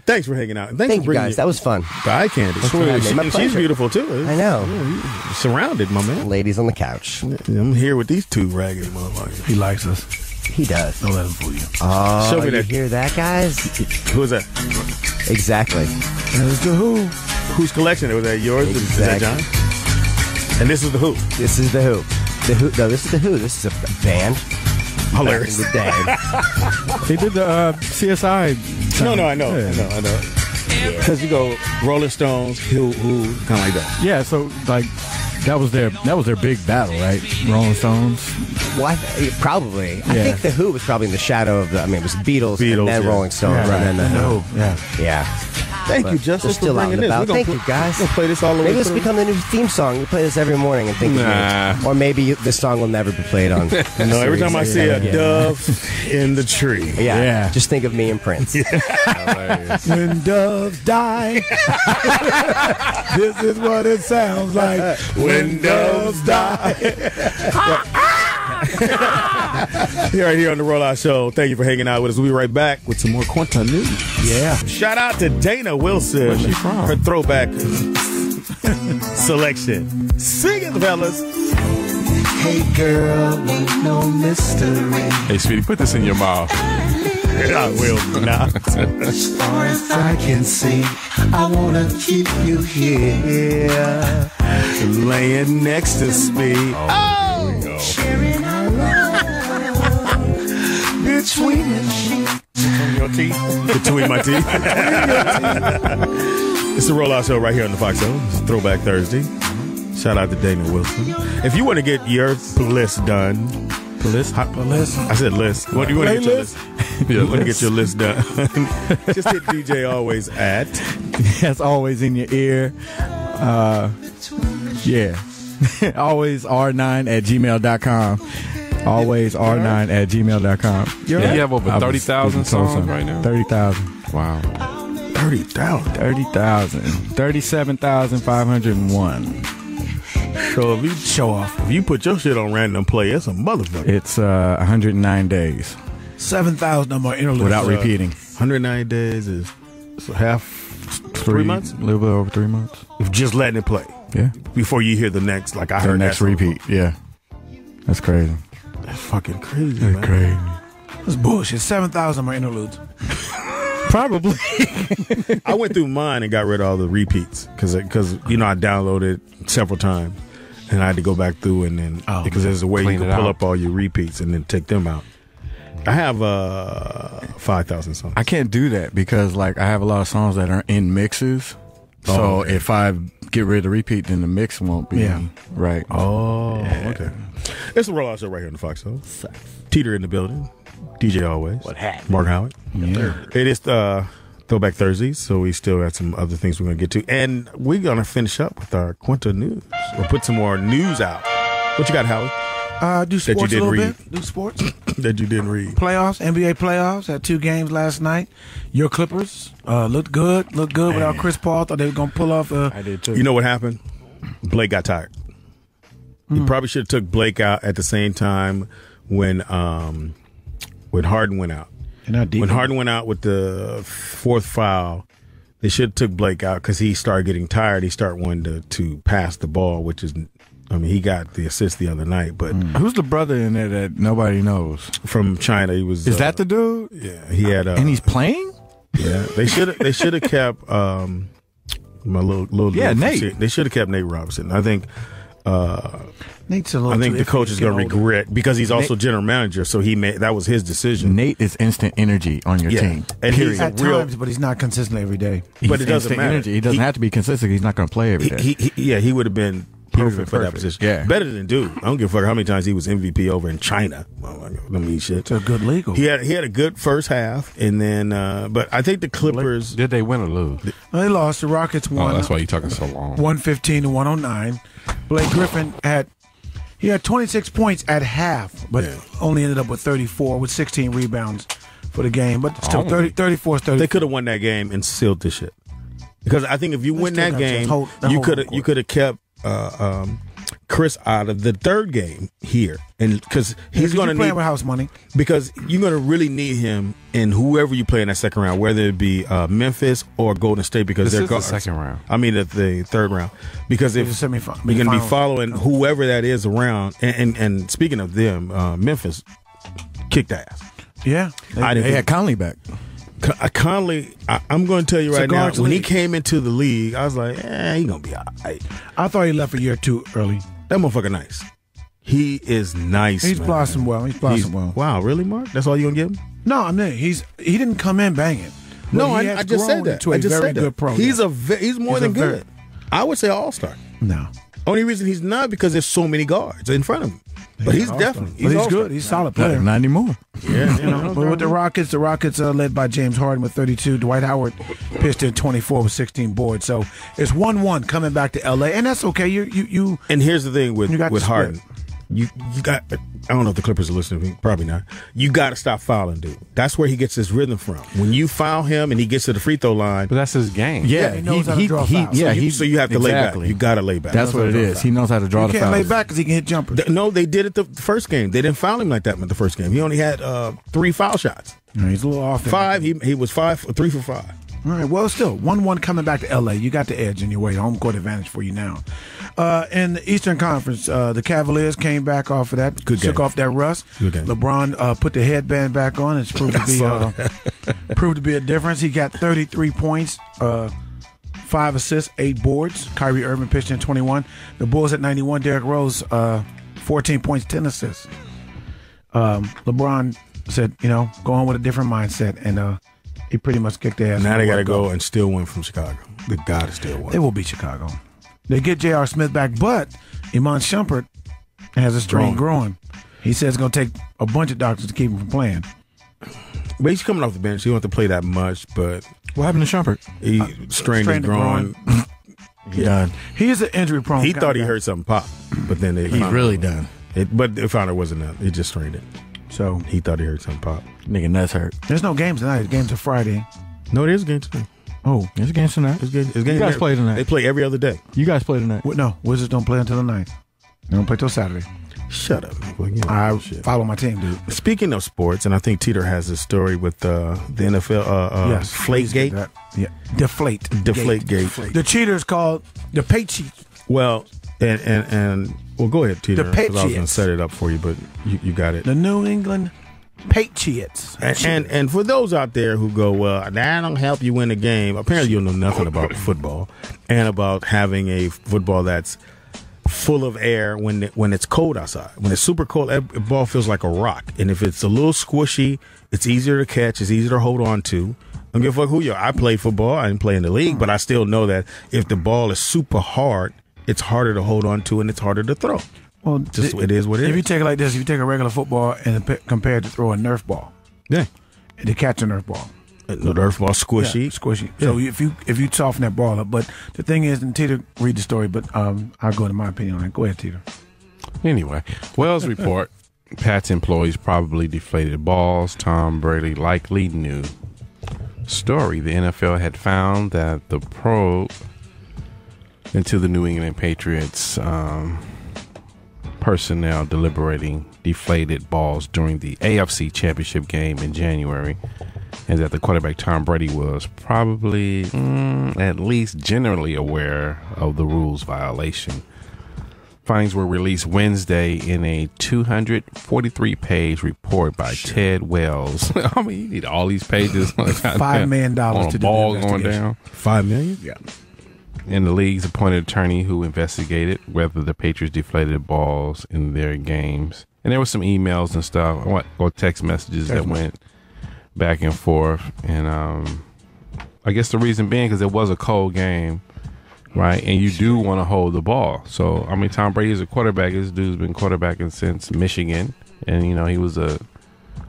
Thanks for hanging out. And Thank for you, bringing guys. That was fun. the eye candy. for having me. My She's pleasure. beautiful, too. I know. You're surrounded, my man. Ladies on the couch. I'm here with these 2 raggedy motherfuckers. He likes us. He does. Don't let him fool you. Oh, Show me you that. hear that, guys? Who's that? Exactly. There's the Who. Whose collection? Was that yours? Is that Exactly. John? And this is the Who. This is the Who. The Who. No, this is the Who. This is a band. Hilarious. Back in the day. He did the CSI. No, I know. Because you go Rolling Stones, Who, kind of like that. Yeah, so like that was their big battle, right? Rolling Stones. Well, probably. I Yeah. think the Who was probably in the shadow of the. I mean, it was Beatles and then yeah. Rolling Stones, Yeah, and then the Who. Yeah. Yeah. Thank you, But Justin, they're for still out bringing and this. about. We're Thank gonna you, guys. We'll play this all the way Maybe this through. will become the new theme song. We play this every morning and think of Nah. me. Or maybe this song will never be played on. No, every time I see a dove in the tree. Yeah. Yeah. Just think of me and Prince. When doves die, this is what it sounds like. When doves die. Right here on the Rollout Show. Thank you for hanging out with us. We'll be right back with some more Quanta news. Yeah. Shout out to Dana Wilson. Where's she from? Her throwback selection. Sing it, fellas. Hey girl, ain't no mystery. Hey, Speedy, put this in your mouth. I will not. As far as I can see, I wanna keep you here. Laying next to Speed. Sharing our love between the sheets. Your teeth. Between my teeth. It's the Rollout Show right here on the Foxxhole. It's Throwback Thursday. Shout out to Dana Wilson. If you want to get your list done, list? I said list. What do you want to get your list? You want to get your list done? Just hit DJ Always at. That's always in your ear. Yeah. Always r9@gmail.com. Always r9@gmail.com. You have over 30,000 songs right now? 30,000. Wow. 30,000. 30,000. 37,501. So if you show off, if you put your shit on random play, it's a motherfucker. It's 109 days 7,000 of my interludes. without repeating. 190 days is half 3 months? A little bit over 3 months. Just letting it play. Yeah. Before you hear the next, like I The heard next that repeat. Yeah. That's crazy. That's fucking crazy, That's man. crazy. That's bullshit. 7,000 are interludes. Probably. I went through mine and got rid of all the repeats because I downloaded several times and I had to go back through and then because there's a way you Clean can it pull out. up all your repeats and then take them out. I have 5,000 songs. I can't do that because like I have a lot of songs that are in mixes. So okay. if I get rid of the repeat, then the mix won't be right. Oh, okay. It's the Rollout Show right here in the Foxxhole. Teeter in the building. DJ always. What happened? Mark Howard. Yeah. It is Throwback Thursdays, so we still got some other things we're going to get to. And we're going to finish up with our Quinta news. We'll put some more news out. What you got, Howie? Do sports you didn't a little read. bit. Do sports. That you didn't read. Playoffs, NBA playoffs. Had 2 games last night. Your Clippers looked good. Looked good without Chris Paul. Thought they were going to pull off. I did too. You know what happened? Blake got tired. He probably should have took Blake out at the same time when Harden went out. When Harden went out with the 4th foul, they should have took Blake out because he started getting tired. He started wanting to pass the ball, which is, I mean, he got the assist the other night. But Who's the brother in there that nobody knows? from China, he was. Is that the dude? Yeah, he had. And he's playing? Yeah, they should have kept my little Nate. They should have kept Nate Robinson. I think. Nate's a little I think too the coach iffy is going to getting older. regret because he's also general manager, so that was his decision. Nate is instant energy on your team. And he's At times, but he's not consistent every day. But it doesn't instant matter. energy. He doesn't have to be consistent. He's not going to play every day. He would have been perfect for that position. Yeah. Better than dude. I don't give a fuck how many times he was MVP over in China. Well, I mean, shit. It's a good league. He had a good first half, and then but I think the Clippers. Did they win or lose? They lost. The Rockets won. Oh, that's why you're talking so long. 115 to 109. Blake Griffin had 26 points at half, but only ended up with 34 with 16 rebounds for the game. But still, 34 is 30. They could have won that game and sealed this shit. Because I think if you win still that got game, to hold you could have kept Chris out of the third game here, and because he's going to need with house money. Because you're going to really need him in whoever you play in that second round, whether it be Memphis or Golden State, because This they're is the guards. second round. I mean, the third round, because if It's a you're semifinal. going to be following whoever that is around, and speaking of them, Memphis kicked ass. Yeah, They had Conley back. Conley, I'm going to tell you It's a right now, guards when he league. came into the league, I was like, he's going to be all right. I thought he left a year too early. That motherfucker nice. He is nice. He's man. blossomed well. He's blossomed well. Wow, really, Mark? That's all you going to give him? No, I mean he didn't come in banging. No, But he I has just said grown that. into a I just very said that. good pro. He's he's more He's than a very- good. I would say all-star. No, Only reason he's not because there's so many guards in front of him. But he's definitely But he's all-star. good. He's a solid player. Not anymore. Yeah, But with the Rockets led by James Harden with 32. Dwight Howard pitched in 24 with 16 boards. So it's 1-1 coming back to LA, and that's okay. You And here's the thing You got with the Harden. split. You got. I don't know if the Clippers are listening to me. Probably not. You got to stop fouling, dude. That's where he gets his rhythm from. When you foul him and he gets to the free throw line, But that's his game. he knows how to draw fouls. so you have to lay back. You got to lay back. That's what it is. He knows how to draw you the can't lay fouls. back because he can hit jumpers. No, they did it the first game. They didn't foul him like that in the first game. He only had 3 foul shots. He's a little off. there. 5. He was 3 for 5. All right. Well, still 1-1 coming back to LA. You got the edge in your way. Home court advantage for you now. In the Eastern Conference, the Cavaliers came back off of that. Good game. Took off that rust. Good game. LeBron put the headband back on. It's proved to be a difference. He got 33 points, 5 assists, 8 boards. Kyrie Irving pitched in 21. The Bulls at 91. Derrick Rose, 14 points, 10 assists. LeBron said, go on with a different mindset, and he pretty much kicked their ass. Now they got to go and still win from Chicago. They got to still win. They will beat Chicago. They get J.R. Smith back, but Iman Shumpert has a strain growing. He says it's going to take a bunch of doctors to keep him from playing. But he's coming off the bench. He don't have to play that much, but What happened to Shumpert? he strained his the groin. Done. He is an injury prone. He thought he heard something pop, but then they He's found really out. done. But they found it wasn't that. He just strained it. So He thought he heard something pop. Nigga nuts hurt. there's no games tonight. The games are Friday. No, there's a game tonight. Oh, There's a game tonight. There's You guys play tonight. They play every other day. You guys play tonight. no. Wizards don't play until the 9th. They don't play till Saturday. Shut up. Well, you know, I shit. follow my team, dude. Speaking of sports, and I think Teeter has a story with the NFL. Yes, Deflategate. Yeah, Deflategate. The cheaters called the Patriots. Well, and well, go ahead, Teeter. The 'cause I was going to Patriots. set it up for you, but you got it. The New England Patriots. And for those out there who go, well, that don't help you win a game. Apparently, you know nothing about football and about having a football that's full of air when it's cold outside. When it's super cold, that ball feels like a rock. And if it's a little squishy, it's easier to catch. It's easier to hold on to. I don't give a fuck who you are. I play football. I didn't play in the league, but I still know that if the ball is super hard, it's harder to hold on to and it's harder to throw. Well, Just it is what it if is. you take it like this, if you take a regular football and compare it to throw a Nerf ball, Yeah. to catch a Nerf ball, The Nerf ball squishy. yeah, squishy. Yeah. So if you soften that ball up, but the thing is, and Teeter read the story, but I'll go to my opinion on it. Go ahead, Teeter. Anyway, Wells report: Pats employees probably deflated balls. Tom Brady likely knew. Story: the NFL had found that the probe into the New England Patriots personnel deliberating deflated balls during the AFC Championship game in January, and that the quarterback Tom Brady was probably at least generally aware of the rules violation. Findings were released Wednesday in a 243-page report by Ted Wells. I mean, you need all these pages. $5 million on to a do ball the going investigation. down. $5 million? Yeah. And the league's appointed attorney who investigated whether the Patriots deflated balls in their games. And there were some emails and stuff, or text messages that went back and forth. And I guess the reason being because it was a cold game, right? And you do want to hold the ball. So, I mean, Tom Brady is a quarterback. This dude's been quarterbacking since Michigan. And, you know, he was a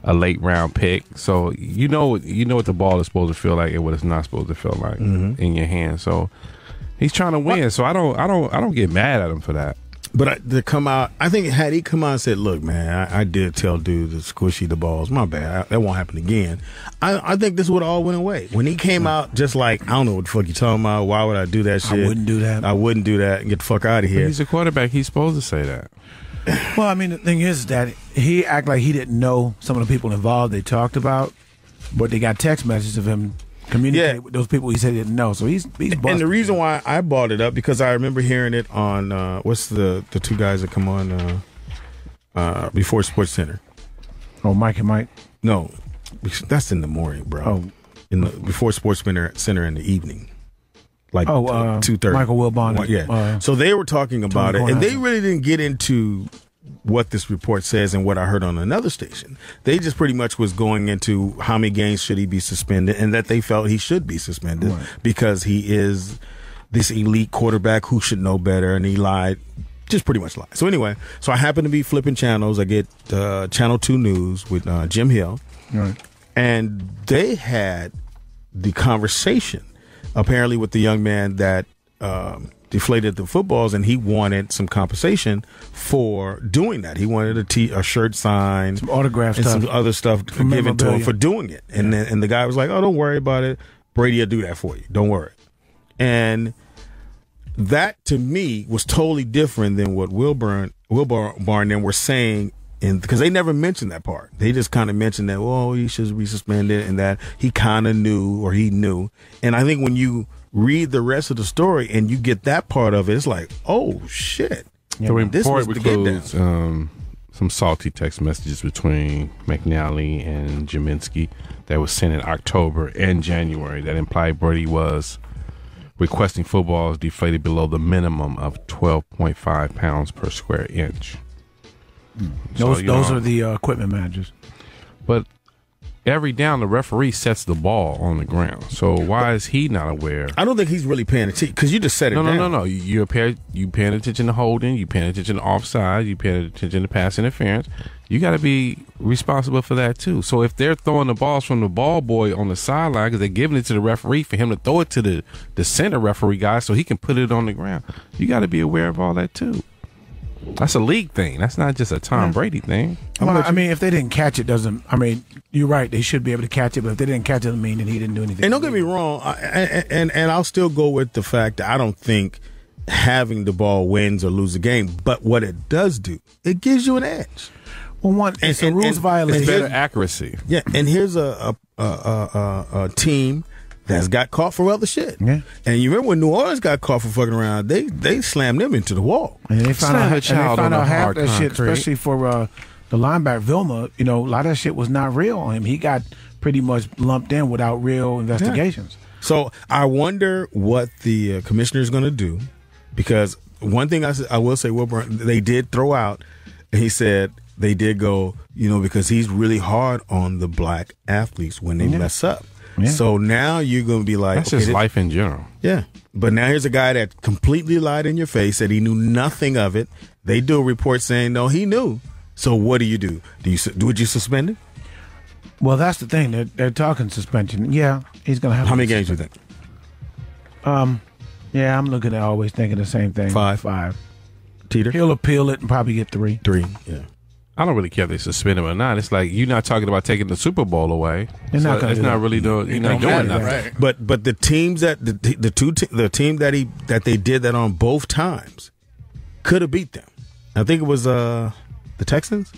late round pick. So, you know what the ball is supposed to feel like and what it's not supposed to feel like in your hand. So, he's trying to win, so I don't get mad at him for that. But to come out, I think had he come out and said, "Look, man, I did tell dude to squishy the balls. My bad. That won't happen again." I think this would all went away when he came out. Just like I don't know what the fuck you talking about. Why would I do that shit? I wouldn't do that. I wouldn't do that and get the fuck out of But here. he's a quarterback. He's supposed to say that. Well, I mean, the thing is that he act like he didn't know some of the people involved they talked about, but they got text messages of him communicating with those people he said he didn't know. So he's busted. And the reason why I brought it up because I remember hearing it on what's the two guys that come on before Sports Center. Oh, Mike and Mike. No, that's in the morning, bro. Oh, before Sports Center in the evening. Like 2:30. Michael Wilman. Yeah. So they were talking about it, Tony and they Kornheiser. really didn't get into what this report says and what I heard on another station. They just pretty much was going into how many games should he be suspended and that they felt he should be suspended because he is this elite quarterback who should know better, and he lied. Just pretty much lied. So anyway, I happen to be flipping channels. I get Channel 2 News with Jim Hill. Right. And they had the conversation apparently with the young man that deflated the footballs, and he wanted some compensation for doing that. He wanted a shirt signed, some autograph and stuff, some other stuff given to him for doing it. And and the guy was like, "Oh, don't worry about it. Brady will do that for you. Don't worry." And that to me was totally different than what Wilburn and were saying. Because they never mentioned that part. They just kind of mentioned that, well, he should be suspended and that he kind of knew or he knew. And I think when you read the rest of the story and you get that part of it, it's like, oh, shit. The report the get down. includes some salty text messages between McNally and Jaminski that was sent in October and January that implied Brady was requesting footballs deflated below the minimum of 12.5 pounds per square inch. Those are the equipment managers. But every down, the referee sets the ball on the ground. So why is he not aware? I don't think he's really paying attention because you just said it down. No. You paying attention to holding. You paying attention to offside. You paying attention to pass interference. You got to be responsible for that too. So if they're throwing the balls from the ball boy on the sideline because they're giving it to the referee for him to throw it to the center referee guy so he can put it on the ground, you got to be aware of all that too. That's a league thing. That's not just a Tom Brady thing. Well, I mean, if they didn't catch it, you're right. They should be able to catch it, but if they didn't catch it, doesn't mean that he didn't do anything. And don't get me wrong, and I'll still go with the fact that I don't think having the ball wins or lose a game. But what it does do, it gives you an edge. Well, it's a rules violation. It's better accuracy. Yeah, and here's a team that's got caught for other shit. Yeah. And you remember when New Orleans got caught for fucking around, they slammed them into the wall. And they found out, half that shit, concrete. especially for the linebacker Wilman. You know, a lot of that shit was not real on him. He got pretty much lumped in without real investigations. Yeah. So I wonder what the commissioner is going to do, because one thing I will say, Wilbur, they did throw out, and he said they did go, because he's really hard on the black athletes when they mess up. Yeah. So now you're going to be like... That's just life in general. Yeah. But now here's a guy that completely lied in your face, said he knew nothing of it. They do a report saying, no, he knew. So what do? Would you suspend him? Well, that's the thing. They're talking suspension. Yeah, he's going to have... How many games do you think? Yeah, I'm looking at always thinking the same thing. 5. Teeter? He'll appeal it and probably get 3. 3, yeah. I don't really care if they suspend him or not. It's like you're not talking about taking the Super Bowl away. You're not it's not really doing. You're not doing nothing. Right. But the teams that the team that they did that on both times could have beat them. I think it was the Texans.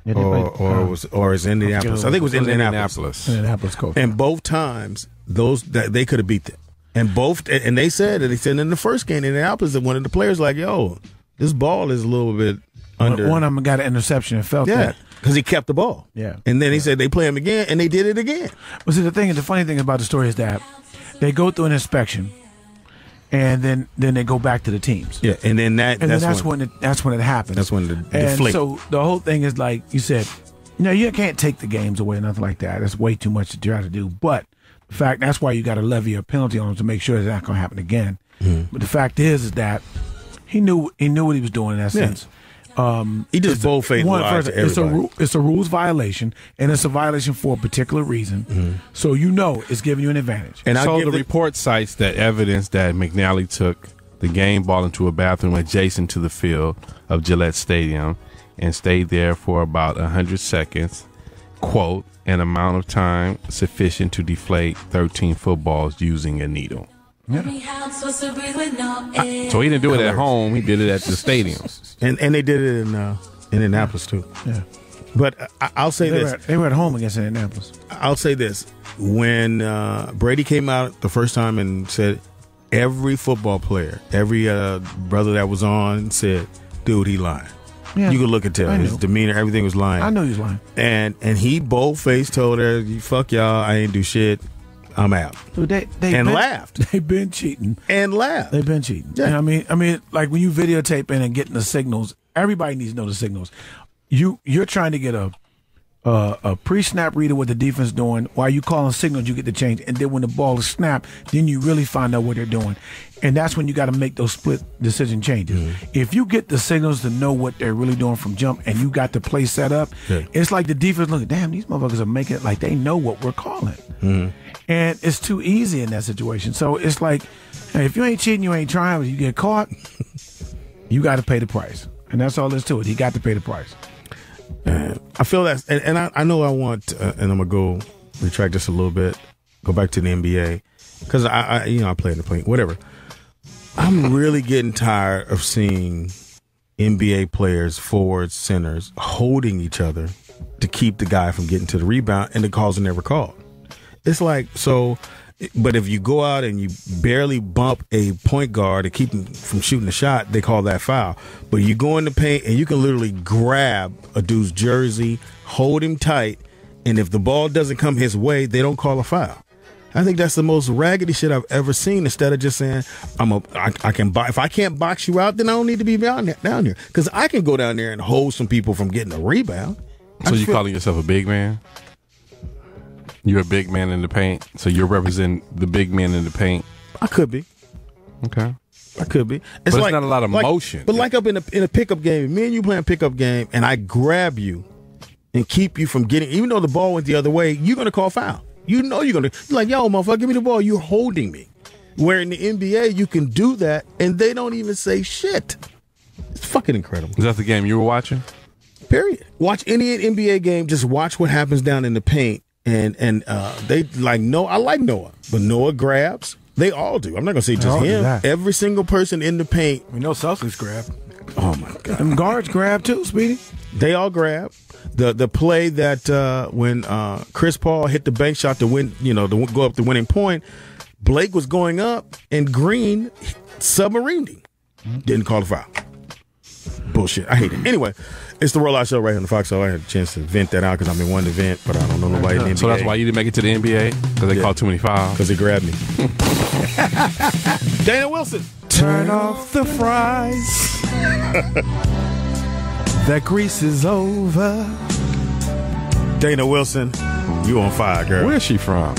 Or is Indianapolis? I think it was Indianapolis. Indianapolis coach. And both times they could have beat them. And they said in the first game, Indianapolis, that one of the players like, yo, this ball is a little bit under. One of them got an interception and felt that. Because he kept the ball. Yeah. And then he said they play him again, and they did it again. Well, see, the funny thing about the story is that they go through an inspection, and then they go back to the teams. Yeah, and then that's when it happens. That's when the deflate. So the whole thing is like you said, you can't take the games away, nothing like that. That's way too much to try to do. But the fact, that's why you got to levy a penalty on him to make sure it's not going to happen again. Mm-hmm. But the fact is that he knew what he was doing in that sense. He just bold-faced lied to everybody. It's a rules violation, and it's a violation for a particular reason. Mm-hmm. So it's giving you an advantage. And so the report cites that evidence that McNally took the game ball into a bathroom adjacent to the field of Gillette Stadium and stayed there for about 100 seconds, quote, an amount of time sufficient to deflate 13 footballs using a needle. Yeah. So he didn't do it at home. He did it at the stadium. And they did it in Indianapolis, too. Yeah. But I'll say this. They were at home against Indianapolis. I'll say this. When Brady came out the first time and said every football player, every brother that was on said, dude, he lying. Yeah. You could look and tell. His demeanor, everything was lying. I know he was lying. And he bold-faced told her, fuck y'all, I ain't do shit. I'm out. Dude, laughed. They've been cheating. And laughed. They've been cheating. Yeah. And I mean, like when you videotape in and getting the signals, everybody needs to know the signals. You're trying to get a pre-snap reader what the defense doing. While you calling signals, you get the change. And then when the ball is snapped, then you really find out what they're doing. And that's when you got to make those split decision changes. Mm-hmm. If you get the signals to know what they're really doing from jump and you got the play set up, it's like the defense looking, damn, these motherfuckers are making it like they know what we're calling. Mm-hmm. And it's too easy in that situation. So it's like, hey, if you ain't cheating, you ain't trying. When you get caught, you got to pay the price. And that's all there's to it. He got to pay the price. I feel that, and I know I want, and I'm going to go retract just a little bit, go back to the NBA, because I play in the paint, whatever. I'm really getting tired of seeing NBA players, forwards, centers, holding each other to keep the guy from getting to the rebound, and the calls are never called. It's like, but if you go out and you barely bump a point guard to keep him from shooting a shot, they call that foul. But you go in the paint and you can literally grab a dude's jersey, hold him tight, and if the ball doesn't come his way, they don't call a foul. I think that's the most raggedy shit I've ever seen. Instead of just saying, if I can't box you out, then I don't need to be down here. Because I can go down there and hold some people from getting a rebound. So you calling yourself a big man? You're a big man in the paint, so you're representing the big man in the paint. I could be. Okay. I could be. It's not a lot of motion. But like up in a pickup game, me and you playing a pickup game, and I grab you and keep you from getting, even though the ball went the other way, you're going to call foul. You know you're going to. You're like, yo, motherfucker, give me the ball. You're holding me. Where in the NBA, you can do that, and they don't even say shit. It's fucking incredible. Is that the game you were watching? Period. Watch any NBA game. Just watch what happens down in the paint. And they like Noah. I like Noah, but Noah grabs They all do. I'm not going to say just all do him. that. Every single person in the paint. We know Celtics grab. Oh, my God. Them guards grab too, Speedy. They all grab. The play that when Chris Paul hit the bank shot to win, to go up the winning point, Blake was going up and Green submarined him. Didn't call the foul. Bullshit. I hate it. Anyway, it's the Rollout Show right here on the Foxxhole. I had a chance to vent that out because I'm in one event, but I don't know nobody in the NBA. So that's why you didn't make it to the NBA? Because they called too many fouls? Because they grabbed me. Dana Wilson. Turn off the fries. That grease is over. Dana Wilson, you on fire, girl. Where's she from?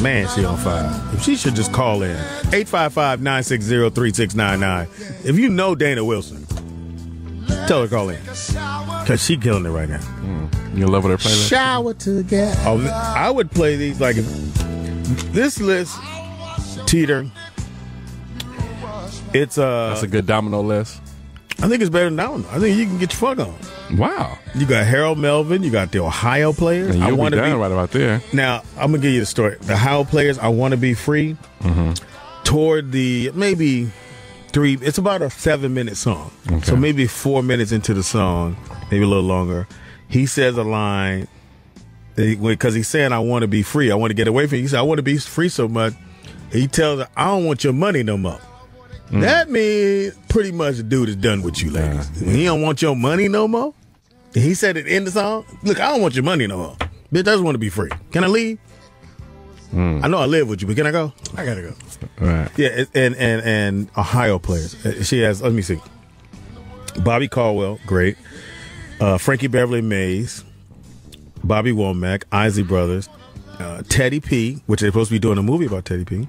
Man, she on fire. She should just call in. 855-960-3699. If you know Dana Wilson, tell her to call in. Because she killing it right now. You in love with her playlist? Shower together. Oh, I would play these like if this list, Teeter. It's That's a good domino list. I think it's better than that one. I think you can get your fuck on. Wow. You got Harold Melvin. You got the Ohio players. And I you'll want be to down right about there. Now, I'm going to give you the story. The Ohio players, I Want to Be Free. Toward the maybe 3, it's about a 7-minute song. Okay. So maybe 4 minutes into the song, maybe a little longer, he says a line because he's saying, I want to be free. I want to get away from you. He said, I want to be free so much. He tells her, I don't want your money no more. That means pretty much the dude is done with you, ladies. He don't want your money no more. He said it in the song. Look, I don't want your money no more. Bitch, I just want to be free. Can I leave? I know I live with you, but can I go? I gotta go. Right. Yeah, and Ohio players. She has. Let me see. Bobby Caldwell, great. Frankie Beverly Mays, Bobby Womack, Isley Brothers, Teddy P, which they're supposed to be doing a movie about Teddy P.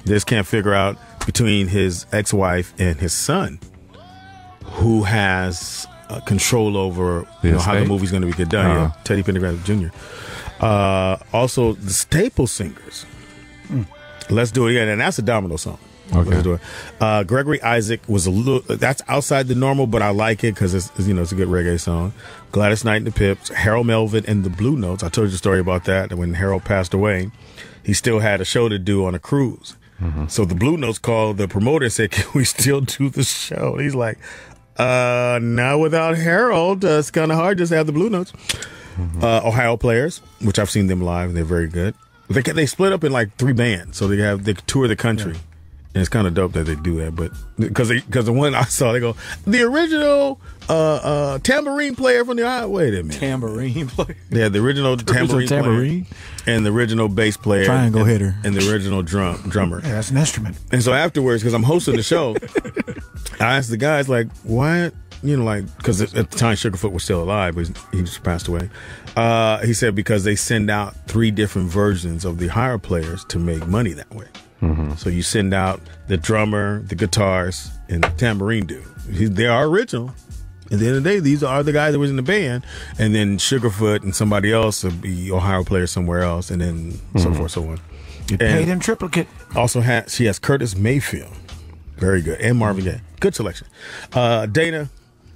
They just can't figure out between his ex-wife and his son, who has control over how the movie's going to get done. Yeah, Teddy Pendergrass Jr. Also, the Staple Singers. Let's do it again, and that's a domino song. Okay. Let's do it. Gregory Isaac was a little. That's outside the normal, but I like it because it's a good reggae song. Gladys Knight and the Pips, Harold Melvin and the Blue Notes. I told you the story about that. And when Harold passed away, he still had a show to do on a cruise. So the Blue Notes called the promoter and said, can we still do the show? He's like, now without Harold, it's kind of hard just to have the Blue Notes. Ohio players, which I've seen them live, and they're very good. They split up in like 3 bands, so they tour the country. And it's kind of dope that they do that, but because the one I saw, they go, the original tambourine player from the Ohio. Wait a minute. Tambourine player? Yeah, the original tambourine player. And the original bass player. Triangle hitter. And the original drummer. Yeah, that's an instrument. And so afterwards, because I'm hosting the show, I asked the guys, like, why, because at the time Sugarfoot was still alive, but he just passed away. He said because they send out 3 different versions of the Ohio players to make money that way. So you send out the drummer, the guitarist, and the tambourine dude. They are original. At the end of the day, these are the guys that was in the band. And then Sugarfoot and somebody else will be Ohio players somewhere else, and then so forth, so on. You paid in triplicate. Also, she has Curtis Mayfield. Very good. And Marvin Gaye. Good selection. Dana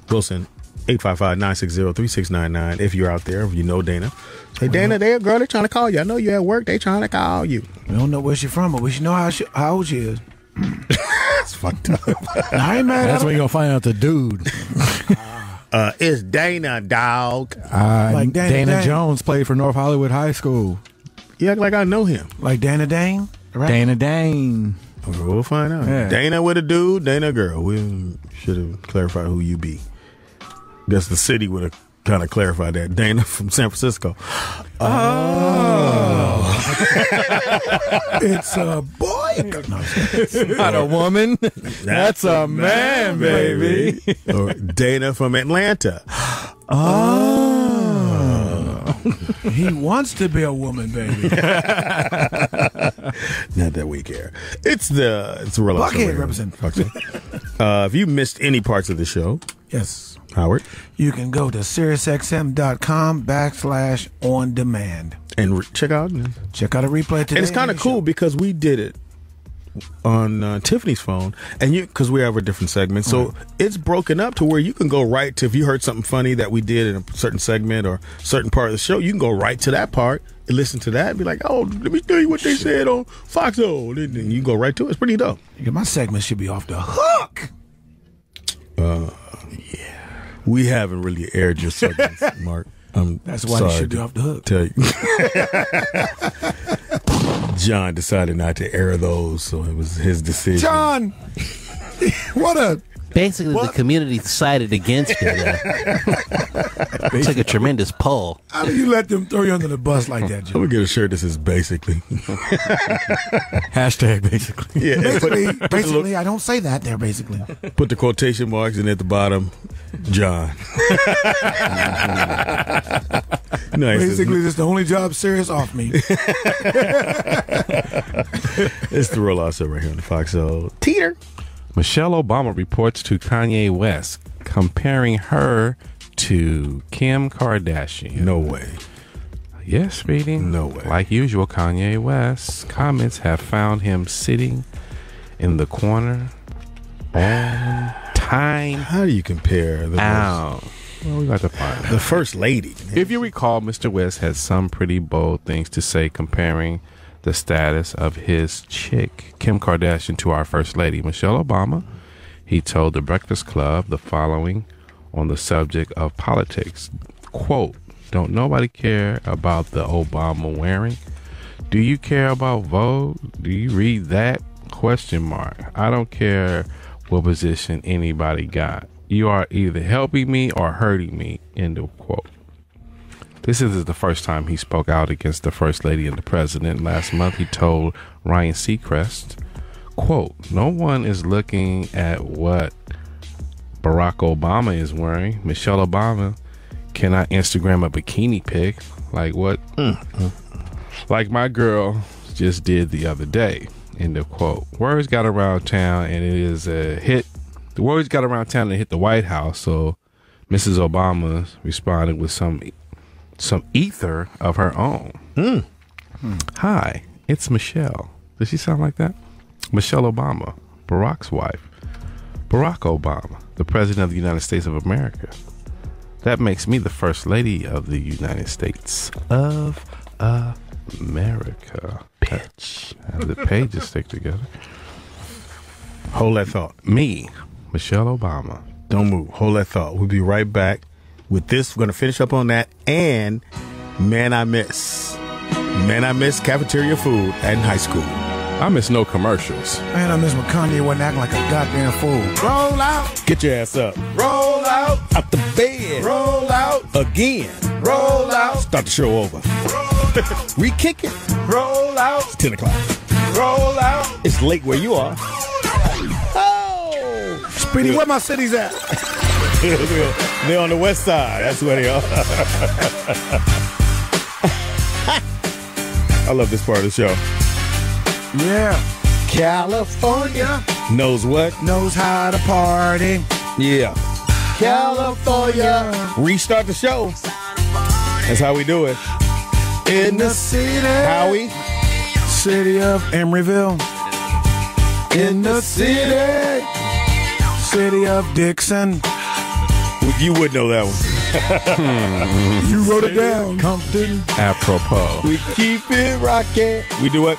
Wilson, 855-960-3699. If you're out there, if you know Dana. Hey, Dana, they're trying to call you. I know you're at work. They trying to call you. We don't know where she's from, but we should know how old she is. That's fucked up. I ain't mad. That's when you're going to find out the dude. It's Dana, dog. Like Dana Jones played for North Hollywood High School. You act like I know him. Like Dana Dane? Right? Dana Dane. We'll find out. Yeah. Dana with a dude, Dana a girl. We should have clarified who you be. Guess the city would have kind of clarified that. Dana from San Francisco. It's a boy. No, It's not a woman. That's a man, baby. Or Dana from Atlanta. He wants to be a woman, baby. Not that we care. It's the Rollout Show. Buckhead represent. If you missed any parts of the show, Yes. Howard, You can go to SiriusXM.com/on-demand. and check out. Check out a replay today. And it's kind of cool because we did it Tiffany's phone, and because we have a different segment, so it's broken up to where you can go right to, if you heard something funny that we did in a certain segment or certain part of the show, you can go right to that part and listen to that and be like, oh, let me tell you what they said on Foxxhole, and you can go right to it. It's pretty dope. Yeah, my segment should be off the hook. We haven't really aired your segments, Mark. That's why you should be off the hook. Tell you. John decided not to air those, so it was his decision. John, what a... Basically, the community decided against it. It took a tremendous pull. How do you let them throw you under the bus like that, I'm John? going to get a shirt that says basically. Hashtag basically. Yeah, Basically, I don't say that there, basically. put the quotation marks and at the bottom, John. Nice. Basically, that's the only job Sirius off me. It's the Roll Out Show right here on the Foxxhole. Teeter. Michelle Obama reports to Kanye West, comparing her to Kim Kardashian. No way. Yes, Speedy. No way. Like usual, Kanye West's comments have found him sitting in the corner on time. How do you compare the Out. Well, we got to find out. the first lady? If you recall, Mr. West had some pretty bold things to say comparing the status of his chick, Kim Kardashian, to our First Lady, Michelle Obama. He told the Breakfast Club the following on the subject of politics. Quote, "Don't nobody care about the Obama wearing? Do you care about Vogue? Do you read that? Question mark. I don't care what position anybody got. You are either helping me or hurting me." End of quote. This is the first time he spoke out against the First Lady and the President. Last month, he told Ryan Seacrest, quote, "No one is looking at what Barack Obama is wearing. Michelle Obama cannot Instagram a bikini pic like what? Like my girl just did the other day." End of quote. Words got around town, and it is a hit. The words got around town and hit the White House, so Mrs. Obama responded with some ether of her own. Hi, it's Michelle. Does she sound like that? Michelle Obama, Barack's wife. Barack Obama, the President of the United States of America. That makes me the First Lady of the United States of America. Bitch. How the pages stick together. Hold that thought. Me, Michelle Obama. Don't move. Hold that thought. We'll be right back with this. We're going to finish up on that. And Man I Miss cafeteria food in high school. I miss no commercials. Man, I miss when Kanye wasn't acting like a goddamn fool. Roll out. Get your ass up. Roll out. Out the bed. Roll out. Again. Roll out. Start the show over. Re-kick it. Roll out. It's 10 o'clock. Roll out. It's late where you are. Oh. Speedy, where my cities at? They're on the west side. That's where they are. I love this part of the show. Yeah. California Knows what? knows how to party. Yeah. California Restart the show. That's how we do it. in the city. Howie. City of Emeryville. In the city. City of Dixon. You would know that one. You wrote it down. Compton. Apropos. We keep it rocking. We do it.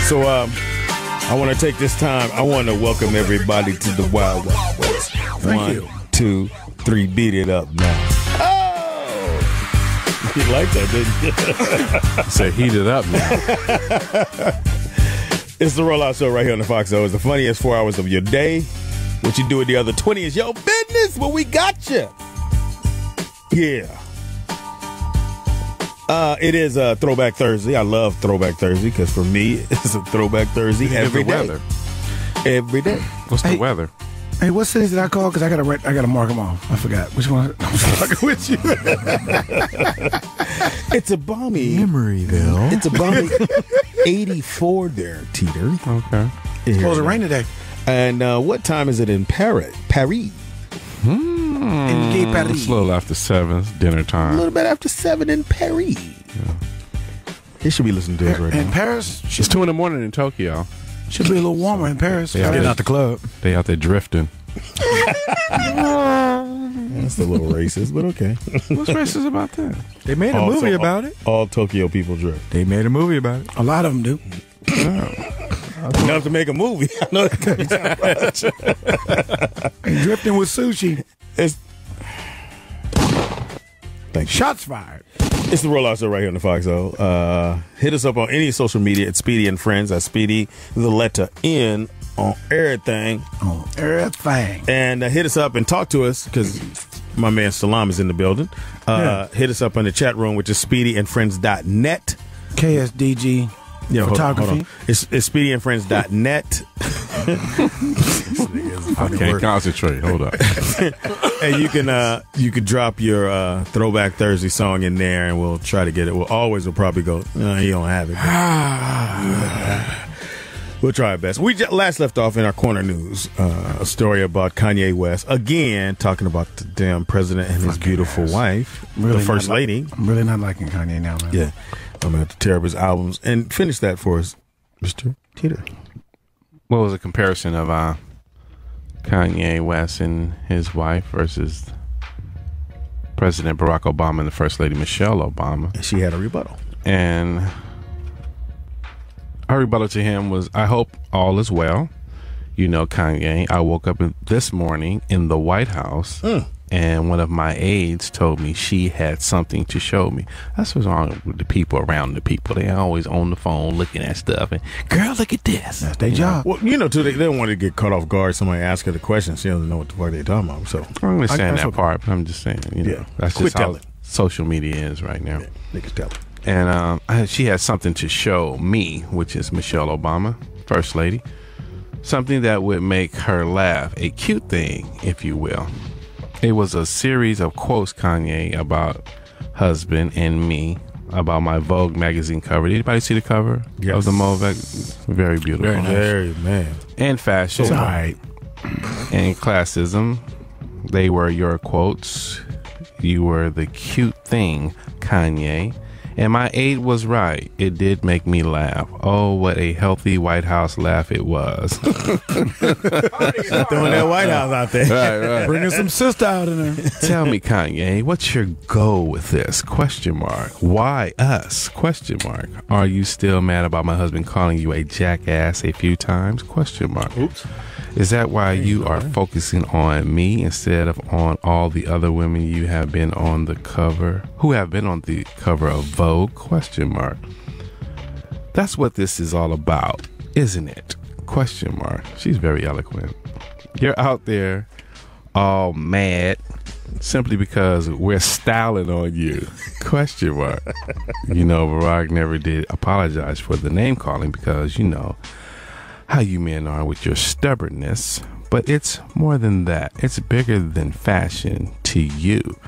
So, I want to take this time. I want to welcome everybody to the Wild Wild West. Thank you. 1, 2, 3, beat it up now. Oh! You like that, didn't you? Say heat it up now. It's the Rollout Show right here on the Foxxhole. It's the funniest 4 hours of your day. What you do with the other 20 is your business, but we got you. Yeah. It is Throwback Thursday. I love Throwback Thursday because for me, it's a Throwback Thursday every day. Weather. Every day. What's the weather? Hey, what cities did I call? Because I gotta mark them off. I forgot which one. I'm fucking with you. It's a balmy. Emeryville. It's a balmy 84 there, Teeter. Okay. It's supposed to rain today. And what time is it in Paris? In Gay Paris. It's a little after 7. It's dinner A time. little bit after 7 in Paris. They should be listening to us right In now. Paris, It's 2 a.m. in Tokyo. Should be a little warmer in Paris. They out Getting there, out the club. they out there drifting. That's a little racist, but okay. What's racist about that? They made a movie about it. All Tokyo people drift. They made a movie about it. A lot of them do. Enough to make a movie. I know it comes out. And drifting with sushi. It's Thank you. Shots fired. It's the Rollout Show right here on the Foxxhole. Hit us up on any social media at Speedy and Friends. That's Speedy, the letter N on everything. On everything. And hit us up and talk to us because my man Salam is in the building. Hit us up in the chat room, which is speedyandfriends.net. KSDG photography. It's speedyandfriends.net. I can't concentrate. Hold up. And you can drop your Throwback Thursday song in there, and we'll try to get it. We'll probably go, no, you don't have it. We'll try our best. We last left off in our corner news, a story about Kanye West, again, talking about the damn president and his beautiful wife, the first lady. I'm really not liking Kanye now, man. Yeah. I'm going to have to tear up his albums and finish that for us, Mr. Teeter. What was a comparison of Kanye West and his wife versus President Barack Obama and the First Lady Michelle Obama? She had a rebuttal. And her rebuttal to him was, I hope all is well. You know, Kanye, I woke up this morning in the White House and one of my aides told me she had something to show me. That's what's wrong with the people around the people. They always on the phone looking at stuff and, girl, look at this. That's their job. Well, too, they don't want to get caught off guard. Somebody ask her the question. She doesn't know what the fuck they're talking about. So I understand that part, but I'm just saying, that's Quit just how telling. social media is right now. Yeah, niggas tell her. And she had something to show me, which is Michelle Obama, First Lady. Something that would make her laugh. A cute thing, if you will. It was a series of quotes, Kanye, about husband and me, about my Vogue magazine cover. Did anybody see the cover of the Vogue? Very beautiful. Very nice. Very, man. And fashion. It's all right. And classism. They were your quotes. You were the cute thing, Kanye. And my aide was right. It did make me laugh. Oh, what a healthy White House laugh it was. Throwing that White House out there. Right. Bringing some sister out in there. Tell me, Kanye, what's your goal with this? ? Why us? ? Are you still mad about my husband calling you a jackass a few times? ? Oops. Is that why you are focusing on me instead of on all the other women you have been on the cover, who have been on the cover of Vogue? ? That's what this is all about, isn't it? ? She's very eloquent. You're out there all mad simply because we're styling on you? ? Barack never did apologize for the name calling because how you men are with your stubbornness, but it's more than that. It's bigger than fashion to you.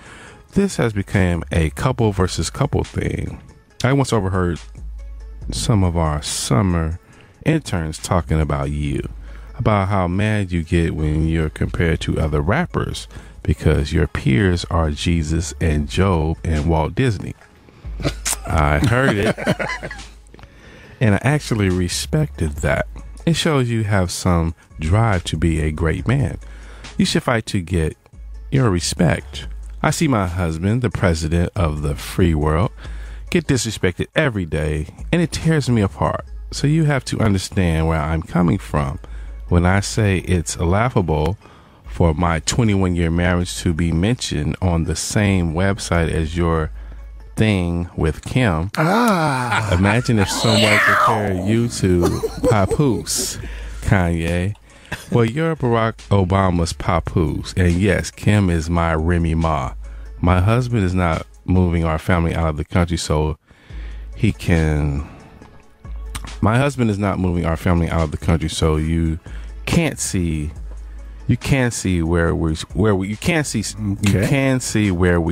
This has become a couple versus couple thing. I once overheard some of our summer interns talking about you, about how mad you get when you're compared to other rappers because your peers are Jesus and Job and Walt Disney. I heard it, and I actually respected that. It shows you have some drive to be a great man. You should fight to get your respect. I see my husband, the president of the free world, get disrespected every day, and it tears me apart. So you have to understand where I'm coming from when I say it's laughable for my 21-year marriage to be mentioned on the same website as your thing with Kim. Imagine if someone compared you to Papoose, Kanye. Well, you're Barack Obama's Papoose, and yes, Kim is my Remy Ma. My husband is not moving our family out of the country so he can. My husband is not moving our family out of the country so you can't see. You can see where we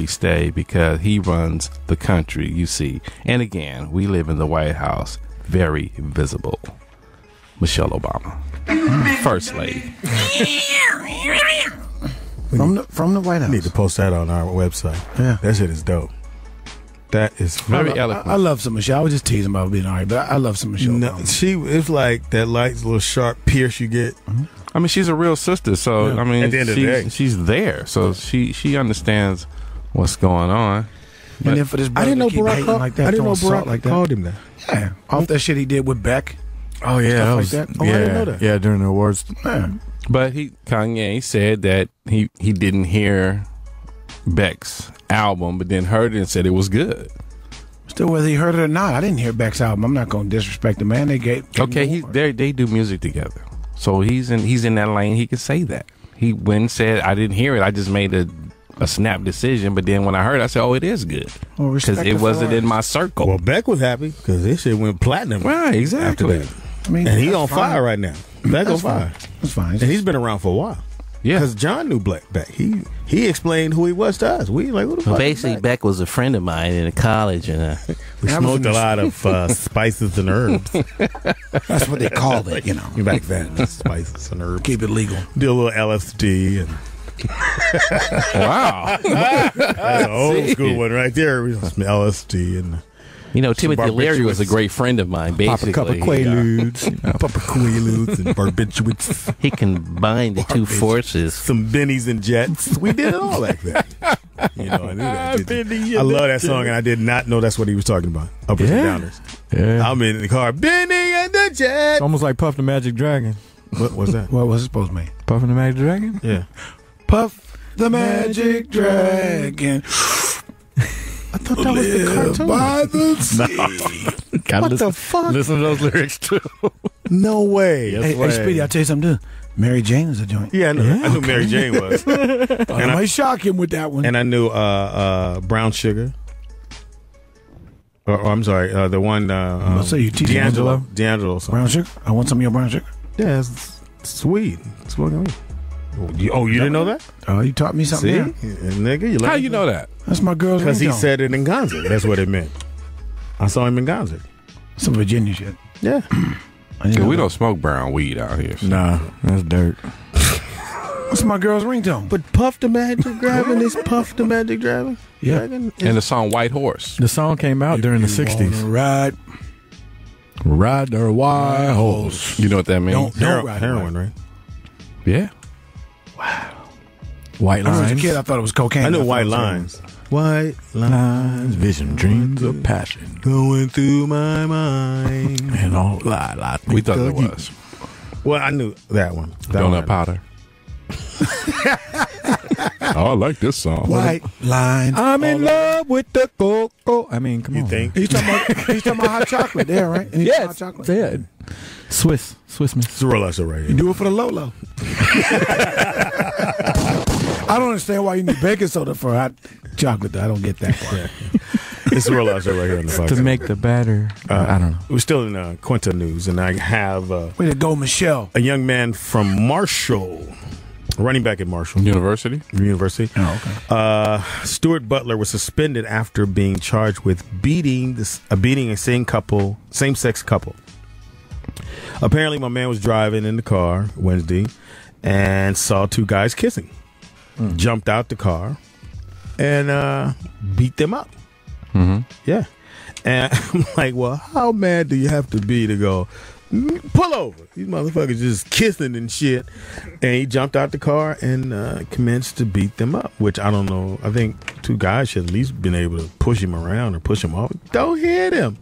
stay because he runs the country, you see. And again, we live in the White House, very visible. Michelle Obama, First Lady. From the White House. We need to post that on our website. Yeah. That shit is dope. That is Very eloquent. I love some Michelle. I was just teasing about being all right, but I love some Michelle. No, it's like that light little sharp pierce you get. I mean, she's a real sister, so Yeah. I mean, At the end of the day. she's there, so she understands what's going on. And then for this brother I didn't know to keep Barack hating called, like that, I didn't know throwing salt Barack like that. called him that. Yeah, off that shit he did with Beck. Oh yeah, Stuff that like was, that? Oh, I yeah, didn't know that. yeah, during the awards. Yeah. But Kanye said that he didn't hear Beck's album, but then heard it and said it was good. Still, whether he heard it or not, I didn't hear Beck's album. I'm not going to disrespect the man. They gave Okay, they do music together, so he's in that lane. He can say that. He went and said, I didn't hear it. I just made a snap decision. But then when I heard it, I said, oh, it is good. Well, Because respect it the wasn't in Ferraris. my circle. Well, Beck was happy because this shit went platinum. Right, exactly. After that. I mean, And he that's on fine. fire right now. Beck on That's fire. fine. That's fine. And he's been around for a while. Yeah. Because John knew Beck. He explained who he was to us. We like, who the Well, fuck is basically, Beck? Beck was a friend of mine in college, and We That was smoked a in the- lot of spices and herbs That's what they called it, you know. back then. Spices and herbs. Keep it legal. Did a little LSD and Wow. that's an old school one right there. We some LSD and Timothy Leary was a great friend of mine. pop a cup of Basically, Quaaludes, pop a Quaaludes and barbiturates, he combined the two forces. some Bennies and Jets. We did it all back then. You know, I knew that. Benny I and love the that song, and I did not know that's what he was talking about. Uppers and Yeah. downers. Yeah, I'm in the car, Benny and the Jets. it's almost like Puff the Magic Dragon. What was that? What was it supposed to mean? Puff and the Magic Dragon. Yeah. Puff the Magic Dragon. I thought that was the cartoon. By the sea. What the fuck? Listen to those lyrics too. No way. Hey, Speedy, I'll tell you something, too. Mary Jane is a joint. Yeah, I knew Mary Jane was. I might shock him with that one. And I knew Brown Sugar. Or I'm sorry, the one I'll say you teach D'Angelo song. Brown sugar? I want some of your brown sugar. Yeah, it's sweet. It's fucking weed. Oh, you didn't know that? Oh, you taught me something. See? Yeah. Yeah, nigga, How you know that? That's my girl's Because he ringtone. said it in Gonzaga. That's what it meant. I saw him in Gonzaga. Some Virginia shit. Yeah. I didn't know We that. don't smoke brown weed out here. So. Nah, that's dirt. That's my girl's ringtone. But Puff the Magic Dragon is Puff the Magic Dragon. Yeah. Dragon is- And the song White Horse. The song came out during the '60s. Right. Ride the wild horse. You know what that means? Don't ride heroin, right? Yeah. White I was a lines. kid. I thought it was cocaine. I knew thought white it was lines. White Lines, vision, dreams of passion, going through my mind. and all lie. We thought it was. Well, I knew that one. That Donut one. powder. Oh, I like this song. White lines. I'm in love with the cocoa. I mean, come You on. think? He's talking about hot chocolate there, right? And he's Yes, hot chocolate. yeah. Swiss miss. It's a relaxer right You here. do it for the Lolo. I don't understand why you need baking soda for hot chocolate. Though. I don't get that part. It's a relaxer right here on the Fox. To make the batter. I don't know. We're still in Quinta news, and I have Way to go, Michelle. a young man from Marshall, running back at Marshall University? University. Oh, okay. Stuart Butler was suspended after being charged with beating a same-sex couple. Apparently, my man was driving in the car Wednesday and saw two guys kissing. Jumped out the car and beat them up. Mm-hmm. Yeah. And I'm like, well, how mad do you have to be to go, pull over? These motherfuckers just kissing and shit. And he jumped out the car and commenced to beat them up, which I don't know. I think two guys should at least been able to push him around or push him off. Don't hit him.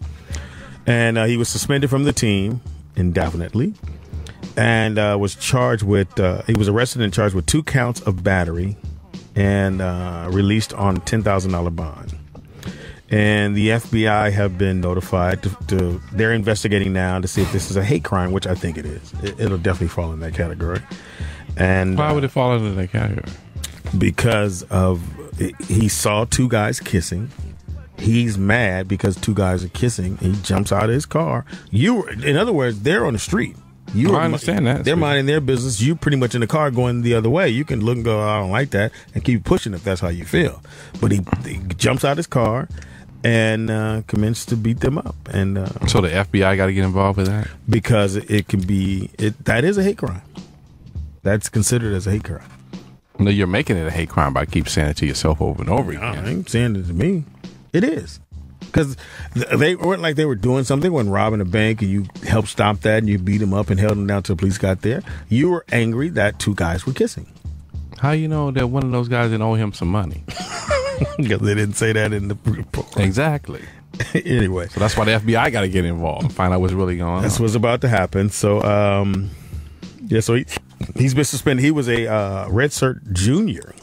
And he was suspended from the team indefinitely and was charged with, he was arrested and charged with 2 counts of battery and released on a $10,000 bond. And the FBI have been notified they're investigating now to see if this is a hate crime, which I think it is. It'll definitely fall in that category. And Why would it fall into that category? because of he saw two guys kissing. He's mad because two guys are kissing. He jumps out of his car. In other words, they're on the street. I understand that. They're minding their business. You pretty much in the car going the other way. You can look and go, I don't like that, and keep pushing if that's how you feel. But he jumps out his car and commenced to beat them up. And So the FBI got to get involved with that? because it can be, that is a hate crime. That's considered as a hate crime. No, you're making it a hate crime by keep saying it to yourself over and over I again. ain't saying it to me. It is. Because they weren't like they were doing something. They weren't robbing a bank and you helped stop that and you beat them up and held them down till the police got there. You were angry that two guys were kissing. How you know that one of those guys didn't owe him some money? Because they didn't say that in the report. Exactly. Anyway. So that's why the FBI got to get involved and find out what's really going on. That's what's about to happen. So, so he's been suspended. He was a redshirt junior.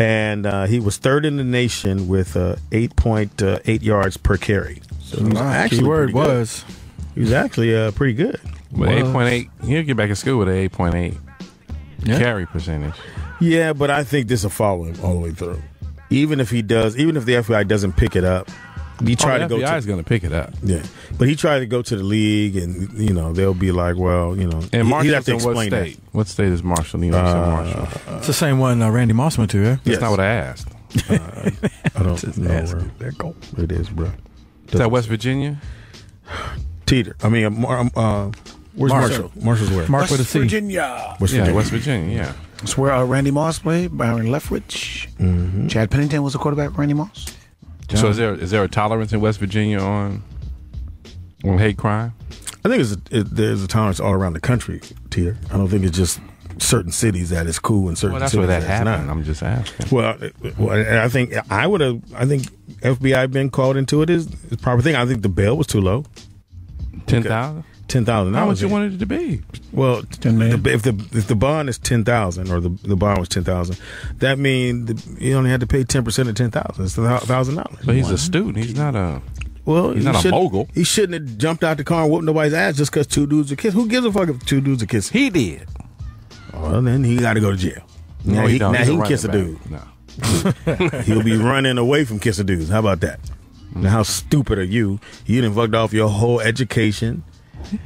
And he was third in the nation with 8.8 yards per carry. So he was actually keyword was. He was actually pretty good. With 8.8, he'll get back in school with an 8.8 carry percentage. Yeah, but I think this will follow him all the way through. Even if the FBI doesn't pick it up, he tried to go. The FBI is going to pick it up. Yeah, but he tried to go to the league, and they'll be like, well, And he'd have to Marshall's in explain what state? What state is Marshall? Marshall. It's the same one Randy Moss went to, yeah? That's not what I asked. I don't know where it is, bro. Is that West Virginia? Teeter. I mean, where's Marshall? Marshall's where? West Virginia. West Virginia, yeah. That's where Randy Moss played, Byron Leftwich. Mm-hmm. Chad Pennington was the quarterback for Randy Moss. So is there a tolerance in West Virginia on hate crime? I think there's a tolerance all around the country, Teeter. I don't think it's just certain cities that is cool and certain that's cities where that happened. not. I'm just asking. Well, I think FBI being called into it is the proper thing. I think the bail was too low. $10,000? $10,000. How much you wanted it to be? Well, if the bond is $10,000 or the bond was $10,000, that means he only had to pay 10% of $10,000. It's $1,000. But he's a student. He's not a. Well, he's not a mogul. He shouldn't have jumped out the car and whooped nobody's ass just because two dudes are kissing. Who gives a fuck if two dudes are kissing? He did. Well, then he got to go to jail. No, he don't. Now he can kiss a dude. No. He'll be running away from kissing dudes. How about that? Now, how stupid are you? You done fucked off your whole education.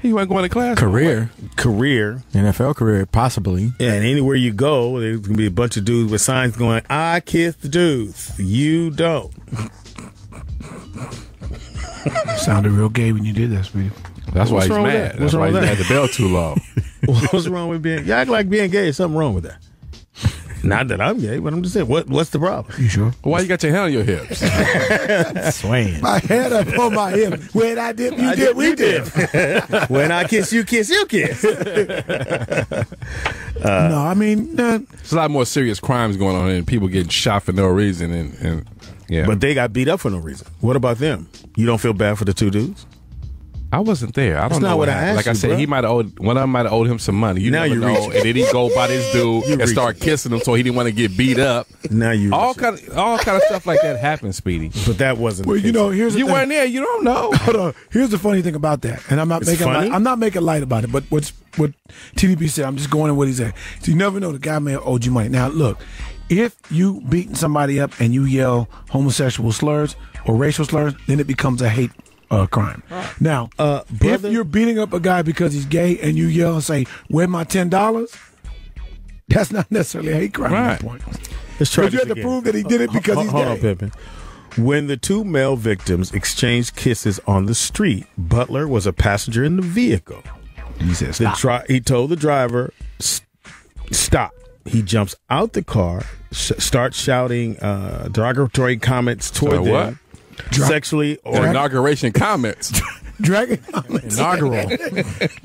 He wasn't going to class. Career. NFL career, possibly. Yeah, and anywhere you go, there's going to be a bunch of dudes with signs going, I kiss the dudes. You don't. Sounded real gay when you did that, Speedy. That's why he's mad. That's why he had the bell too low. What's wrong with being... You act like being gay is something wrong with that. Not that I'm gay, but I'm just saying, what's the problem? You sure? Why you got your hand on your hips? Swaying. My head up on my hip. When I dip, you dip, we dip. When I kiss, you kiss. No, I mean... There's a lot more serious crimes going on and people getting shot for no reason. And yeah. But they got beat up for no reason. What about them? You don't feel bad for the two dudes? I wasn't there. I don't know. Not what I asked like I said, bro. he might have owed one of them might have owed him some money. You now never know. And then he go by this dude and start kissing him, so he didn't want to get beat up. Now you all kind of stuff like that happens, Speedy. But that wasn't. Well, here's the thing. Weren't there. You don't know. Hold on. Here's the funny thing about that, and I'm not making light about it. But what TDP said, I'm just going in what he said. So you never know. The guy may have owed you money. Now look, if you beating somebody up and you yell homosexual slurs or racial slurs, then it becomes a hate crime. Now, if you're beating up a guy because he's gay and you yell and say, "Where's my $10?" That's not necessarily a hate crime at that point. But you have to prove that he did it because he's gay. Hold on, Pippin. When the two male victims exchanged kisses on the street, Butler was a passenger in the vehicle. He said, "Stop." He told the driver, "Stop." He jumps out the car, starts shouting derogatory comments toward them. What? Sexually or inauguration comments. Dragon comments. Inaugural.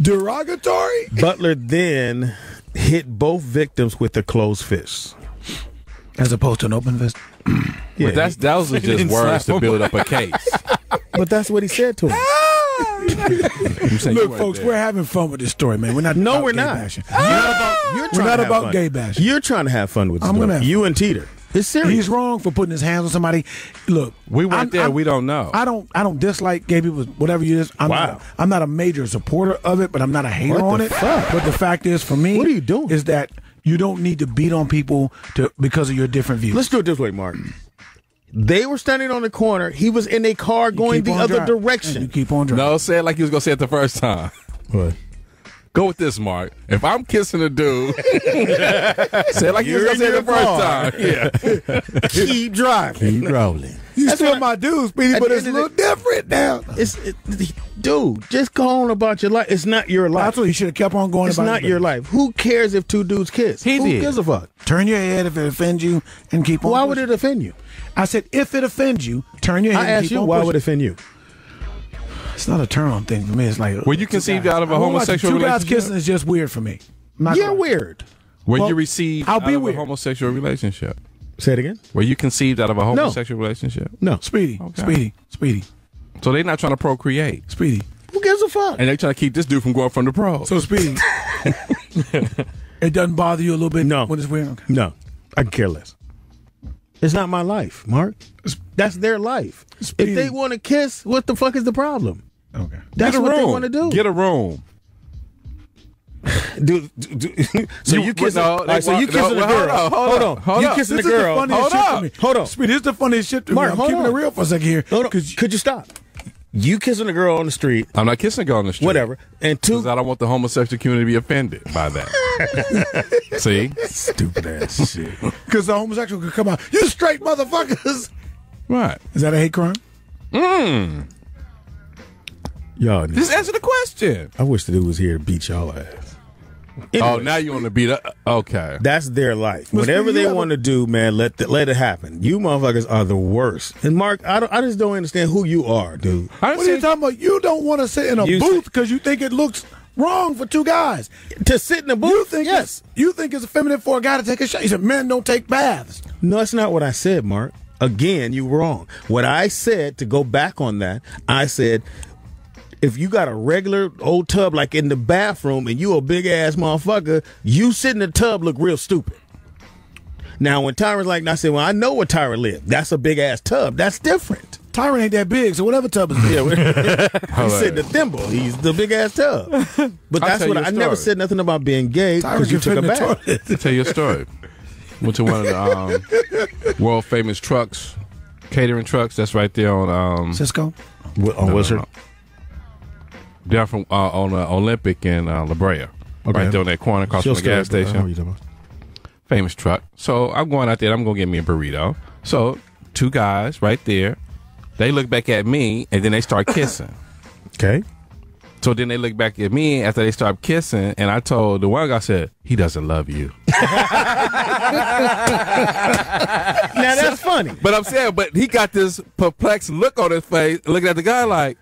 Derogatory? Butler then hit both victims with a closed fist. As opposed to an open fist? Yeah, but those are just words to build up a case. But that's what he said to him. Look, folks, we're having fun with this story, man. We're not. No, we're gay not. Bashing. We're not about gay bashing. You're trying to have fun with this story. You and Teeter. It's serious. He's wrong for putting his hands on somebody. Look, we weren't there. We don't know. I don't dislike gay people. Whatever you is. I'm not a major supporter of it, but I'm not a hater on it. But the fact is, for me, what are you doing? Is that you don't need to beat on people because of your different views. Let's do it this way, Martin. They were standing on the corner. He was in a car going the other direction. You keep on driving. No, say it like you was gonna say it the first time. What? Go with this, Mark. If I'm kissing a dude, say it like you said the first time. Yeah. Keep driving. Keep rolling. You still my dude, Speedy, but it's a little different now. Dude, just go on about your life. It's not your life. That's what you should have kept on going It's about. not your life. Who cares if two dudes kiss? Who gives a fuck? Turn your head if it offends you and keep on Why pushing. would it offend you? I said, if it offends you, turn your head I and asked keep you, on why pushing. would it offend you? It's not a turn on thing for me. It's like Were you conceived out of a homosexual two guys relationship? kissing is just weird for me. You're weird. Were Well, you received I'll out be of weird. a homosexual relationship? Say it again. Were you conceived out of a homosexual relationship? No. Speedy, Okay. Speedy. So they're not trying to procreate. Speedy. Who gives a fuck? And they trying to keep this dude from going from the pros. So Speedy. It doesn't bother you a little bit No. when it's weird? Okay. No. I can care less. It's not my life, Mark. That's their life. Speedy. If they want to kiss, what the fuck is the problem? Okay. That's Get a what they room. want to do. Get a room. So you kissing? no, all right, so you no, kissing the well, girl? hold on. Hold You up. kissing the This is the girl? funniest Hold shit up. to me. Hold on. Speedy, this is the funniest shit to Mark, me. I'm hold keeping on. it real for a second here. Hold on. Could you stop? You kissing a girl on the street, I'm not kissing a girl on the street. whatever, and Because two I don't want the homosexual community to be offended by that. See? stupid ass shit. Because the homosexual could come out. You straight motherfuckers. Right. Is that a hate crime? Y'all, Just answer the question. I wish the dude was here to beat y'all ass. Oh, Anyway, now you want to beat up? Okay. that's their life. But Whatever Speedy, they you have want to do, man, let it happen. You motherfuckers are the worst. And Mark, I just don't understand who you are, dude. I What are you talking about? You don't want to sit in a You booth because you think it looks wrong for two guys. To sit in the booth, You think yes. you think it's feminine for a guy to take a shot. You said men don't take baths. No, that's not what I said, Mark. Again, you wrong. What I said, to go back on that, I said, if you got a regular old tub like in the bathroom and you a big ass motherfucker, you sit in the tub look real stupid. Now, when Tyron's like, I said, well, I know where Tyron lived. That's a big ass tub. That's different. Tyron ain't that big, so whatever tub is there. He's sitting the thimble. He's the big ass tub. But I'll that's tell what you a I never story. said nothing about being gay because you can took a fit in the bath. toilet. I'll tell you a story. Went to one of the world famous trucks, catering trucks. That's right there on Cisco? On Wizard? down from on Olympic and La Brea. Right there on that corner across from the gas station. Famous truck. So I'm going out there. I'm going to get me a burrito. So two guys right there. They look back at me and then they start kissing. Okay. So then they look back at me after they start kissing, and I told the one guy, I said, he doesn't love you. Now that's funny. But I'm saying, but he got this perplexed look on his face, looking at the guy like,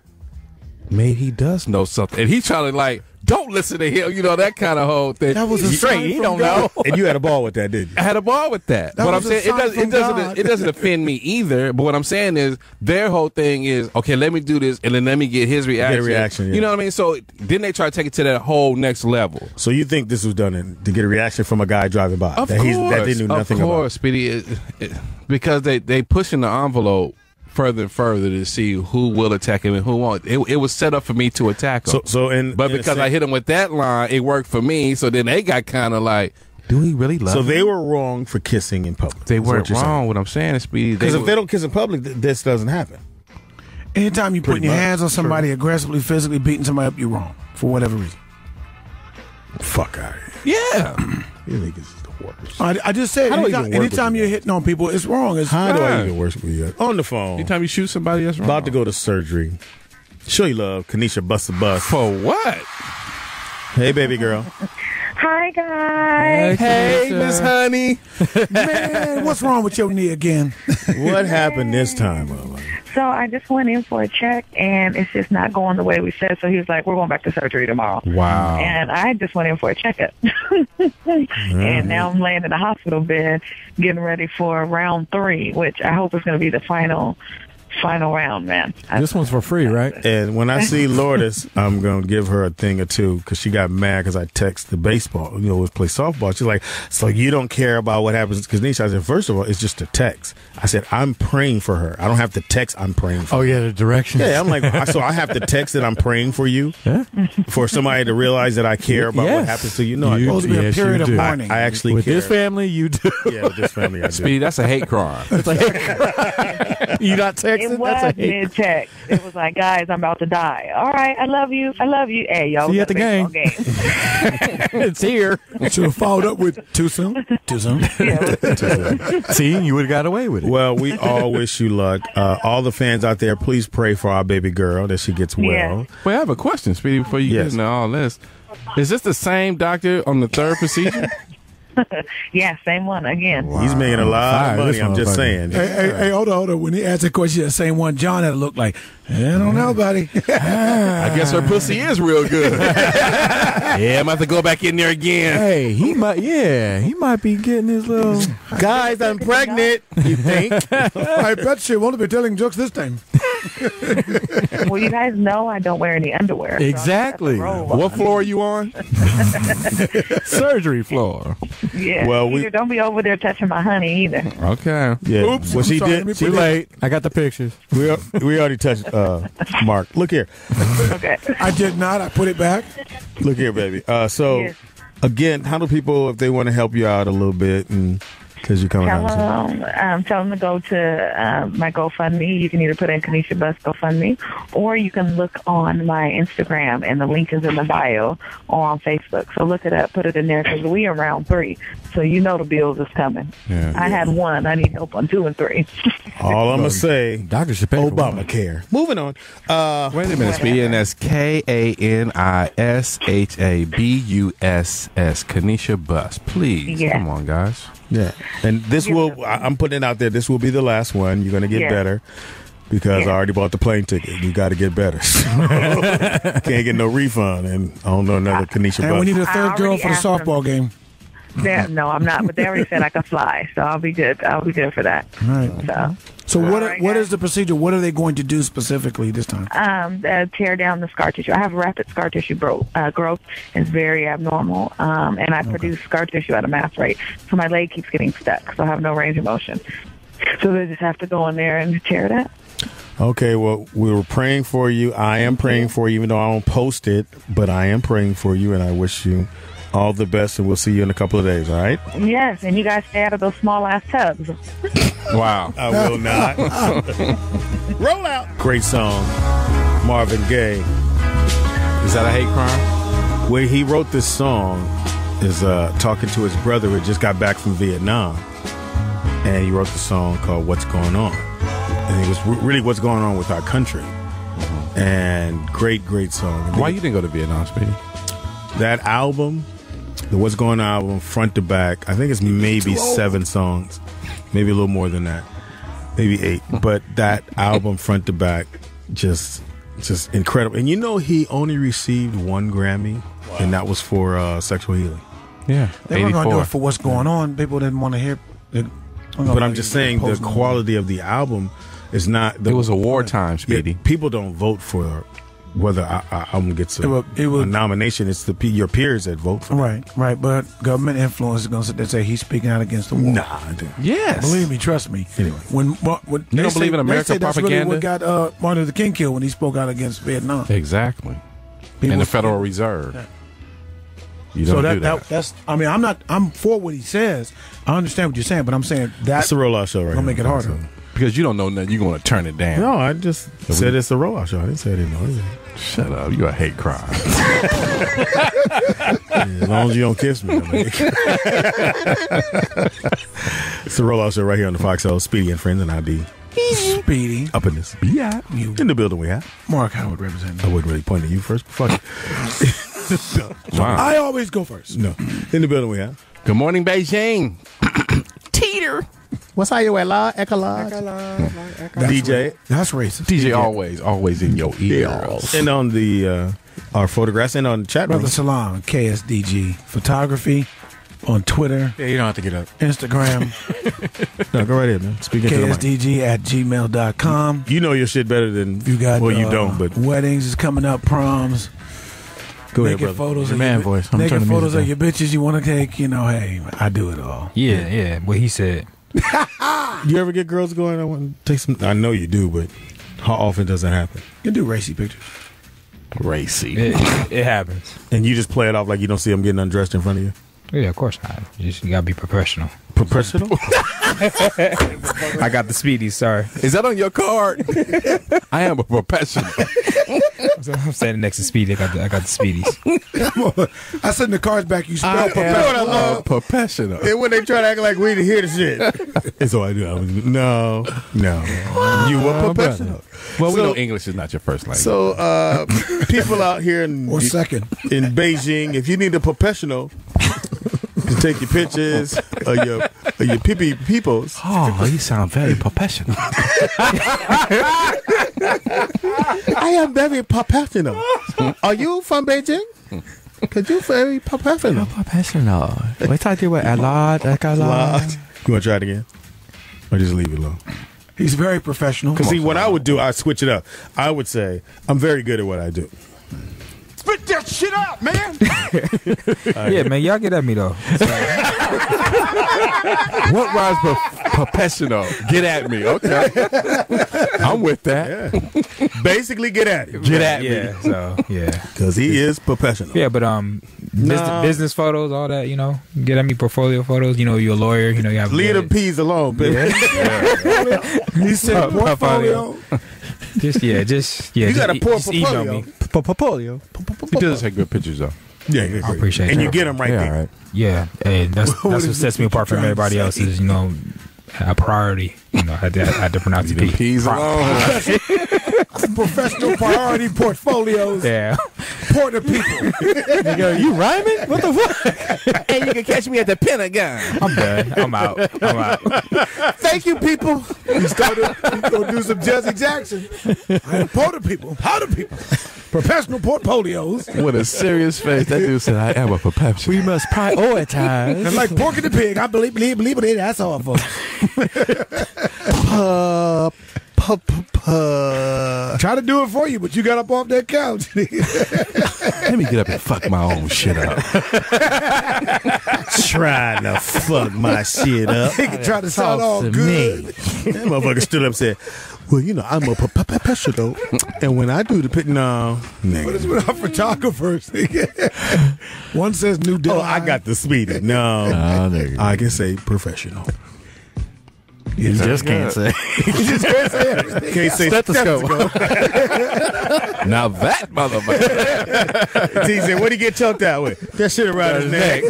maybe he does know something. And he's trying to like, don't listen to him, you know, that kind of whole thing. That was a straight. sign He from don't God. know. And you had a ball with that, didn't you? I had a ball with that. That But I'm was a saying sign from God. it doesn't offend me either. But what I'm saying is their whole thing is, okay, let me do this and then let me get his reaction. Yeah. You know what I mean? So then they try to take it to that whole next level. So you think this was done to get a reaction from a guy driving by? Of that course, that they knew nothing of course, Speedy, because they pushing the envelope further and further to see who will attack him and who won't. It was set up for me to attack him. But because I hit him with that line, it worked for me. So then they got kind of like, do he really love So him? they were wrong for kissing in public. They That's what weren't you're saying. wrong. What I'm saying is, Speedy, Because if they don't kiss in public, this doesn't happen. Anytime you putting your much. hands on somebody aggressively, physically beating somebody up, you're wrong for whatever reason. Fuck out of here. Yeah. You niggas is the worst. I just said, How do I even work anytime with you you're hitting on people, it's wrong. It's How do I Right. even work with you? On the phone. Anytime you shoot somebody, that's wrong. About to go to surgery. Show you love. Kanisha bust a bus. For what? Hey, baby girl. Hi, guys. Hey, Miss Honey. Man, what's wrong with your knee again? What happened this time, Mama? So I just went in for a check, and it's just not going the way we said. So he was like, we're going back to surgery tomorrow. Wow. And I just went in for a checkup. And now I'm laying in the hospital bed getting ready for round 3, which I hope is going to be the final round, man. This one's for free, right? And when I see Lourdes, I'm going to give her a thing or two because she got mad because I text the baseball, let's play softball. She's like, so you don't care about what happens? Because Nisha, I said, first of all, it's just a text. I said, I'm praying for her. I don't have to text, I'm praying for her. Oh, yeah, the directions. Yeah, I'm like, so I have to text that I'm praying for you for somebody to realize that I care about what happens to you. No, You- I don't. supposed to be a yes, period you of do. mourning. I actually With care. this family, you do. Yeah, with this family, I do. Speedy, that's a hate crime. You not texting It was mid-text. It was like, guys, I'm about to die. All right, I love you. Hey, y'all. See you at the game. It's here. Should have followed up with too soon. Too soon. See, you would have got away with it. Well, we all wish you luck. All the fans out there, please pray for our baby girl that she gets well. Yeah. Wait, I have a question, Speedy, before you get into all this. Is this the same doctor on the third procedure? Yeah, same one again. He's making a lot of money. I'm just saying. Hey, hold on. When he asked the question, the same one John had to look like, I don't know, buddy. I guess her pussy is real good. Yeah, I'm about to go back in there again. Hey, he might be getting his little. Guys, I'm pregnant. You think? I bet she won't be telling jokes this time. Well, you guys know I don't wear any underwear. Exactly. What floor are you on? Surgery floor. Yeah. Well, don't be over there touching my honey either. Okay. Yeah. Oops. Well, she sorry, did. Too late. I got the pictures. We already touched Mark. Look here. Okay. I did not. I put it back. Look here, baby. So, Yes. again, how do people, if they want to help you out a little bit, and because you're coming out? Tell them to go to my GoFundMe. You can either put in Kanisha Bus GoFundMe, or you can look on my Instagram, and the link is in the bio, or on Facebook. So look it up, put it in there, because we are round 3. So you know the bills is coming. Yeah. I had 1. I need help on 2 and 3. All I'm going to say, Doctor should pay for one. Obamacare. Moving on. Wait a minute, Speedy, and that's KANISHABUSS. Kanisha Bus. Please. Yeah. Come on, guys. Yeah. And this I'm putting it out there, this will be the last one. You're going to get better. Because I already bought the plane ticket. You got to get better. Can't get no refund. And I don't know another Kanisha And Bus. we need a third girl for the softball game. No, I'm not. But they already said I can fly, so I'll be good. I'll be good for that. Right. So right, what guys. is the procedure? What are they going to do specifically this time? Tear down the scar tissue. I have rapid scar tissue growth. It's very abnormal, and I produce scar tissue at a mass rate. So my leg keeps getting stuck, so I have no range of motion. So they just have to go in there and tear it out. Okay, well, we were praying for you. I am praying for you, even though I don't post it, but I am praying for you, and I wish you all the best, and we'll see you in a couple of days, all right? Yes, and you guys stay out of those small-ass tubs. Wow. I will not. Roll out. Great song. Marvin Gaye. Is that a hate crime? Where he wrote this song is talking to his brother who just got back from Vietnam. And he wrote the song called What's Going On. And it was really what's going on with our country. And great song. Why you didn't go to Vietnam, Speedy? That album, the What's Going On album, front to back, I think it's maybe 7 songs. Maybe a little more than that. Maybe 8. But that album, front to back, just incredible. And you know he only received 1 Grammy, and that was for Sexual Healing. Yeah. They weren't going to do it for What's Going On. People didn't want to hear it. But I'm just saying the quality of the album is not... It was a wartime, Speedy. Yeah, people don't vote for whether our album gets a nomination. It's your peers that vote for it. Right. But government influence is going to sit there and say he's speaking out against the war. Nah. Yes. Believe me, trust me. Anyway. When you don't believe in American they say that's propaganda? really what got Martin Luther King killed when he spoke out against Vietnam. Exactly. And the Federal Reserve. Yeah. You don't do that. That's. I mean, I'm for what he says. I understand what you're saying, but I'm saying That's the Rollout Show, right? Gonna make it harder. Because you don't know nothing, you're going to turn it down. No, I just said it's the Rollout Show. I didn't say I didn't know it. Shut up. You a hate crime. As long as you don't kiss me. It's the Rollout Show right here on the Foxxhole. Speedy and Friends, and I be Speedy up in this. Yeah. In the building we have. Mark Howard representing. I wouldn't really point at you first, but fuck it. Wow. I always go first. No. In the building we have. Good morning, Beijing. Teeter. What's how you at, La? Ecologue? DJ. That's racist. DJ always in your ears. And on the our photographs and on the chat room. Brother Salam, KSDG Photography on Twitter. Yeah, you don't have to get up. Instagram. No, go right ahead, man. Speaking to the mic. KSDG@gmail.com. You know your shit better than You got you don't, but weddings is coming up, proms. go ahead, Naked brother. photos Your of man your, voice. I'm naked turning the photos music of your bitches you want to take. Hey, I do it all. Yeah, what he said. You ever get girls going? I want to take some. I know you do, but how often does that happen? You can do racy pictures. Racy. It happens. And you just play it off like you don't see them getting undressed in front of you. Yeah, of course not. You gotta be professional. Professional? I got the Speedies, sorry. Is that on your card? I am a professional. I'm standing next to Speedy. I got the Speedies. I send the cards back. You spell I professional. am a professional. And when they try to act like we didn't hear the shit. It's all I do. No. You were professional. Well, we know English is not your first language. So, people out here Or second. in Beijing, if you need a professional to take your pictures of your peoples. Oh, you sound very professional. I am very professional. Are you from Beijing? Because you're very professional. Professional. We talk to you a lot, like a lot. You want to try it again? Or just leave it alone? He's very professional. Because see, what I would do, I'd switch it up. I would say, I'm very good at what I do. Spit that shit out, man. Yeah, man, y'all get at me though. What rhymes professional? Get at me, okay? I'm with that. Yeah. Basically, get at it. Get at me. So yeah, Because he is professional. yeah, but business photos, all that, you know, get at me, portfolio photos. You know, you're a lawyer. You know, you have Leave the peas alone, baby. He said portfolio. just You got a just email portfolio. me. Portfolio. He does take good pictures, though. Yeah, I appreciate and that. you get them right Yeah, there. all right. Yeah, hey, that's what sets me apart from everybody else. Is, you know, a priority. You know, I had to pronounce Leave the the peas alone. Professional priority portfolios. Yeah. Port the people. You rhyming? What the fuck? And you can catch me at the Pentagon. I'm done. I'm out. Thank you, people. He's going to do some Jesse Jackson. I am port the people. Powder people. Professional portfolios. With a serious face, that dude said, I am a professional. We must prioritize. And like Porky the Pig. I believe it. That's all, folks. Try to do it for you, but you got up off that couch. Let me get up and fuck my own shit up. Trying to fuck my shit up. He can try to sound all to good. That motherfucker stood up and said, well, you know, I'm a professional. And when I do the pic, no. What is with our photographers? One says new design. Oh, I got the Speedy. No. there you go. I can say professional. You just can't say. You just can't say everything. Can't say Stethoscope. Now that motherfucker. He said, what he get choked out with? That shit around his neck.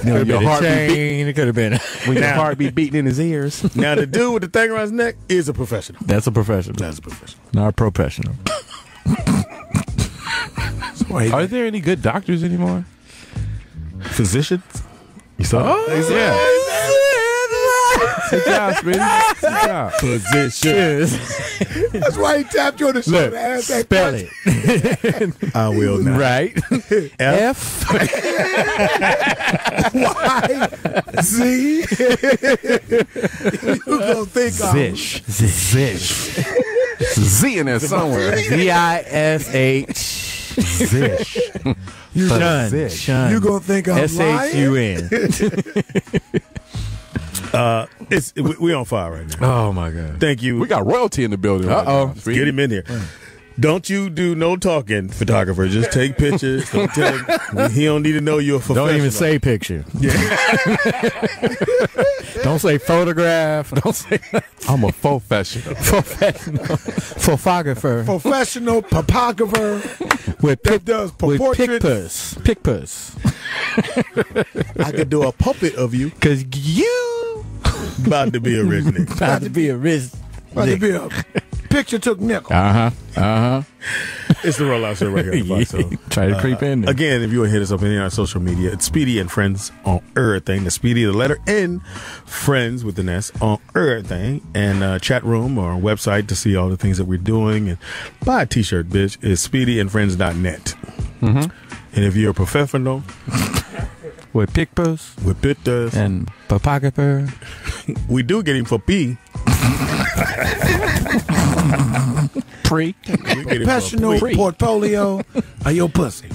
No, your heart be chain. It could have been. When your heart be beating in his ears. Now, the dude with the thing around his neck is a professional. That's a professional. That's a professional. Not a professional. Are there any good doctors anymore? Physicians? You saw? Yeah. Good job, Speedy. Good job. Physicians. That's why he tapped you on the shoulder. Look, spell it. I will not. Right. F. Y. Z. You gonna think Zish. Zish. Z in there somewhere. Z-I-S-H. Zish. You Shun. Shun. You gonna think I'm S-H-U-N. We on fire right now. Oh, my God. Thank you. We got royalty in the building. right Uh-oh. now, Let's Speedy. get him in here. Don't you do no talking, photographer. Just take pictures. Don't tell him. He don't need to know you're a professional. Don't even say picture. Don't say photograph. Don't say I'm a professional. professional. Photographer. professional photographer With that does with portraits. pictures. I could do a puppet of you. Because you About to be a rich nigga. about to be a rich. About to be a picture took nickel. It's the Rollout Show right here on the Foxxhole. Try to creep in there. Again, if you want to hit us up in our social media, it's Speedy and Friends on everything. The Speedy, the letter N, Friends with an S on everything. And chat room or website to see all the things that we're doing. And buy a t-shirt, bitch. It's speedyandfriends.net. And if you're a professional With pictures with pictures, and photographer. we do get him for P. Pre. We get him for Professional P. portfolio of your pussy.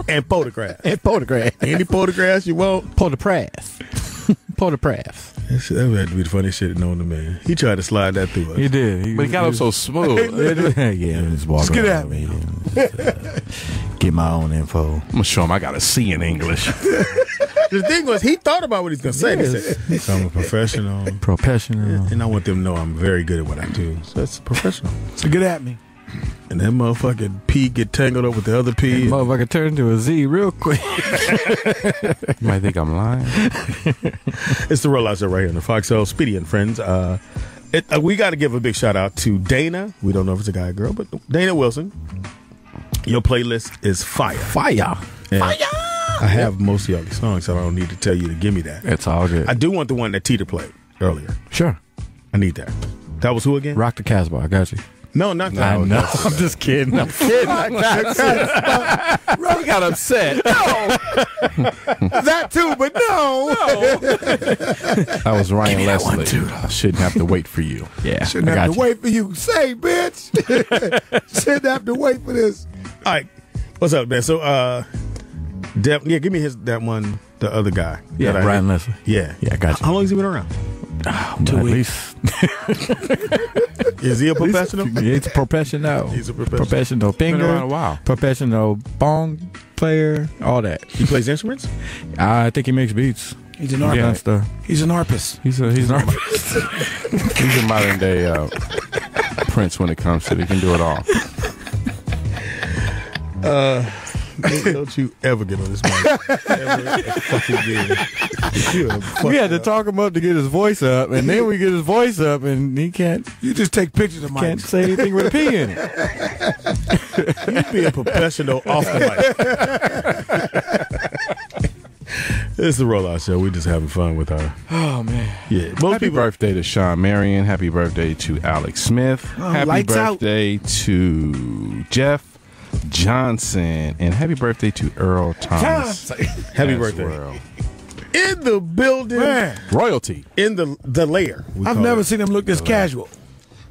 And photograph. And photograph. Any photographs you want. Photograph. Photograph. That would have to be the funniest shit known to man. He tried to slide that through us. He did. But he got up so smooth. Yeah, just walk Get around at me. me. Get my own info. I'm gonna show him I got a C in English. The thing was, he thought about what he's gonna say. Yes. He said, I'm a professional. Professional. And I want them to know I'm very good at what I do. So that's professional. So get at me. And that motherfucking P get tangled up with the other P. Motherfucker turned into a Z real quick. You might think I'm lying. It's the Rollout Show right here in the Foxxhole. Speedy and Friends. We got to give a big shout out to Dana. We don't know if it's a guy or girl, but Dana Wilson. Your playlist is fire. Fire. And I have most of y'all's songs, so I don't need to tell you to give me that. It's all good. I do want the one that Teeter played earlier. Sure. I need that. That was who again? Rock the Casbah. I got you. No, not that. I know. I'm just kidding. I'm kidding. I got He got upset. That too, but no. That was Ryan Leslie. I shouldn't have to wait for you. Yeah. Shouldn't I have got to wait for you. Say, bitch. Shouldn't have to wait for this. All right. What's up, man? So, give me that one, the other guy. Yeah, that Ryan Leslie. Yeah. Yeah, I got you. How long has he been around? 2 weeks. Is he a professional? He's a professional. He's a professional. Professional finger. Been around a while. Professional bong player. All that. He plays instruments? I think he makes beats. He's an Yeah, artist. stuff. He's an artist. He's an artist. He's a modern day Prince when it comes to it. He can do it all. Don't you ever get on this mic. Ever fucking again. We had to talk him up to get his voice up, and then we get his voice up, and he can't You just take pictures of Mike. can't say anything with a P in it. You be a professional off the mic. It's the Rollout Show. We just having fun with our. Oh man. Yeah. Most Happy people. birthday to Sean Marion. Happy birthday to Alex Smith. Happy lights out. birthday to Jeff Johnson. And happy birthday to Earl Thomas. Happy as birthday. well. In the building. Man, Royalty. In the lair. we I've call never it. seen him look this casual.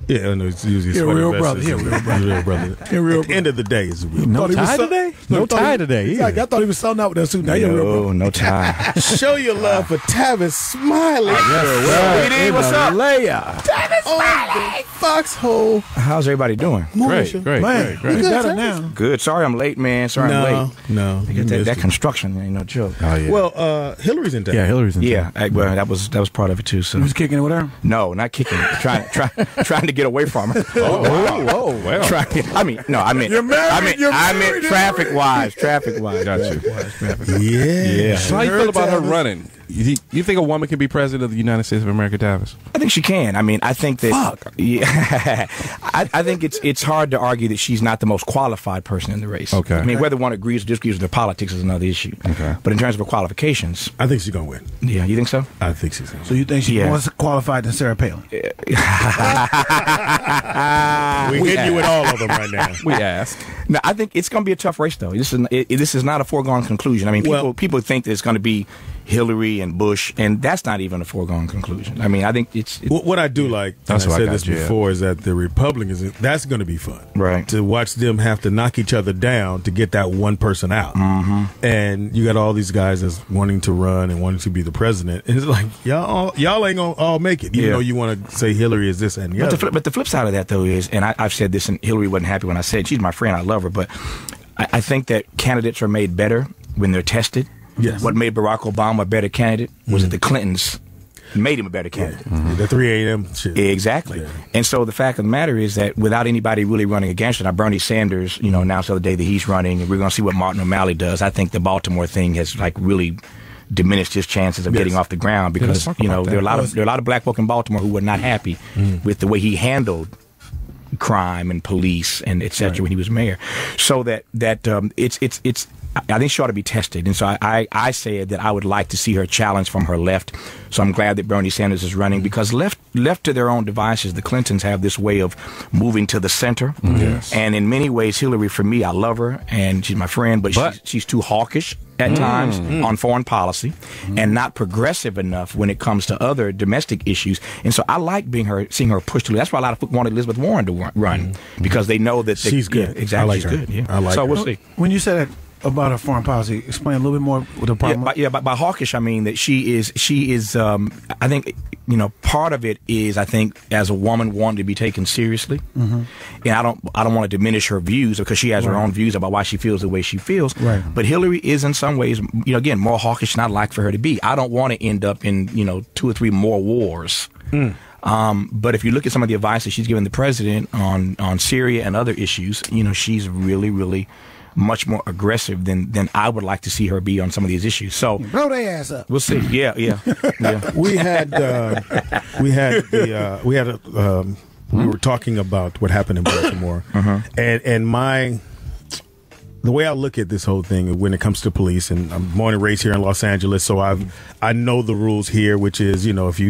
Yeah, I know. It's usually He a sweater real vests. brother. He a real brother. He's a real brother. He a real At the end of the day, it's a real No Thought he was tie so- today? No, No thought tie he- today. He's like, I thought he was selling out with that suit. Now you're a real brother. No tie. Show your love for Tavis Smiley. Speedy, what's up? Tavis Smiley. Foxxhole. How's everybody doing? Great. Man, Great. he's better now. Good. Sorry I'm late, man. Sorry I'm late. No. you That missed it. construction ain't no joke. Oh, yeah. Well, Hillary's in town. Yeah, Hillary's in Yeah, well, that was part of it too. So He was kicking it with her. no, not kicking. Trying to get away from her. Oh, well. I meant traffic wise. Got you. Yeah. So how you feel about her running? You think a woman can be president of the United States of America, Tavis? I think she can. I mean, I think that. Yeah, I think it's hard to argue that she's not the most qualified person in the race. Okay. I mean, whether one agrees or disagrees with their politics is another issue. Okay. But in terms of her qualifications, I think she's going to win. yeah, you think so? I think she's going to So you think she's Yeah. more qualified than Sarah Palin? win. We're hitting you with all of them right now. We ask. No, I think it's going to be a tough race, though. This is not a foregone conclusion. I mean, people think that it's going to be Hillary and Bush, and that's not even a foregone conclusion. I mean, I think it's What I do like, That's and I what I said got this you, before, is that the Republicans, that's going to be fun. Right. To watch them have to knock each other down to get that one person out. Mm-hmm. And you got all these guys that's wanting to run and wanting to be the president. And it's like, y'all ain't going to all make it, even though you want to say Hillary is this and the other. But the flip side of that, though, is, and I've said this, and Hillary wasn't happy when I said, she's my friend, I love her, but I think that candidates are made better when they're tested. Yes. What made Barack Obama a better candidate was that the Clintons made him a better candidate. The 3 a.m. shit. Exactly. Yeah. And so the fact of the matter is that without anybody really running against it, now Bernie Sanders, announced the other day that he's running, and we're going to see what Martin O'Malley does. I think the Baltimore thing has really diminished his chances of getting off the ground because talk about there are that. a lot of black folk in Baltimore who were not happy with the way he handled crime and police and et cetera when he was mayor. So that it's I think she ought to be tested. And so I said that I would like to see her challenge from her left. So I'm glad that Bernie Sanders is running because left to their own devices, the Clintons have this way of moving to the center. Yes. And in many ways, Hillary, for me, I love her and she's my friend, but she's too hawkish at times on foreign policy and not progressive enough when it comes to other domestic issues. And so I like seeing her push to. That's why a lot of people wanted Elizabeth Warren to run because they know that She's good. Yeah, exactly, I like she's her. good. Yeah. I like so her. we'll see. When you said that about her foreign policy. Explain a little bit more what the problem. By hawkish, I mean that she is. I think part of it is, I think, as a woman wanting to be taken seriously, and I don't want to diminish her views because she has her own views about why she feels the way she feels. Right. But Hillary is in some ways, again, more hawkish than I'd like for her to be. I don't want to end up in 2 or 3 more wars. But if you look at some of the advice that she's given the president on Syria and other issues, she's really, really much more aggressive than I would like to see her be on some of these issues. So blow their ass up. We'll see. Yeah. We were talking about what happened in Baltimore, and the way I look at this whole thing when it comes to police, and I'm born and raised here in Los Angeles, so I know the rules here, which is if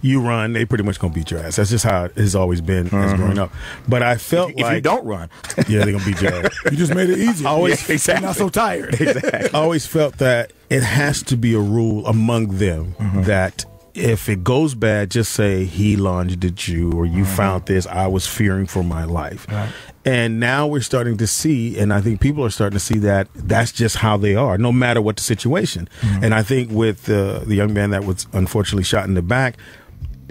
you run, they pretty much gonna beat your ass. That's just how it has always been as growing up. But I felt if you don't run, they're gonna beat your ass. You just made it easy. Exactly. Not so tired. Exactly. I always felt that it has to be a rule among them that if it goes bad, just say he lunged at you or you found this. I was fearing for my life. Right. And now we're starting to see, and I think people are starting to see that that's just how they are, no matter what the situation. And I think with the young man that was unfortunately shot in the back,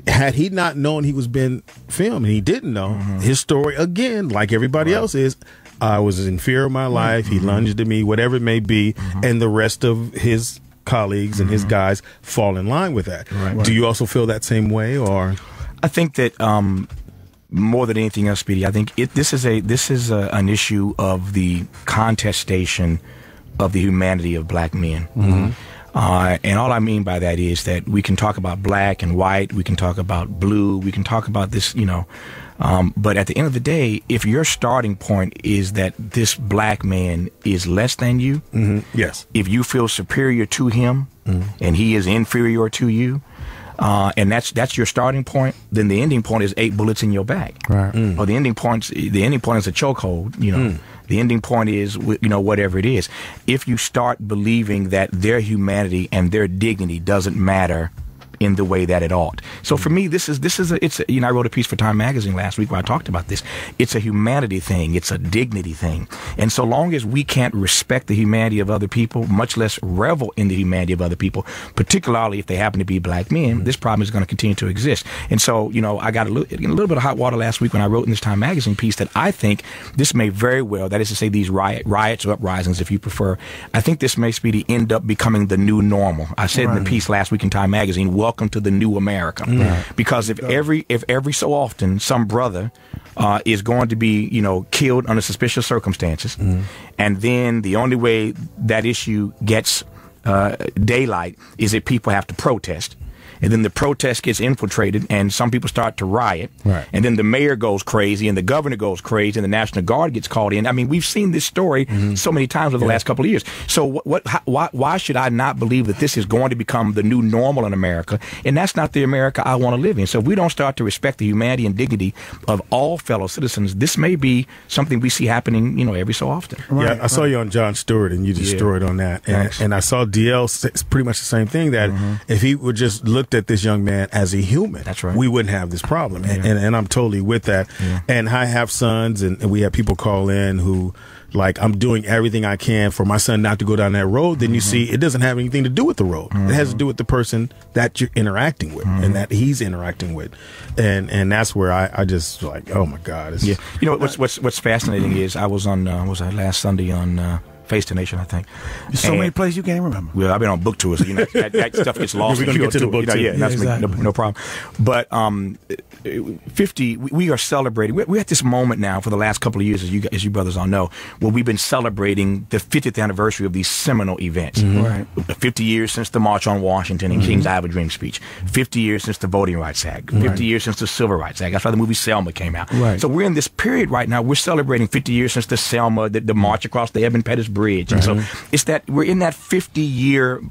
had he not known he was being filmed, and he didn't know, his story, again, like everybody else is, I was in fear of my life, he lunged at me, whatever it may be, and the rest of his colleagues and his guys fall in line with that. Right. Do you also feel that same way, or? I think that more than anything else, Speedy, I think this is an issue of the contestation of the humanity of black men. And all I mean by that is that we can talk about black and white, we can talk about blue, we can talk about this, but at the end of the day, if your starting point is that this black man is less than you, yes, if you feel superior to him and he is inferior to you, and that's your starting point, then the ending point is 8 bullets in your back. Right. Or the ending point is a chokehold. The ending point is, whatever it is. If you start believing that their humanity and their dignity doesn't matter in the way that it ought. So for me, I wrote a piece for Time Magazine last week where I talked about this. It's a humanity thing. It's a dignity thing. And so long as we can't respect the humanity of other people, much less revel in the humanity of other people, particularly if they happen to be black men, this problem is going to continue to exist. And so, I got a little bit of hot water last week when I wrote in this Time Magazine piece that I think this may very well, that is to say these riots or uprisings, if you prefer, I think this may, Speedy, end up becoming the new normal. I said in the piece last week in Time Magazine, welcome to the new America. Because if every so often some brother is going to be, killed under suspicious circumstances, and then the only way that issue gets daylight is if people have to protest. And then the protest gets infiltrated and some people start to riot. Right. And then the mayor goes crazy and the governor goes crazy and the National Guard gets called in. I mean, we've seen this story so many times over the last couple of years. So why should I not believe that this is going to become the new normal in America? And that's not the America I want to live in. So if we don't start to respect the humanity and dignity of all fellow citizens, this may be something we see happening, every so often. Yeah, I saw you on Jon Stewart and you destroyed on that. And I saw DL say pretty much the same thing, that if he would just looked at this young man as a human, that's right, we wouldn't have this problem. And I'm totally with that. And I have sons, and we have people call in who, like, I'm doing everything I can for my son not to go down that road. Then you see it doesn't have anything to do with the road. It has to do with the person that you're interacting with and that he's interacting with. And that's where I just like, oh my God. What's fascinating is I was on last Sunday on Face the Nation, I think. There's so many places you can't remember. Well, I've been on book tours. That stuff gets lost. We're going to get to the book tour. That's exactly. no problem. But 50, we are celebrating. We're at this moment now for the last couple of years, as you brothers all know, where we've been celebrating the 50th anniversary of these seminal events. Right. 50 years since the March on Washington and King's I Have a Dream speech. 50 years since the Voting Rights Act. 50 years since the Civil Rights Act. That's why the movie Selma came out. Right. So we're in this period right now. We're celebrating 50 years since the Selma, the march across the Evan Pettus Bridge. And so it's that we're in that 50-year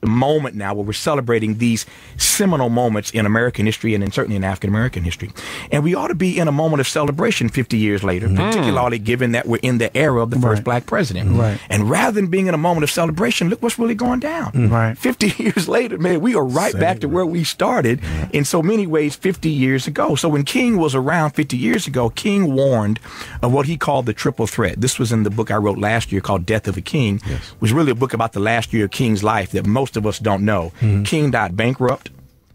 moment now where we're celebrating these seminal moments in American history and certainly in African American history. And we ought to be in a moment of celebration 50 years later, particularly given that we're in the era of the first black president. Right. And rather than being in a moment of celebration, look what's really going down. Right. 50 years later, man, we are right back to where we started in so many ways 50 years ago. So when King was around 50 years ago, King warned of what he called the triple threat. This was in the book I wrote last year called Death of a King, which was really a book about the last year of King's life that most of us don't know. King died bankrupt.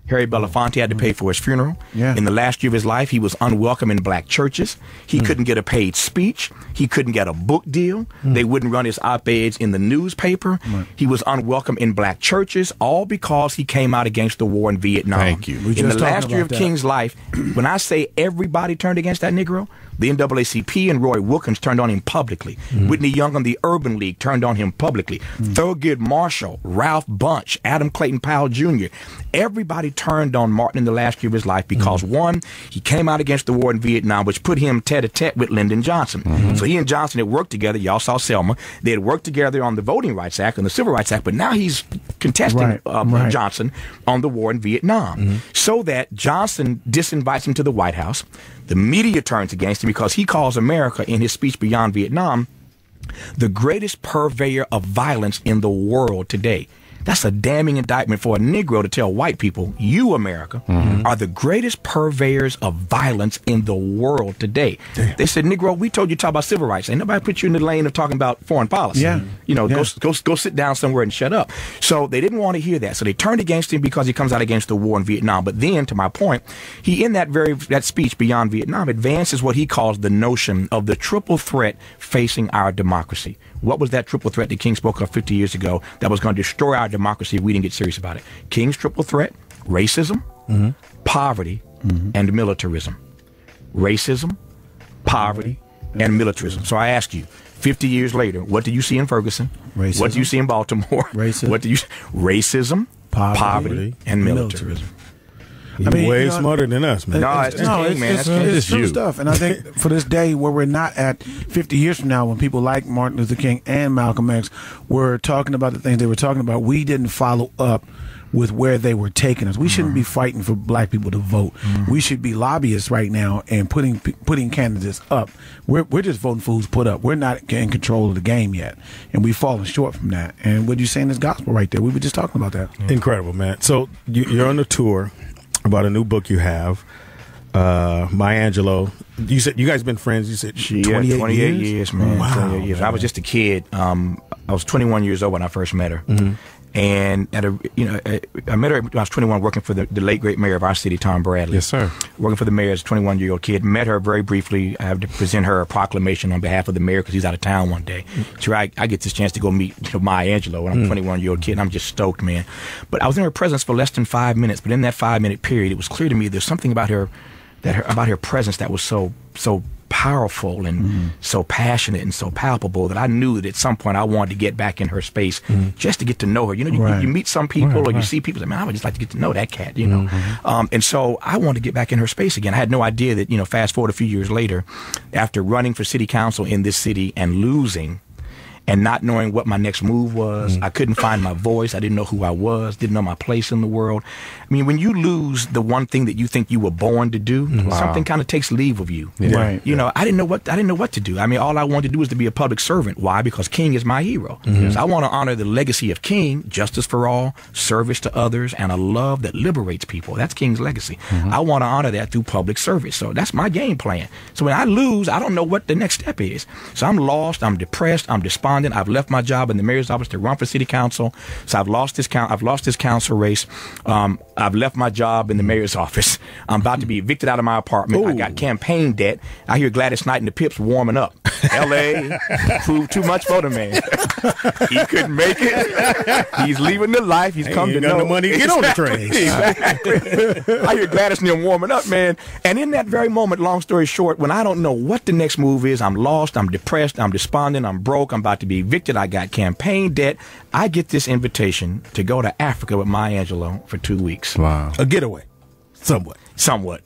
Harry Belafonte had to pay for his funeral. Yeah. In the last year of his life, he was unwelcome in black churches. He couldn't get a paid speech. He couldn't get a book deal. They wouldn't run his op-eds in the newspaper. He was unwelcome in black churches, all because he came out against the war in Vietnam. Thank you. In the last year of King's life, when I say everybody turned against that Negro, the NAACP and Roy Wilkins turned on him publicly. Whitney Young and the Urban League turned on him publicly. Thurgood Marshall, Ralph Bunche, Adam Clayton Powell Jr. Everybody turned on Martin in the last year of his life because, one, he came out against the war in Vietnam, which put him tete-a-tete with Lyndon Johnson. So he and Johnson had worked together. Y'all saw Selma. They had worked together on the Voting Rights Act and the Civil Rights Act, but now he's contesting Johnson on the war in Vietnam. So that Johnson disinvites him to the White House. The media turns against him because he calls America, in his speech Beyond Vietnam, the greatest purveyor of violence in the world today. That's a damning indictment for a Negro to tell white people, you, America, are the greatest purveyors of violence in the world today. They said, Negro, we told you to talk about civil rights. Ain't nobody put you in the lane of talking about foreign policy. Go sit down somewhere and shut up. So they didn't want to hear that. So they turned against him because he comes out against the war in Vietnam. But then, to my point, he, in that speech Beyond Vietnam, advances what he calls the notion of the triple threat facing our democracy. What was that triple threat that King spoke of 50 years ago that was going to destroy our democracy if we didn't get serious about it? King's triple threat: racism, poverty, and militarism. Racism, poverty, and militarism. So I ask you, 50 years later, what do you see in Ferguson? Racism. What do you see in Baltimore? Racism. What do you racism, poverty, and militarism. You're way smarter than us, man. It's true stuff. And I think for this day where we're not at 50 years from now, when people like Martin Luther King and Malcolm X were talking about the things they were talking about, we didn't follow up with where they were taking us. We shouldn't be fighting for black people to vote. We should be lobbyists right now and putting candidates up. We're just voting for who's put up. We're not in control of the game yet, and we've fallen short from that. And what you're saying is gospel right there. We were just talking about that. Incredible, man. So you're on a tour about a new book you have, Maya Angelou. You said you guys been friends. You said 28 years, man. Wow. 28 years. I was just a kid. I was 21 years old when I first met her. And I met her when I was 21, working for the late great mayor of our city, Tom Bradley. Yes, sir. Working for the mayor as a 21-year-old kid. Met her very briefly. I have to present her a proclamation on behalf of the mayor because he's out of town one day. So I get this chance to go meet Maya Angelou when I'm a 21-year-old kid, and I'm just stoked, man. But I was in her presence for less than 5 minutes. But in that 5-minute period, it was clear to me there's something about her presence that was so powerful and so passionate and so palpable that I knew that at some point I wanted to get back in her space just to get to know her. You meet some people or you see people, man, I would just like to get to know that cat, and so I wanted to get back in her space again. I had no idea that, fast forward a few years later, after running for city council in this city and losing, and not knowing what my next move was. I couldn't find my voice. I didn't know who I was, didn't know my place in the world. I mean, when you lose the one thing that you think you were born to do, something kind of takes leave of you. Yeah. Right. I didn't know what to do. I mean, all I wanted to do was to be a public servant. Why? Because King is my hero. So I want to honor the legacy of King, justice for all, service to others, and a love that liberates people. That's King's legacy. I want to honor that through public service. So that's my game plan. So when I lose, I don't know what the next step is. So I'm lost, I'm depressed, I'm despondent. I've left my job in the mayor's office to run for city council. So I've lost this council race. I've left my job in the mayor's office. I'm about to be evicted out of my apartment. I got campaign debt. I hear Gladys Knight and the Pips warming up. L.A. proved too much for the man. He couldn't make it. He's leaving the life. He's come to know. No money to get on the train. Exactly. I hear Gladys and them warming up, man. And in that very moment, long story short, when I don't know what the next move is, I'm lost, I'm depressed, I'm despondent, I'm broke, I'm about to be evicted, I got campaign debt, I get this invitation to go to Africa with Maya Angelou for 2 weeks. Wow. A getaway. Somewhat.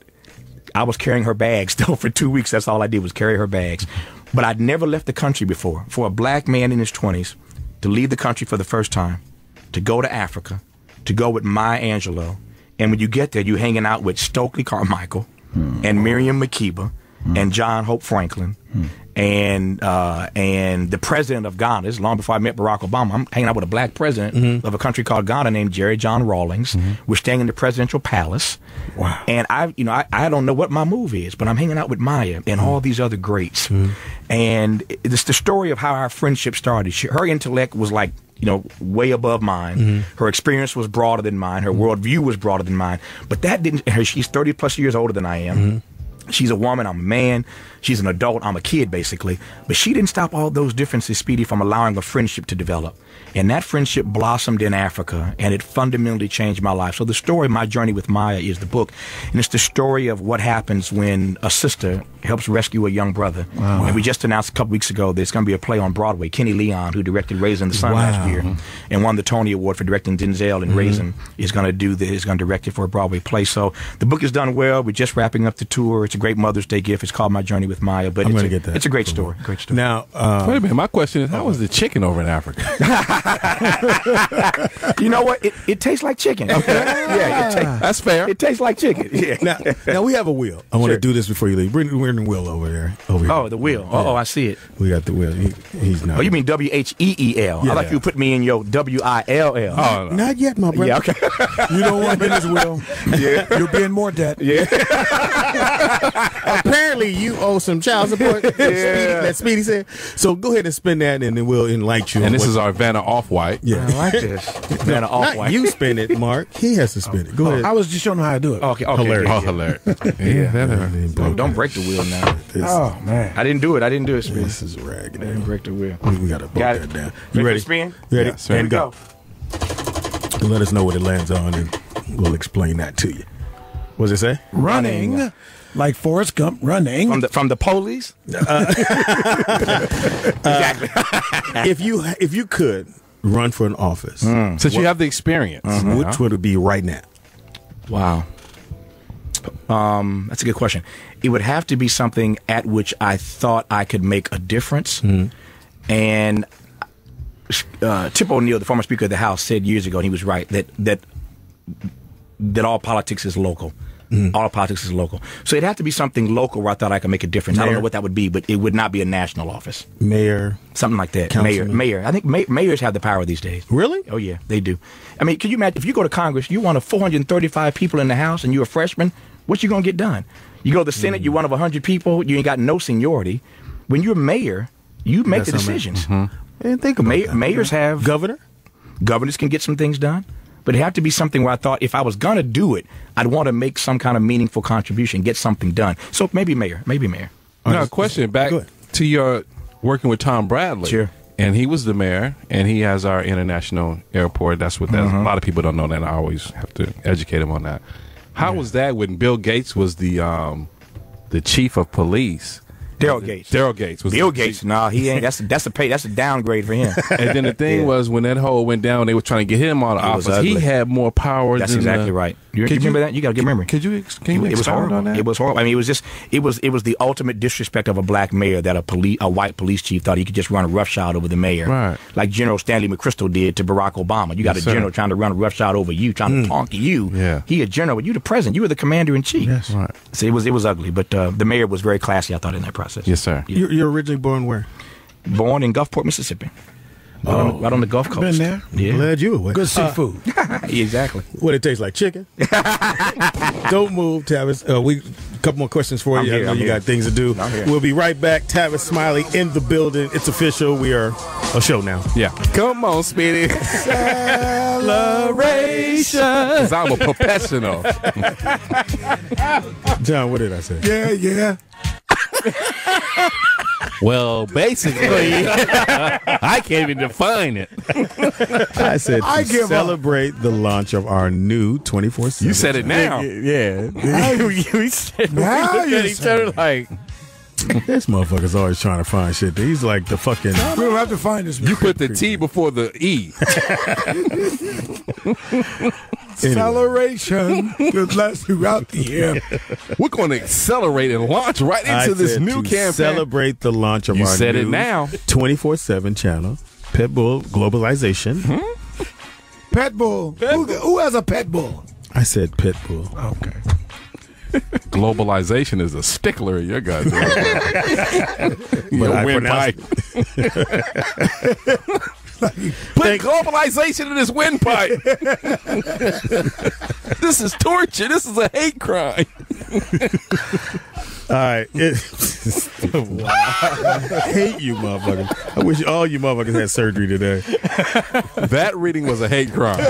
I was carrying her bags though for 2 weeks. That's all I did was carry her bags. But I'd never left the country before. For a black man in his 20s to leave the country for the first time, to go to Africa, to go with Maya Angelou. And when you get there, you're hanging out with Stokely Carmichael and Miriam Makeba and John Hope Franklin and the president of Ghana. This is long before I met Barack Obama. I'm hanging out with a black president of a country called Ghana named Jerry John Rawlings. We're staying in the presidential palace. Wow. And I don't know what my move is, but I'm hanging out with Maya and all these other greats. And it's the story of how our friendship started. Her intellect was like, way above mine. Her experience was broader than mine. Her worldview was broader than mine. But that didn't. She's 30 plus years older than I am. She's a woman, I'm a man. She's an adult, I'm a kid, basically. But she didn't stop all those differences, Speedy, from allowing a friendship to develop. And that friendship blossomed in Africa, and it fundamentally changed my life. So the story, My Journey with Maya, is the book. And it's the story of what happens when a sister helps rescue a young brother. Wow. And we just announced a couple weeks ago that it's going to be a play on Broadway. Kenny Leon, who directed Raising the Sun last year and won the Tony Award for directing Denzel in Raisin, is going to direct it for a Broadway play. So the book is done well. We're just wrapping up the tour. It's a great Mother's Day gift. It's called My Journey with Maya. But it's a great story. Great story. Now, wait a minute. My question is, how was the chicken over in Africa? You know what? It tastes like chicken. Okay. That's fair. It tastes like chicken. Yeah. Now we have a wheel. I want to do this before you leave. Bring the wheel over there. Over here. Oh, the wheel. Yeah. Oh, I see it. We got the wheel. He's not. Oh, you mean WHEEL? Yeah. I thought you put me in your WILL. Oh, no. Not yet, my brother. Yeah, okay. You don't want to be in this wheel. Yeah. You'll be in more debt. Yeah. Apparently, you owe some child support. That Speedy said. So go ahead and spin that, and then we'll enlighten you. And this is our Vanna Off-White. Yeah, I like this. Vanna Off-White. Not you spin it, Mark. He has to spin it. Go ahead. I was just showing him how to do it. Okay. Hilarious. Oh, hilarious. Don't break the wheel now. Oh, man. I didn't do it, Speedy. This is ragged. I didn't break the wheel. We got to break that down. You ready? Spin? Ready? Yeah, and go. Let us know what it lands on, and we'll explain that to you. What does it say? Running. Like Forrest Gump running. From the police? Exactly. If you could run for an office, Since you have the experience, which would it be right now? Wow. That's a good question. It would have to be something at which I thought I could make a difference. And Tip O'Neill, the former Speaker of the House, said years ago, and he was right, that all politics is local. All politics is local. So it'd have to be something local where I thought I could make a difference. Mayor. I don't know what that would be, but it would not be a national office. Mayor. Something like that. Councilman. Mayor. I think mayors have the power these days. Really? Oh, yeah, they do. I mean, can you imagine, if you go to Congress, you're one of 435 people in the House, and you're a freshman, what you going to get done? You go to the Senate, you're one of 100 people, you ain't got no seniority. When you're mayor, you make the decisions. I didn't think about that. Mayors have... Governors can get some things done. But it had to be something where I thought if I was going to do it, I'd want to make some kind of meaningful contribution, get something done. So maybe mayor. Now, a question back to your working with Tom Bradley. Sure. And he was the mayor, and he has our international airport. That's what that. A lot of people don't know that. I always have to educate them on that. How was that when Bill Gates was the chief of police? Daryl Gates. Bill Gates. No, he ain't. That's a downgrade for him. And then the thing was, when that hole went down, they were trying to get him out of office. He had more power. That's than exactly right. You remember that? You got a good memory. Can you expound on that? It was horrible. I mean, it was the ultimate disrespect of a black mayor that a white police chief thought he could just run a roughshod over the mayor, right? Like General Stanley McChrystal did to Barack Obama. You got a general trying to run a roughshod over you, trying to punk you. Yeah. He a general, but you the president. You were the commander in chief. Yes, right. So it was ugly, but the mayor was very classy, I thought, in that process. Yes, sir. Yeah. You're originally born where? Born in Gulfport, Mississippi. Right on the Gulf Coast. Been there. Yeah. Glad you were. Good seafood. Exactly. What it tastes like chicken. Don't move, Tavis. We couple more questions for you. I know you got things to do. We'll be right back. Tavis Smiley in the building. It's official. We are a show now. Yeah. Come on, Speedy. Celebration. Because I'm a professional. John, what did I say? Yeah. Well, basically, I can't even define it. I said to celebrate the launch of our new 24/7. You said it now. Yeah. You said now you each other like... This motherfucker's always trying to find shit. He's like the fucking... We don't have to find this. You put the T before the E. Acceleration to bless you out the air. We're going to accelerate and launch right into this new campaign. Celebrate the launch of You our said new it now. 24/7 channel, Pitbull Globalization. Pet bull. Who has a pet bull? I said pit bull. Okay. Globalization is a stickler in your guys. But I windpipe. Put globalization in this windpipe. This is torture. This is a hate crime. All right. I hate you, motherfuckers. I wish all you motherfuckers had surgery today. That reading was a hate crime.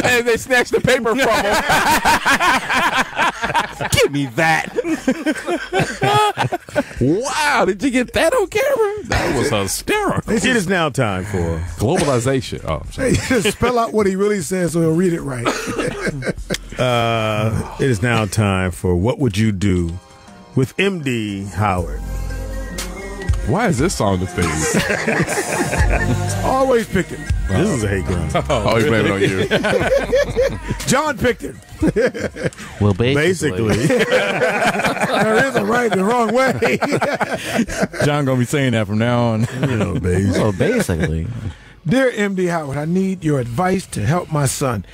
And they snatched the paper from him. Give me that. Wow, did you get that on camera? That was hysterical. It is now time for globalization. Oh, sorry. Just spell out what he really says so he'll read it right. It is now time for What Would You Do with MD Howard. Why is this song the thing? Always picked it. This is a hate crime. Oh, he blamed it on you. John picked it. Well, Basically. There is a right and a wrong way. John gonna be saying that from now on. Well, basically. Dear MD Howard, I need your advice to help my son.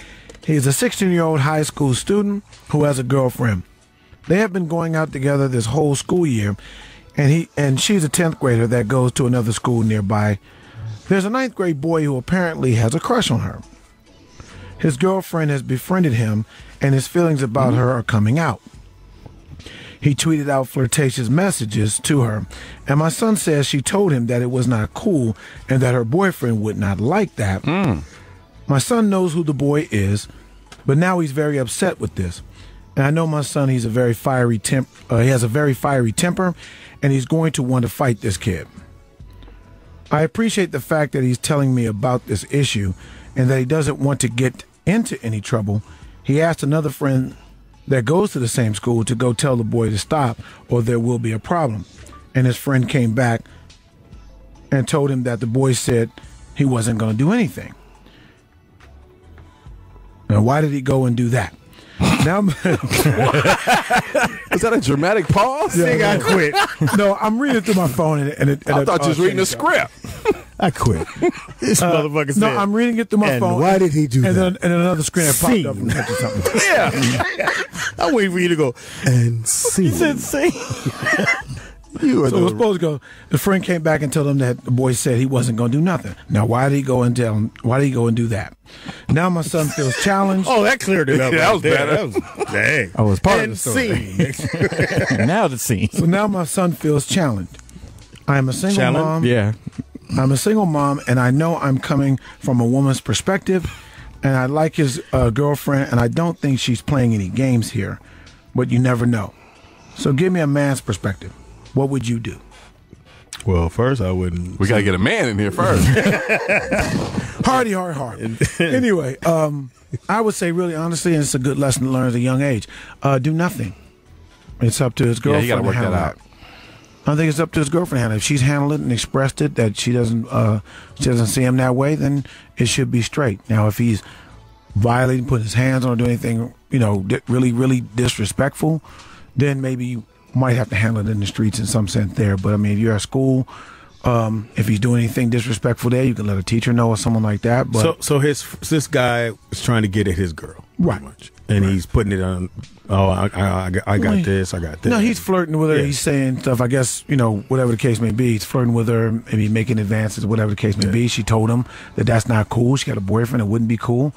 He is a 16-year-old high school student who has a girlfriend. They have been going out together this whole school year, and she's a 10th grader that goes to another school nearby. There's a 9th grade boy who apparently has a crush on her. His girlfriend has befriended him, and his feelings about her are coming out. He tweeted out flirtatious messages to her, and my son says she told him that it was not cool and that her boyfriend would not like that. My son knows who the boy is, but now he's very upset with this. And I know my son, he's a very fiery he has a very fiery temper, and he's going to want to fight this kid. I appreciate the fact that he's telling me about this issue and that he doesn't want to get into any trouble. He asked another friend that goes to the same school to go tell the boy to stop or there will be a problem. And his friend came back and told him that the boy said he wasn't going to do anything. Now, why did he go and do that? Now, is that a dramatic pause? Yeah, I quit. No, I'm reading through my phone, and I thought you was reading a script. I quit. This motherfucker said. No, I'm reading it through my phone. Why did he do that? And another screen popped up and something. Yeah. I'm waiting for you to go and see. He said see. So it was supposed to go. The friend came back and told him that the boy said he wasn't going to do nothing. Now, why did he go and tell him? Why did he go and do that? Now my son feels challenged. Oh, that cleared it up. Yeah, that was better. That was, dang. I was part and of the story. scene. Now the scene. So now my son feels challenged. I am a single mom. Yeah. I'm a single mom, and I know I'm coming from a woman's perspective, and I like his girlfriend, and I don't think she's playing any games here, but you never know. So give me a man's perspective. What would you do? Well, first I wouldn't. We got to get a man in here first. Hardy, hard. Anyway, I would say really honestly, and it's a good lesson to learn at a young age, do nothing. It's up to his girlfriend you got to work to handle that out. I think it's up to his girlfriend to handle it. If she's handled it and expressed it that she doesn't see him that way, then it should be straight. Now, if he's violating, putting his hands on, or doing anything, really, really disrespectful, then maybe you might have to handle it in the streets in some sense there. But I mean, if you're at school, if he's doing anything disrespectful there, you can let a teacher know or someone like that. But so this guy is trying to get at his girl, right? Much. And he's putting it on. Oh, I got this. I got this. No, he's flirting with her. Yeah. He's saying stuff. I guess whatever the case may be. He's flirting with her. Maybe making advances. Whatever the case may be. She told him that that's not cool. She got a boyfriend. It wouldn't be cool.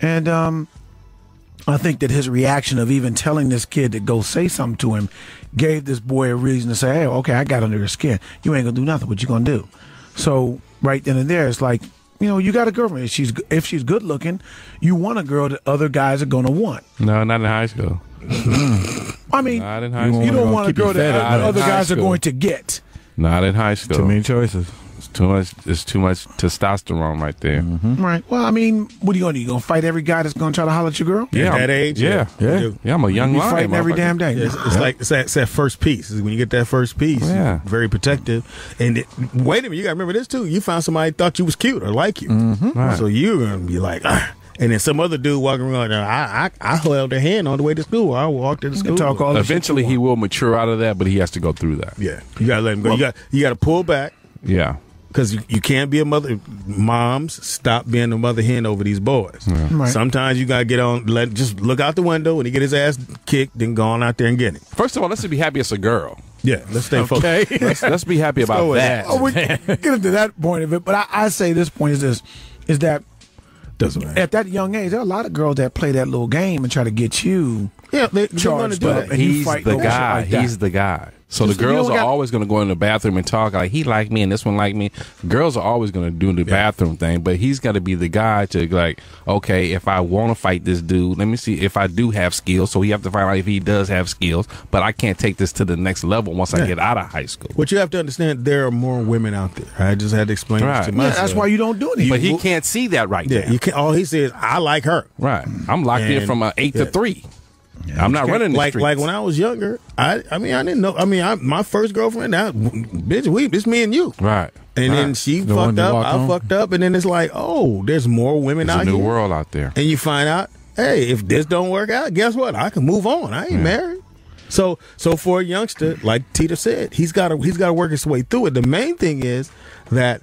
And I think that his reaction of even telling this kid to go say something to him gave this boy a reason to say, "Hey, okay, I got under your skin. You ain't gonna do nothing. What you gonna do?" So right then and there, it's like, you got a girlfriend. If she's good looking, you want a girl that other guys are gonna want. No, not in high school. I mean, Not in high school. you don't want a girl that other guys are going to get. Not in high school. Too many choices. It's too much testosterone right there. Mm-hmm. Right. Well, I mean, what are you going to do? You going to fight every guy that's going to try to holler at your girl? Yeah, At that age, Yeah, I'm a young You lion. fighting every damn day. It's like it's that first piece. When you get that first piece, Yeah. very protective. And wait a minute, you got to remember this too. You found somebody thought you was cute or like you, Right. so you're gonna be like, ah. And then some other dude walking around. I held their hand on the way to school. I walked to the school. talk all the Eventually, shit he will mature out of that, but he has to go through that. Yeah, you got to let him go. You got to pull back. Yeah. Because you can't be a mother. Moms, stop being a mother hen over these boys. Right. Sometimes you gotta get on. Just look out the window when he get his ass kicked, then go on out there and get him. First of all, let's be happy it's a girl. Yeah, let's stay focused. Let's be happy about go with that. Oh, we get into that point of it, but I say this point is that Doesn't matter. at that young age, there are a lot of girls that play that little game and try to get you. Yeah, they're gonna charged do up, that. and you He's fight the over shit guy. like that. He's the guy. So the So you girls don't are got- always going to go in the bathroom and talk like he like me and this one like me. Girls are always going to do the bathroom thing, but he's got to be the guy to like, okay, if I want to fight this dude, let me see if I do have skills. So we have to find out if he does have skills, but I can't take this to the next level once I get out of high school. What you have to understand, there are more women out there. I just had to explain this to Yeah, myself. that's why you don't do anything. But he can't see that right Yeah, now. you can. All he says, I like her. Right. I'm locked in And- from 8 to 3. I'm not running the like streets. when I was younger. I didn't know. my first girlfriend, now, bitch, it's me and you. Right. And then she The one fucked you up. walk I on? fucked up, and then it's like, oh, there's more women There's out a new here. world out there. And you find out, hey, if this don't work out, guess what? I can move on. I ain't married. So for a youngster, like Tita said, he's got to work his way through it. The main thing is that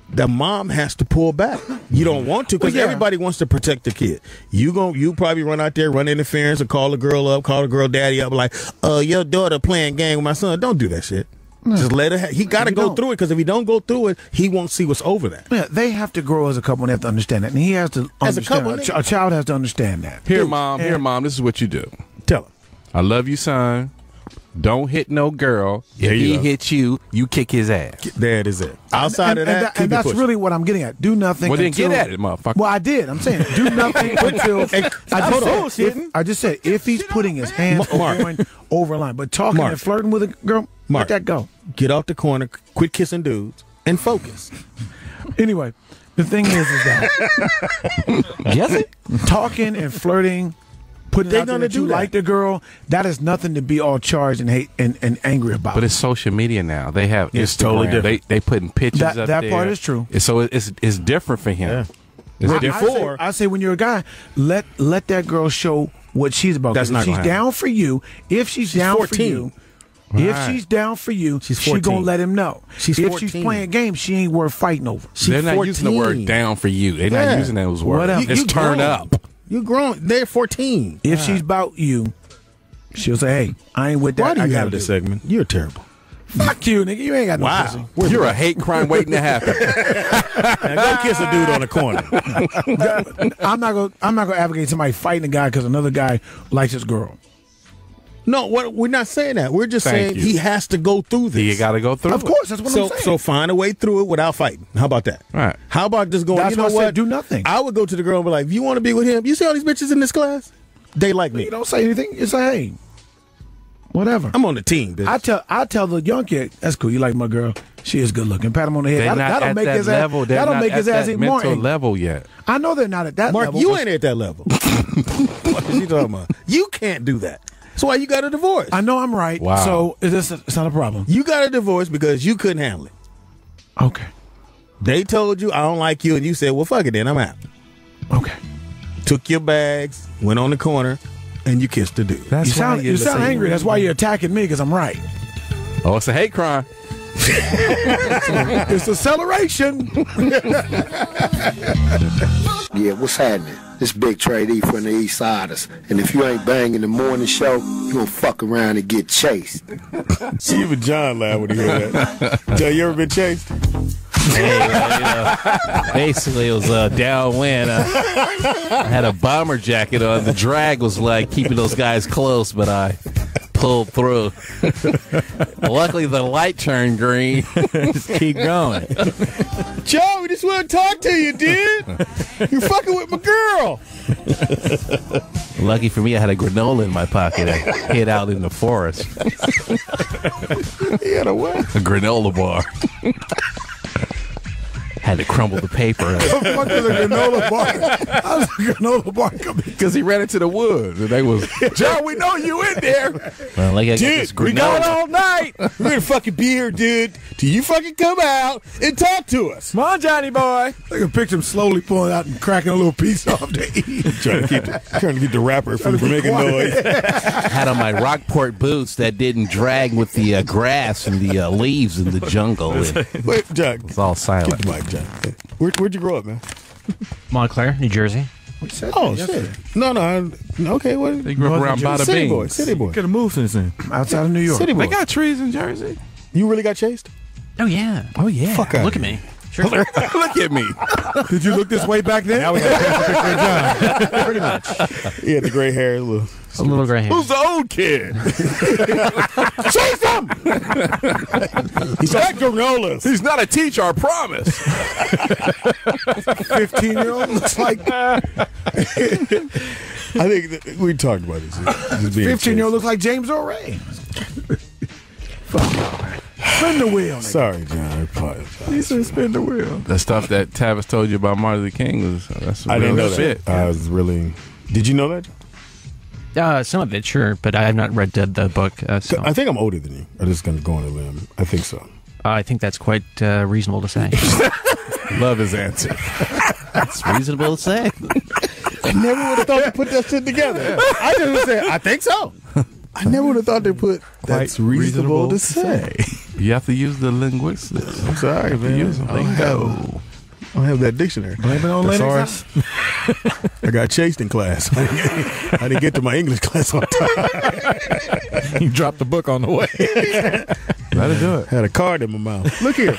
the mom has to pull back. You don't want to, because everybody wants to protect the kid. You probably run out there, run interference, or call the girl up, call the girl daddy up, like, your daughter playing game with my son. Don't do that shit. Just let her. He got to go through it, because if he don't go through it, he won't see what's over that. Yeah, they have to grow as a couple and they have to understand that. And he has to As a understand. couple, A child has to understand that. Here, mom, this is what you do. Tell him. I love you, son. Don't hit no girl. There If you he go. hits you, you kick his ass. That is it. Outside of that, keep and it that's pushing. really what I'm getting at. Do nothing. Well, then until, get at it, motherfucker. Well, I did. I'm saying do nothing until. I just said if he's putting his hands Mark. going over a line, but talking Mark. and flirting with a girl, Mark. let that go. Get off the corner, quit kissing dudes, and focus. Anyway, the thing is that talking and flirting, putting They're out there gonna that you do that. like the girl, that is nothing to be all charged and hate and angry about. But it's social media now. They have It's Instagram. totally different. They putting pictures That- up that there. part is true. So it's different for him. Yeah. It's Well, different. I say when you're a guy, let that girl show what she's about. That's 'Cause not if she's gonna happen. down for you. If she's down 14. for you. If she's down for you, She's she 14. gonna let him know. She's if 14. she's playing games, she ain't worth fighting over. They're not using the 14. word down for you. They're Yeah. not using those words. Whatever. It's You turn grown. up. You grown. They're 14. If she's about you, she'll say, "Hey, I ain't with that." Why do I you gotta have this do it." segment? You're terrible. Fuck you, nigga. You ain't got no pussy. Wow. You're a hate crime waiting to happen. Now go kiss a dude on the corner. I'm not gonna advocate somebody fighting a guy because another guy likes his girl. No, we're not saying that. We're just saying you. he has to go through this. You got to go through Of it. course, that's what I'm saying. So find a way through it without fighting. How about that? Right. How about just going, That's you know why I what? said do nothing. I would go to the girl and be like, if you want to be with him, you see all these bitches in this class? They like me. You don't say anything. You say, "Hey, whatever." I'm on the team, bitch. I tell the young kid, "That's cool. You like my girl? She is good looking." Pat him on the head. They're not That'll at make that his level. ass. They're That'll not make at his ass that even more mental angry. level yet. I know they're not at that Mark, level. you ain't at that level. What is you talking about? You can't do that. That's why you got a divorce. I know I'm right. Wow. So it's not a problem. You got a divorce because you couldn't handle it. Okay. They told you, I don't like you, and you said, well, fuck it then, I'm out. Okay. Took your bags, went on the corner, and you kissed the dude. That's You sound angry. That's why you're attacking me because I'm right. Oh, it's a hate crime. It's acceleration. Yeah, what's happening? This Big Trade E from the East Siders. And if you ain't banging the morning show, you gonna fuck around and get chased. See, even John laughed when he heard that. Joe, you ever been chased? Basically, it was downwind. I had a bomber jacket on. The drag was like keeping those guys close, but I pulled through. Luckily, the light turned green. Just keep going. Joe, we just want to talk to you, dude. You're fucking with my girl. Lucky for me, I had a granola in my pocket. I hid out in the forest. He had a what? A granola bar. Had to crumble the paper. What the fuck is a granola bar? How's a granola bar coming? Because he ran into the woods, and they was, John, we know you in there. Well, like I got Dude, this we got granola. all night. We're gonna fucking be here, dude, till you fucking come out and talk to us. Come on, Johnny boy. I can picture him slowly pulling out and cracking a little piece off to eat. trying to keep the rapper from making noise. Had on my Rockport boots that didn't drag with the grass and the leaves in the jungle. Wait, Jack. It's all Get silent. the mic, Jack. Where'd you grow up, man? Montclair, New Jersey. Oh, shit. No. Okay, what? They grew up around Bada City boy. Bings. City boy. Could have moved since then. Outside of New York. City boy. They got trees in Jersey. You really got chased? Oh yeah. Fuck out. Look at me. Sure. Look at me. Did you look this way back then? Now we got a picture of John. Pretty much. He had the gray hair. A little gray hair. Who's the old kid? Chase him! He's like granolas. He's not a teacher, I promise. 15-year-old looks like. I think we talked about this. 15-year-old looks like James O'Ray. Fuck y'all, man. Spin the wheel, nigga. Sorry, John. I apologize. He said spin the wheel. The stuff that Tavis told you about Martin Luther King was that's I didn't know shit. that. I was really. Did you know that? Some of it, sure, but I have not read the book. So. I think I'm older than you. I'm just going to go on a limb. I think so. I think that's quite reasonable to say. Love his answer. It's reasonable to say. I never would have thought to put that shit together. I just would say, I think so. I never would have thought they put that's reasonable to say. You have to use the linguistics. I'm sorry, man. I don't have that dictionary. Blame it on Linux. I got chased in class. I didn't get to my English class on time. You dropped the book on the way. Let it do it. Had a card in my mouth. Look here.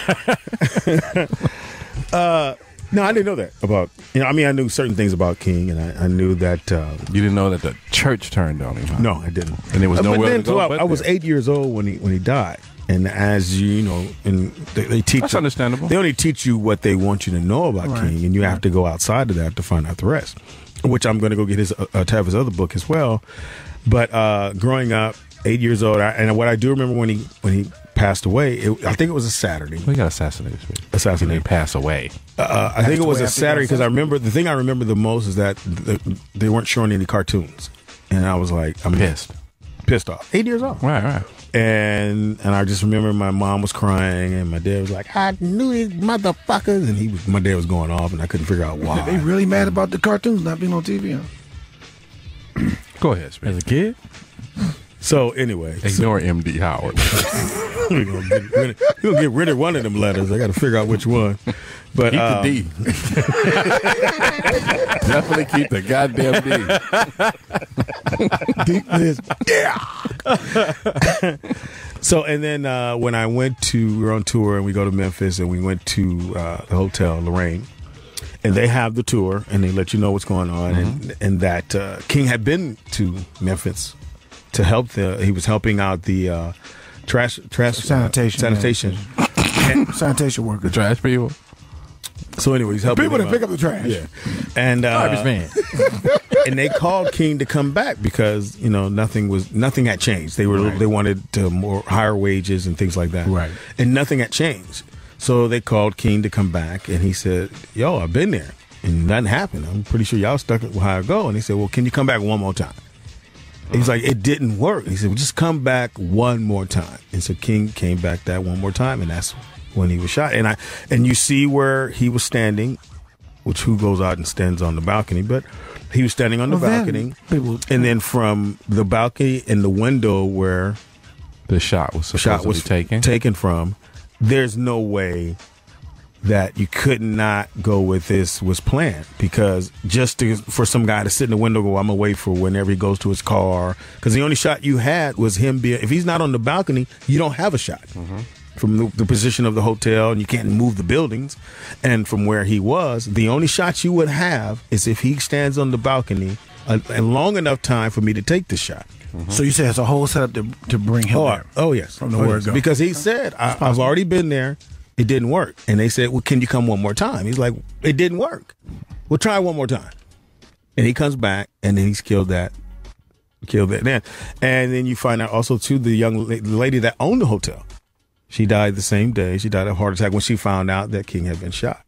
No, I didn't know that about. I knew certain things about King, and I knew that. You didn't know that the church turned on him. Huh? No, I didn't. And there was nowhere to go. I was 8 years old when he died, and as you know, and they teach. That's understandable. They only teach you what they want you to know about King, and you have to go outside of that to find out the rest. Which I'm going to go get his Tavis' other book as well. But growing up, 8 years old, and what I do remember when he passed away, I think it was a Saturday. We got assassinated. Assassinated. He didn't pass away. I think it was a Saturday because the thing I remember the most is that they weren't showing any cartoons, and I was like, I'm pissed off. 8 years old, right. And I just remember my mom was crying, and my dad was like, I knew these motherfuckers, and my dad was going off, and I couldn't figure out why. They really mad about the cartoons not being on TV, huh? Go ahead, Speedy. As a kid? So anyway, ignore MD Howard. We're gonna get rid of one of them letters. I got to figure out which one. But keep the D. Definitely keep the goddamn D. Deep is yeah. So and then when we were on tour and we go to Memphis and we went to the hotel Lorraine, and they have the tour and they let you know what's going on, and that King had been to Memphis to help he was helping out the trash sanitation workers, trash people. So anyway, he's helping people that pick up the trash. Yeah, and garbage man. And they called King to come back because nothing had changed. They wanted more higher wages and things like that. Right, and nothing had changed. So they called King to come back, and he said, "Yo, I've been there, and nothing happened. I'm pretty sure y'all stuck with how I go." And he said, "Well, can you come back one more time?" He's like, it didn't work. He said, well, just come back one more time. And so King came back that one more time, and that's when he was shot. And you see where he was standing, which who goes out and stands on the balcony, but he was standing on the balcony. And then from the balcony and the window where the shot was taken from, there's no way that you could not go with this was planned, because for some guy to sit in the window go, I'm gonna wait for whenever he goes to his car, because the only shot you had was him being, if he's not on the balcony, you don't have a shot from the position of the hotel, and you can't move the buildings, and from where he was, the only shot you would have is if he stands on the balcony a long enough time for me to take the shot. So you say it's a whole setup to bring him there? Oh yes, from the word go. Because he said I've already been there. It didn't work. And they said, well, can you come one more time? He's like, it didn't work. We'll try one more time. And he comes back, and then he's killed that man. And then you find out also, too, the young lady that owned the hotel. She died the same day. She died of a heart attack when she found out that King had been shot.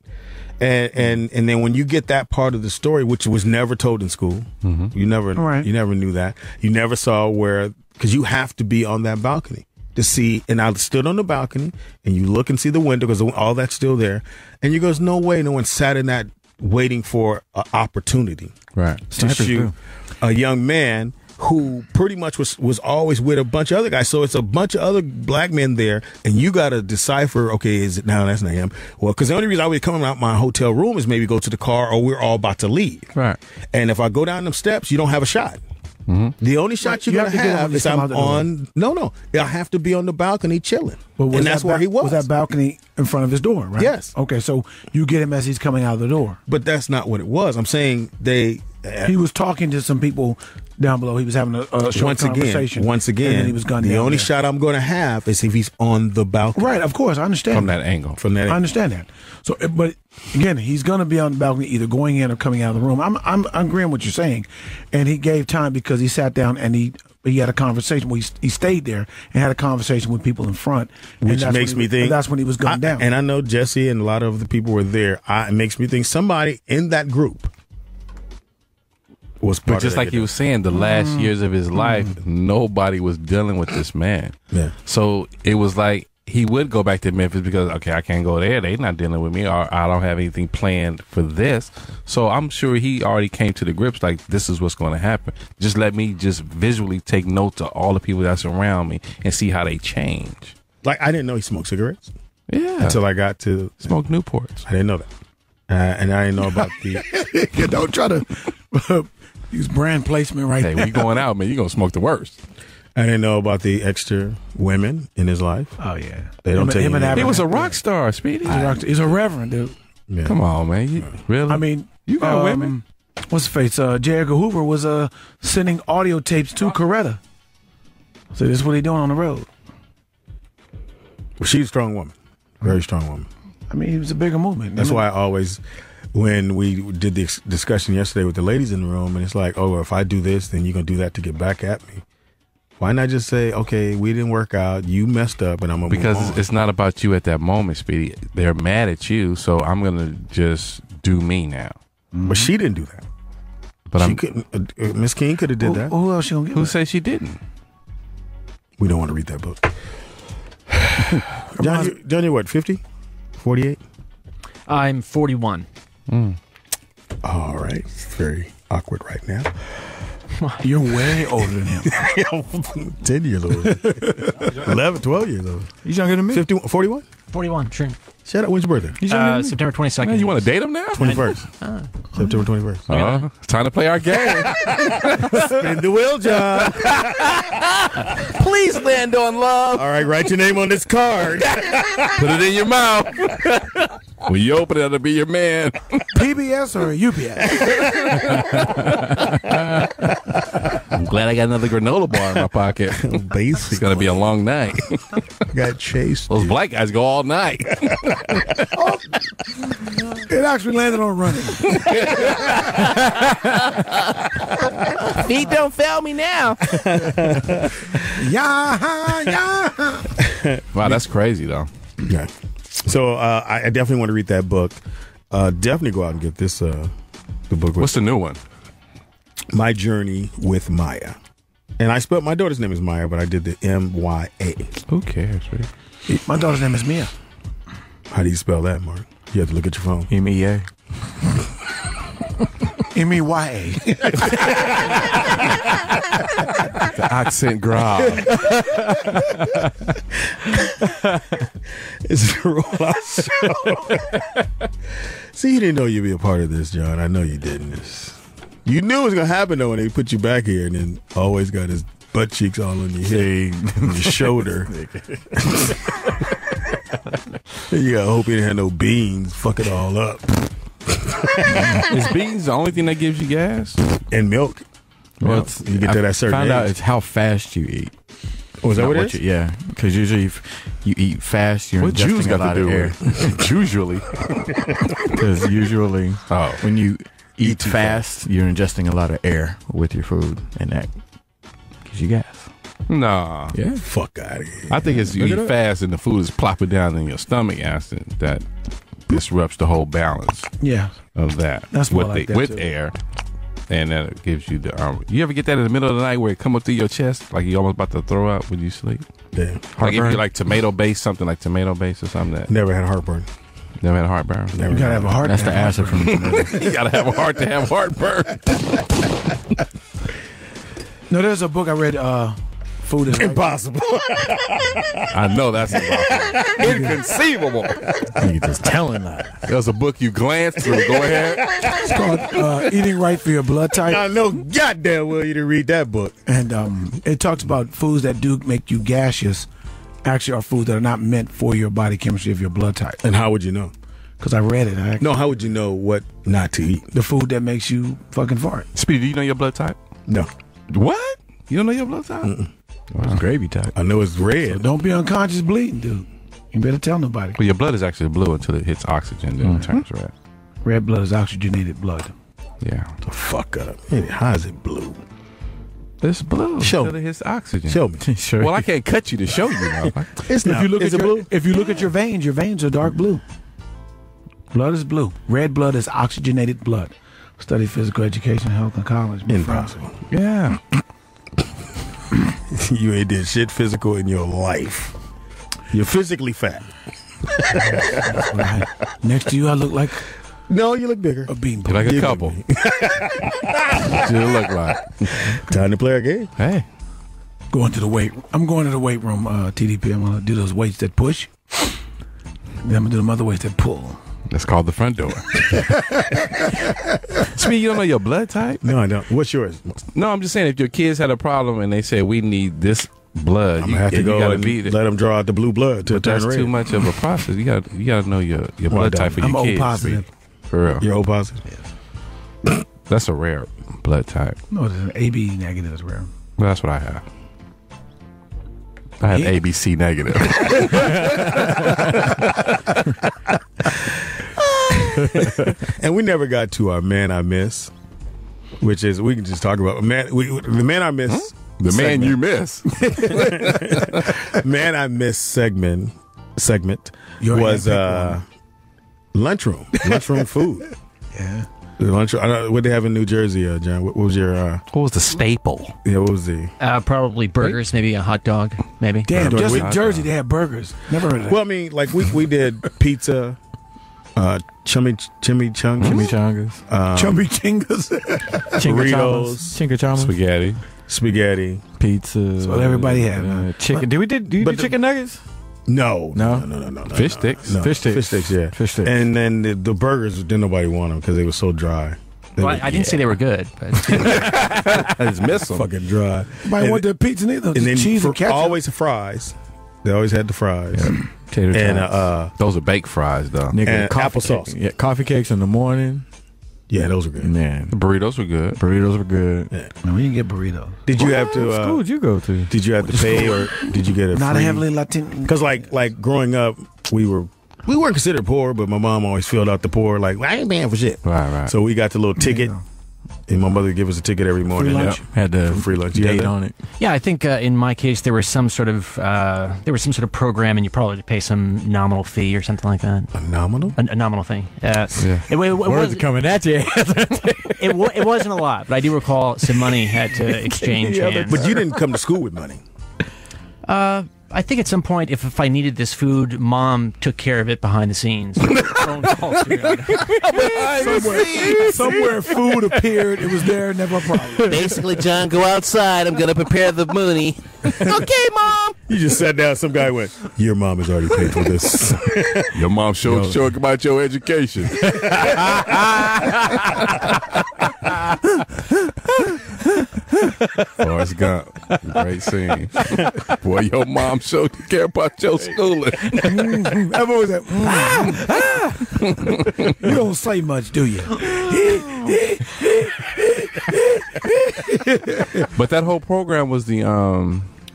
And then when you get that part of the story, which was never told in school, you never knew that. You never saw where, because you have to be on that balcony to see. And I stood on the balcony, and you look and see the window because all that's still there. And you goes, no way, no one sat in that waiting for an opportunity, right, to shoot a young man who pretty much was always with a bunch of other guys. So it's a bunch of other black men there, and you got to decipher, okay, is it now? That's not him. Well, because the only reason I would come out my hotel room is maybe go to the car or we're all about to leave. Right. And if I go down them steps, you don't have a shot. The only shot you're going to have is I'm on. No. I have to be on the balcony chilling. And that's where he was. Was that balcony in front of his door, right? Yes. Okay, so you get him as he's coming out of the door. But that's not what it was. I'm saying he was talking to some people down below. He was having a short conversation. Once again, and then he was gunned down. The only shot I'm going to have is if he's on the balcony. Right, of course. I understand. From that angle. I understand that. So, but again, he's going to be on the balcony either going in or coming out of the room. I'm agreeing with what you're saying. And he gave time because he sat down and he had a conversation. Well, he stayed there and had a conversation with people in front. Which makes me think. That's when he was gunned down. And I know Jesse and a lot of the people were there. It makes me think somebody in that group was part But just like you were saying, the last years of his life, nobody was dealing with this man. Yeah. So it was like he would go back to Memphis because, okay, I can't go there. They're not dealing with me, or I don't have anything planned for this. So I'm sure he already came to the grips like, this is what's going to happen. Just let me just visually take note of all the people that's around me and see how they change. Like, I didn't know he smoked cigarettes. Yeah. Until I got to smoke Newports. I didn't know that. And I didn't know about the. Don't try to use brand placement right there. Hey, when you going out, man, you're going to smoke the worst. I didn't know about the extra women in his life. Oh, yeah. They don't tell you. He was a rock star, Speedy. He's a reverend, dude. Yeah. Come on, man. Really? I mean, you got women. What's the face? J. Edgar Hoover was sending audio tapes to Coretta. So this is what he doing on the road. Well, she's a strong woman. Very strong woman. I mean, he was a bigger movement. That's why I always, when we did the discussion yesterday with the ladies in the room, and it's like, oh, if I do this, then you're going to do that to get back at me. Why not just say, okay, we didn't work out, you messed up, and I'm going to move on? Because it's not about you at that moment, Speedy. They're mad at you, so I'm going to just do me now. But she didn't do that. But she couldn't. Miss King could have did that. Who else she gonna get? Who said she didn't? We don't want to read that book. John, you're what, 50? 48? I'm 41. All right. It's very awkward right now. You're way older than him. 10 years old. 11, 12 years old. He's younger than me. 51, 41? 41, sure. Shut up. When's your birthday? September 22nd. Man, you want to date him now? 21st. September 21st. It's time to play our game. Spin the wheel, John. Please land on love. All right, write your name on this card. Put it in your mouth. When you open it, it'll be your man. PBS or UPS? I'm glad I got another granola bar in my pocket. Basically. It's going to be a long night. Got chased. Those black guys go all night. It actually landed on running. Feet don't fail me now. Yeah. Wow, that's crazy, though. Yeah. So I definitely want to read that book. Definitely go out and get this the book. What's the new one? My Journey with Maya. And I spelled my daughter's name is Maya, but I did the M-Y-A. Who cares, man? My daughter's name is Mia. How do you spell that, Mark? You have to look at your phone. M-E-A. M-E-Y-A. The accent grave. It's a rollout show. See, you didn't know you'd be a part of this, John. I know you didn't. You knew it was going to happen, though, when they put you back here and then always got his butt cheeks all on your head and your shoulder. You got to hope he didn't have no beans. Fuck it all up. Is beans the only thing that gives you gas? And milk. Well, you get to that certain found out age. it's how fast you eat. Oh, is that what it is? Yeah, because usually if you eat fast, you're What Jews ingesting a got lot to of do air. with it? Usually. Because usually when you eat too fast, you're ingesting a lot of air with your food, and that gives you gas. Nah. Yeah. Fuck out of here. I think it's you Look eat it up. fast and the food is plopping down in your stomach acid that disrupts the whole balance. Yeah. Of that. That's more like that, with too. air. And then it gives you the you ever get that in the middle of the night where it come up through your chest like you almost about to throw up when you sleep? Yeah. Like if you like tomato base, something like tomato base or something that Never had heartburn. never had a heartburn. Never You gotta have a heart. That's the acid from the tomato. You gotta have a heart to have heartburn. No, there's a book I read. Food is Impossible. I know that's impossible. Inconceivable. You just telling that. There's a book you glanced through. Go ahead. It's called Eating Right for Your Blood Type. I know goddamn well you didn't read that book. And it talks about foods that do make you gaseous actually are foods that are not meant for your body chemistry of your blood type. And how would you know? Because I read it. No, how would you know what not to eat? The food that makes you fucking fart. Speedy, do you know your blood type? No. What? You don't know your blood type? Wow. It's gravy type. I know it's red. So don't be unconscious bleeding, dude. You better tell nobody. Well, your blood is actually blue until it hits oxygen, then it turns red. Red blood is oxygenated blood. Yeah. The fuck up. How is it blue? It's blue Show until it hits oxygen. Show me. Sure. Well, I can't cut you to show you now. It's not. If you look Is at it your, blue? if you look at your veins are dark blue. Blood is blue. Red blood is oxygenated blood. Study physical education, health, and college. Impossible. Yeah. You ain't did shit physical in your life. You're physically fat. Next to you, I look like No, you look bigger. a bean. You're like a You couple. What you look like? Time to play a game. Hey. Going to the weight. I'm going to the weight room. TDP. I'm gonna do those weights that push. Then I'm gonna do them other weights that pull. That's called the front door. Speedy, you don't know your blood type? No, I don't. What's yours? No, I'm just saying if your kids had a problem and they said we need this blood, I'm gonna have to go gotta and beat it. let them draw out the blue blood to But turn that's red. too much of a process. You gotta know your blood type for I'm your O kids. positive. For real. You're O positive. That's a rare blood type. No, it's an AB negative is rare. Well, that's what I have. I have ABC negative. And we never got to our man I miss, which is we can just talk about the man I miss. The man you miss. Man I miss segment Your was handpicked lunchroom food. Yeah. What they have in New Jersey, John? What was your? What was the staple? Yeah, what was the? Probably burgers, maybe a hot dog, maybe. Damn, Burgers. just in Jersey they have burgers. Never heard of that. Well, I mean, like we did pizza, chimichangas, Chumby chingas. Doritos, Chingachamas, spaghetti, pizza. That's what everybody had. Man. Chicken. Do you do chicken nuggets? No. Fish sticks. No. Fish sticks. Yeah, Fish sticks. And then the burgers didn't nobody want them because they were so dry. Well, I didn't say they were good, but I just miss them. Fucking dry. Nobody want the pizza neither. And then Cheese and ketchup. always the fries. They always had the fries. Tater And tots. Those are baked fries, though. Nigga, and coffee applesauce. cake. Yeah, coffee cakes in the morning. Yeah, those were good. Man, The burritos were good. burritos were good. Man, we didn't get burritos. Did you have to? What school did you go to? Did you have to pay or did you get a Not free? heavily Latin. Because like growing up, we weren't considered poor, but my mom always filled out the poor. Like, well, I ain't paying for shit. Right. So we got the little ticket, and my mother would give us a ticket every morning. lunch? Yep. Had the For free lunch. You had date that? on it. yeah, I think in my case there was some sort of program, and you probably had to pay some nominal fee or something like that. A nominal? A nominal thing. It Words was, are coming at you. it wasn't a lot, but I do recall some money had to exchange hands. But you didn't come to school with money. I think at some point, if I needed this food, Mom took care of it behind the scenes. Phone calls through. Somewhere food appeared. It was there. Never a problem. Basically, John, go outside. I'm going to prepare the mooney. Okay, Mom. You just sat down. Some guy went, "Your mom has already paid for this." Your mom showed about your education. Forrest Gump. Great scene. Boy, your mom showed you care about your schooling. I've always said, you don't say much, do you? But that whole program was the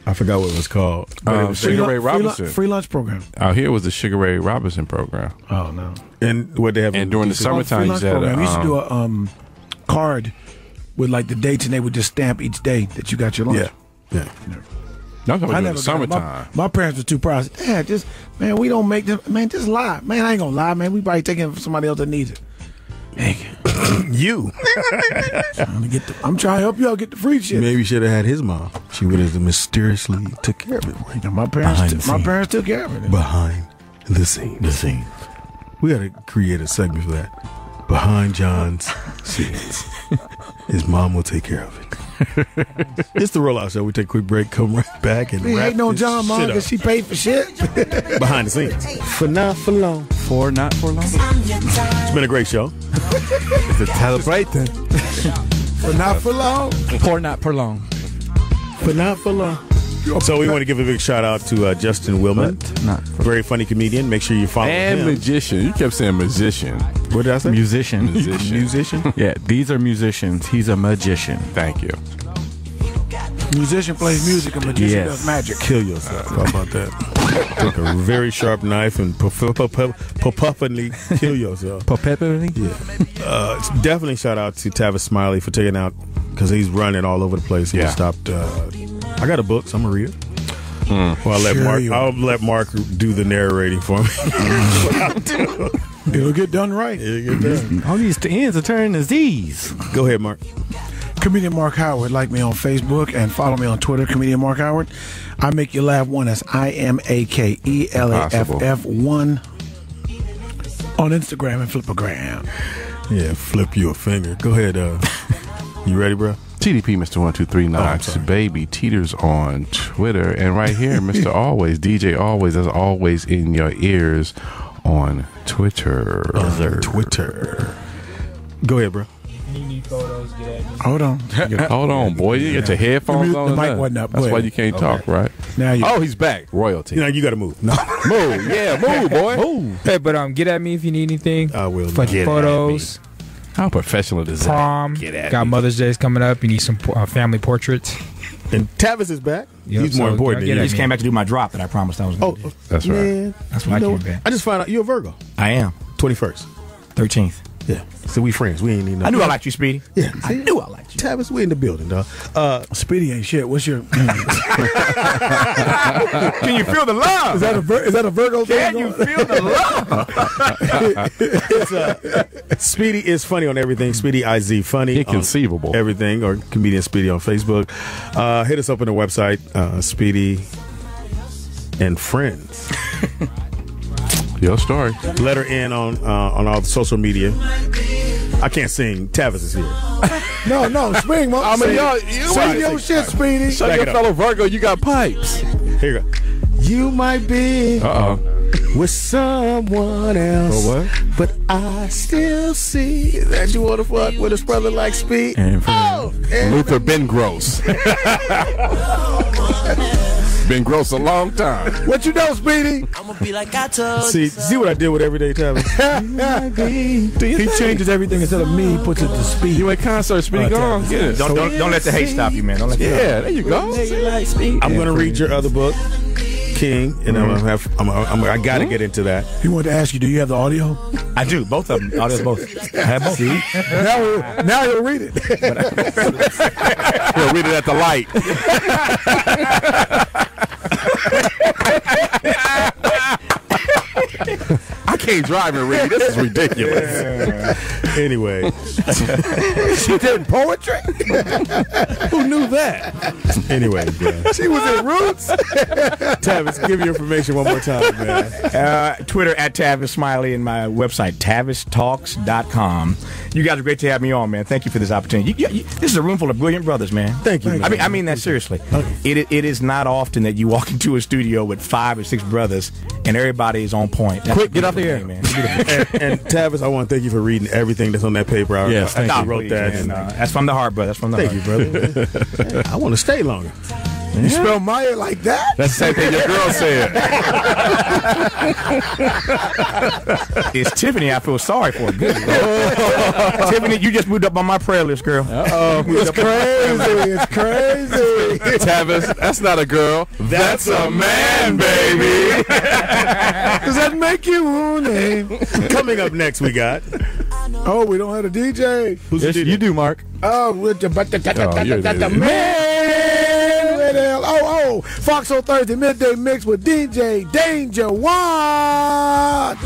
I forgot what it was called. But it was Sugar Ray Robinson. Free lunch program. Out here was the Sugar Ray Robinson program. Oh, no. And what they have. And during the summertime, Free you lunch said program. We used to do a card with like the dates, and they would just stamp each day that you got your lunch. Yeah. I'm talking I about never the got it. summertime. My parents were too proud. Dad, just man, we don't make this. Man, just lie. Man, I ain't gonna lie, man. We probably taking it from somebody else that needs it. You. I'm trying to help y'all get the free shit. Maybe you should have had his mom. She would have mysteriously took care of it. You know, my parents took care of it. Behind the scenes. We got to create a segment for that. Behind John's scenes. His mom will take care of it. It's the Rollout Show. We take a quick break, come right back, and We wrap ain't no this John mom shit because up. she paid for shit. Behind the scenes. For not for long. For not for long. It's been a great show. It's a celebrating. For not for long. For not for long. For not for long. So we want to give a big shout out to Justin Willman. Very funny comedian. Make sure you follow And him. magician. You kept saying magician. What did I say? Musician. Musician? Yeah, these are musicians. He's a magician. Thank you. Musician plays music, a magician does magic. Kill yourself. How about that? Take a very sharp knife and puffingly kill yourself. Puffingly? Yeah. Definitely shout out to Tavis Smiley for taking out, because he's running all over the place. He stopped. I got a book, so I'm going to read it. Well, I'll let Mark do the narrating for me. It'll get done right. It'll get done. All these ends are turning to Z's. Go ahead, Mark. Comedian Mark Howard. Like me on Facebook and follow me on Twitter, Comedian Mark Howard. I make you laugh one. That's IMAKELAFF1 on Instagram and Flipagram. Yeah, flip you a finger. Go ahead. You ready, bro? TDP Mr. 1239 baby teeters on Twitter, and right here Mr. Always DJ Always as always in your ears on Twitter. Go ahead, bro. Hold on. Hold on, boy. You get your headphones on. The mic wasn't up. That's why you can't talk, right? Now you. Oh, he's back. Royalty. You got to move. No. Move. Yeah, move, boy. Move. Hey, but get at me if you need anything. I will. For photos. How professional is that? Prom. Got Mother's Day's coming up. You need some family portraits. And Tavis is back. Yep, He's more important than you. I just came back to do my drop that I promised I was going to do. That's right. Man, That's what I came back. I just found out you're a Virgo. I am. 21st. 13th. Yeah. So we friends. We ain't need no. I knew I liked you, Speedy. Yeah. I knew I liked you. Tavis, we in the building, dog. Speedy ain't shit. What's your? Can you feel the love? Is that a Virgo thing? Can you feel the love? Speedy is funny on everything. Speedy IZ funny. Inconceivable. Everything, or comedian Speedy on Facebook. Hit us up on the website, Speedy and Friends. Your story. Let her in on all the social media. I can't sing. Tavis is here. No, Speedy. I mean, sing your shit, Speedy. Show your fellow Virgo you got pipes. Here you go. You might be with someone else, but I still see that you want to fuck with a brother like Speed. Luther been gross. Been gross a long time. What you know, Speedy? I'm gonna be like I told See what I did with Everyday Tavis? He changes everything instead of me. He puts it to Speed. You at concert, Speedy, go on, get it. Don't let the hate stop you, man. Don't let there you go. I'm gonna read your other book, King, and I gotta get into that. He wanted to ask you, do you have the audio? I do, both of them. Audio's both. I have both. See? now he'll read it. He'll read it at the light. I can't drive and read. This is ridiculous. Anyway, she did poetry. Who knew that? Anyway, man. She was in Roots. Tavis, give your information one more time, man. Twitter at Tavis Smiley and my website, tavistalks.com. You guys are great to have me on, man. Thank you for this opportunity. This is a room full of brilliant brothers, man. Thank you. Man. I mean that seriously. It is not often that you walk into a studio with 5 or 6 brothers and everybody is on point. Quick, get off the air, man. and Tavis, I want to thank you for reading everything that's on that paper. I wrote that. Man, that's from the heart, brother. That's from the heart. Thank you, brother. I want to stay longer. You spell Maya like that? That's the same thing your girl said. It's Tiffany I feel sorry for. Good. Tiffany, you just moved up on my prayer list, girl. It's crazy. It's crazy. Tavis, that's not a girl. That's a man, baby. Does that make you wounded? Coming up next, we got. Oh, we don't have a DJ. Who's the DJ? You do, Mark. Oh, with the you're the man. KLOO. Foxxhole Thursday midday mix with DJ Danger One. I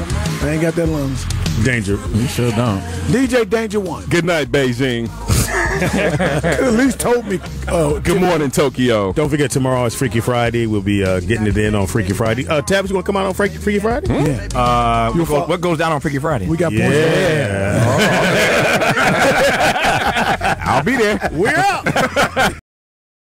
ain't got that lungs. Danger. You sure don't. DJ Danger One. Good night, Beijing. At least told me. Good morning, Tokyo. Don't forget, tomorrow is Freaky Friday. We'll be getting it in on Freaky Friday. Tavis, you want to come out on Freaky Friday? Yeah. What goes down on Freaky Friday? We got points. Yeah. I'll be there. We're out.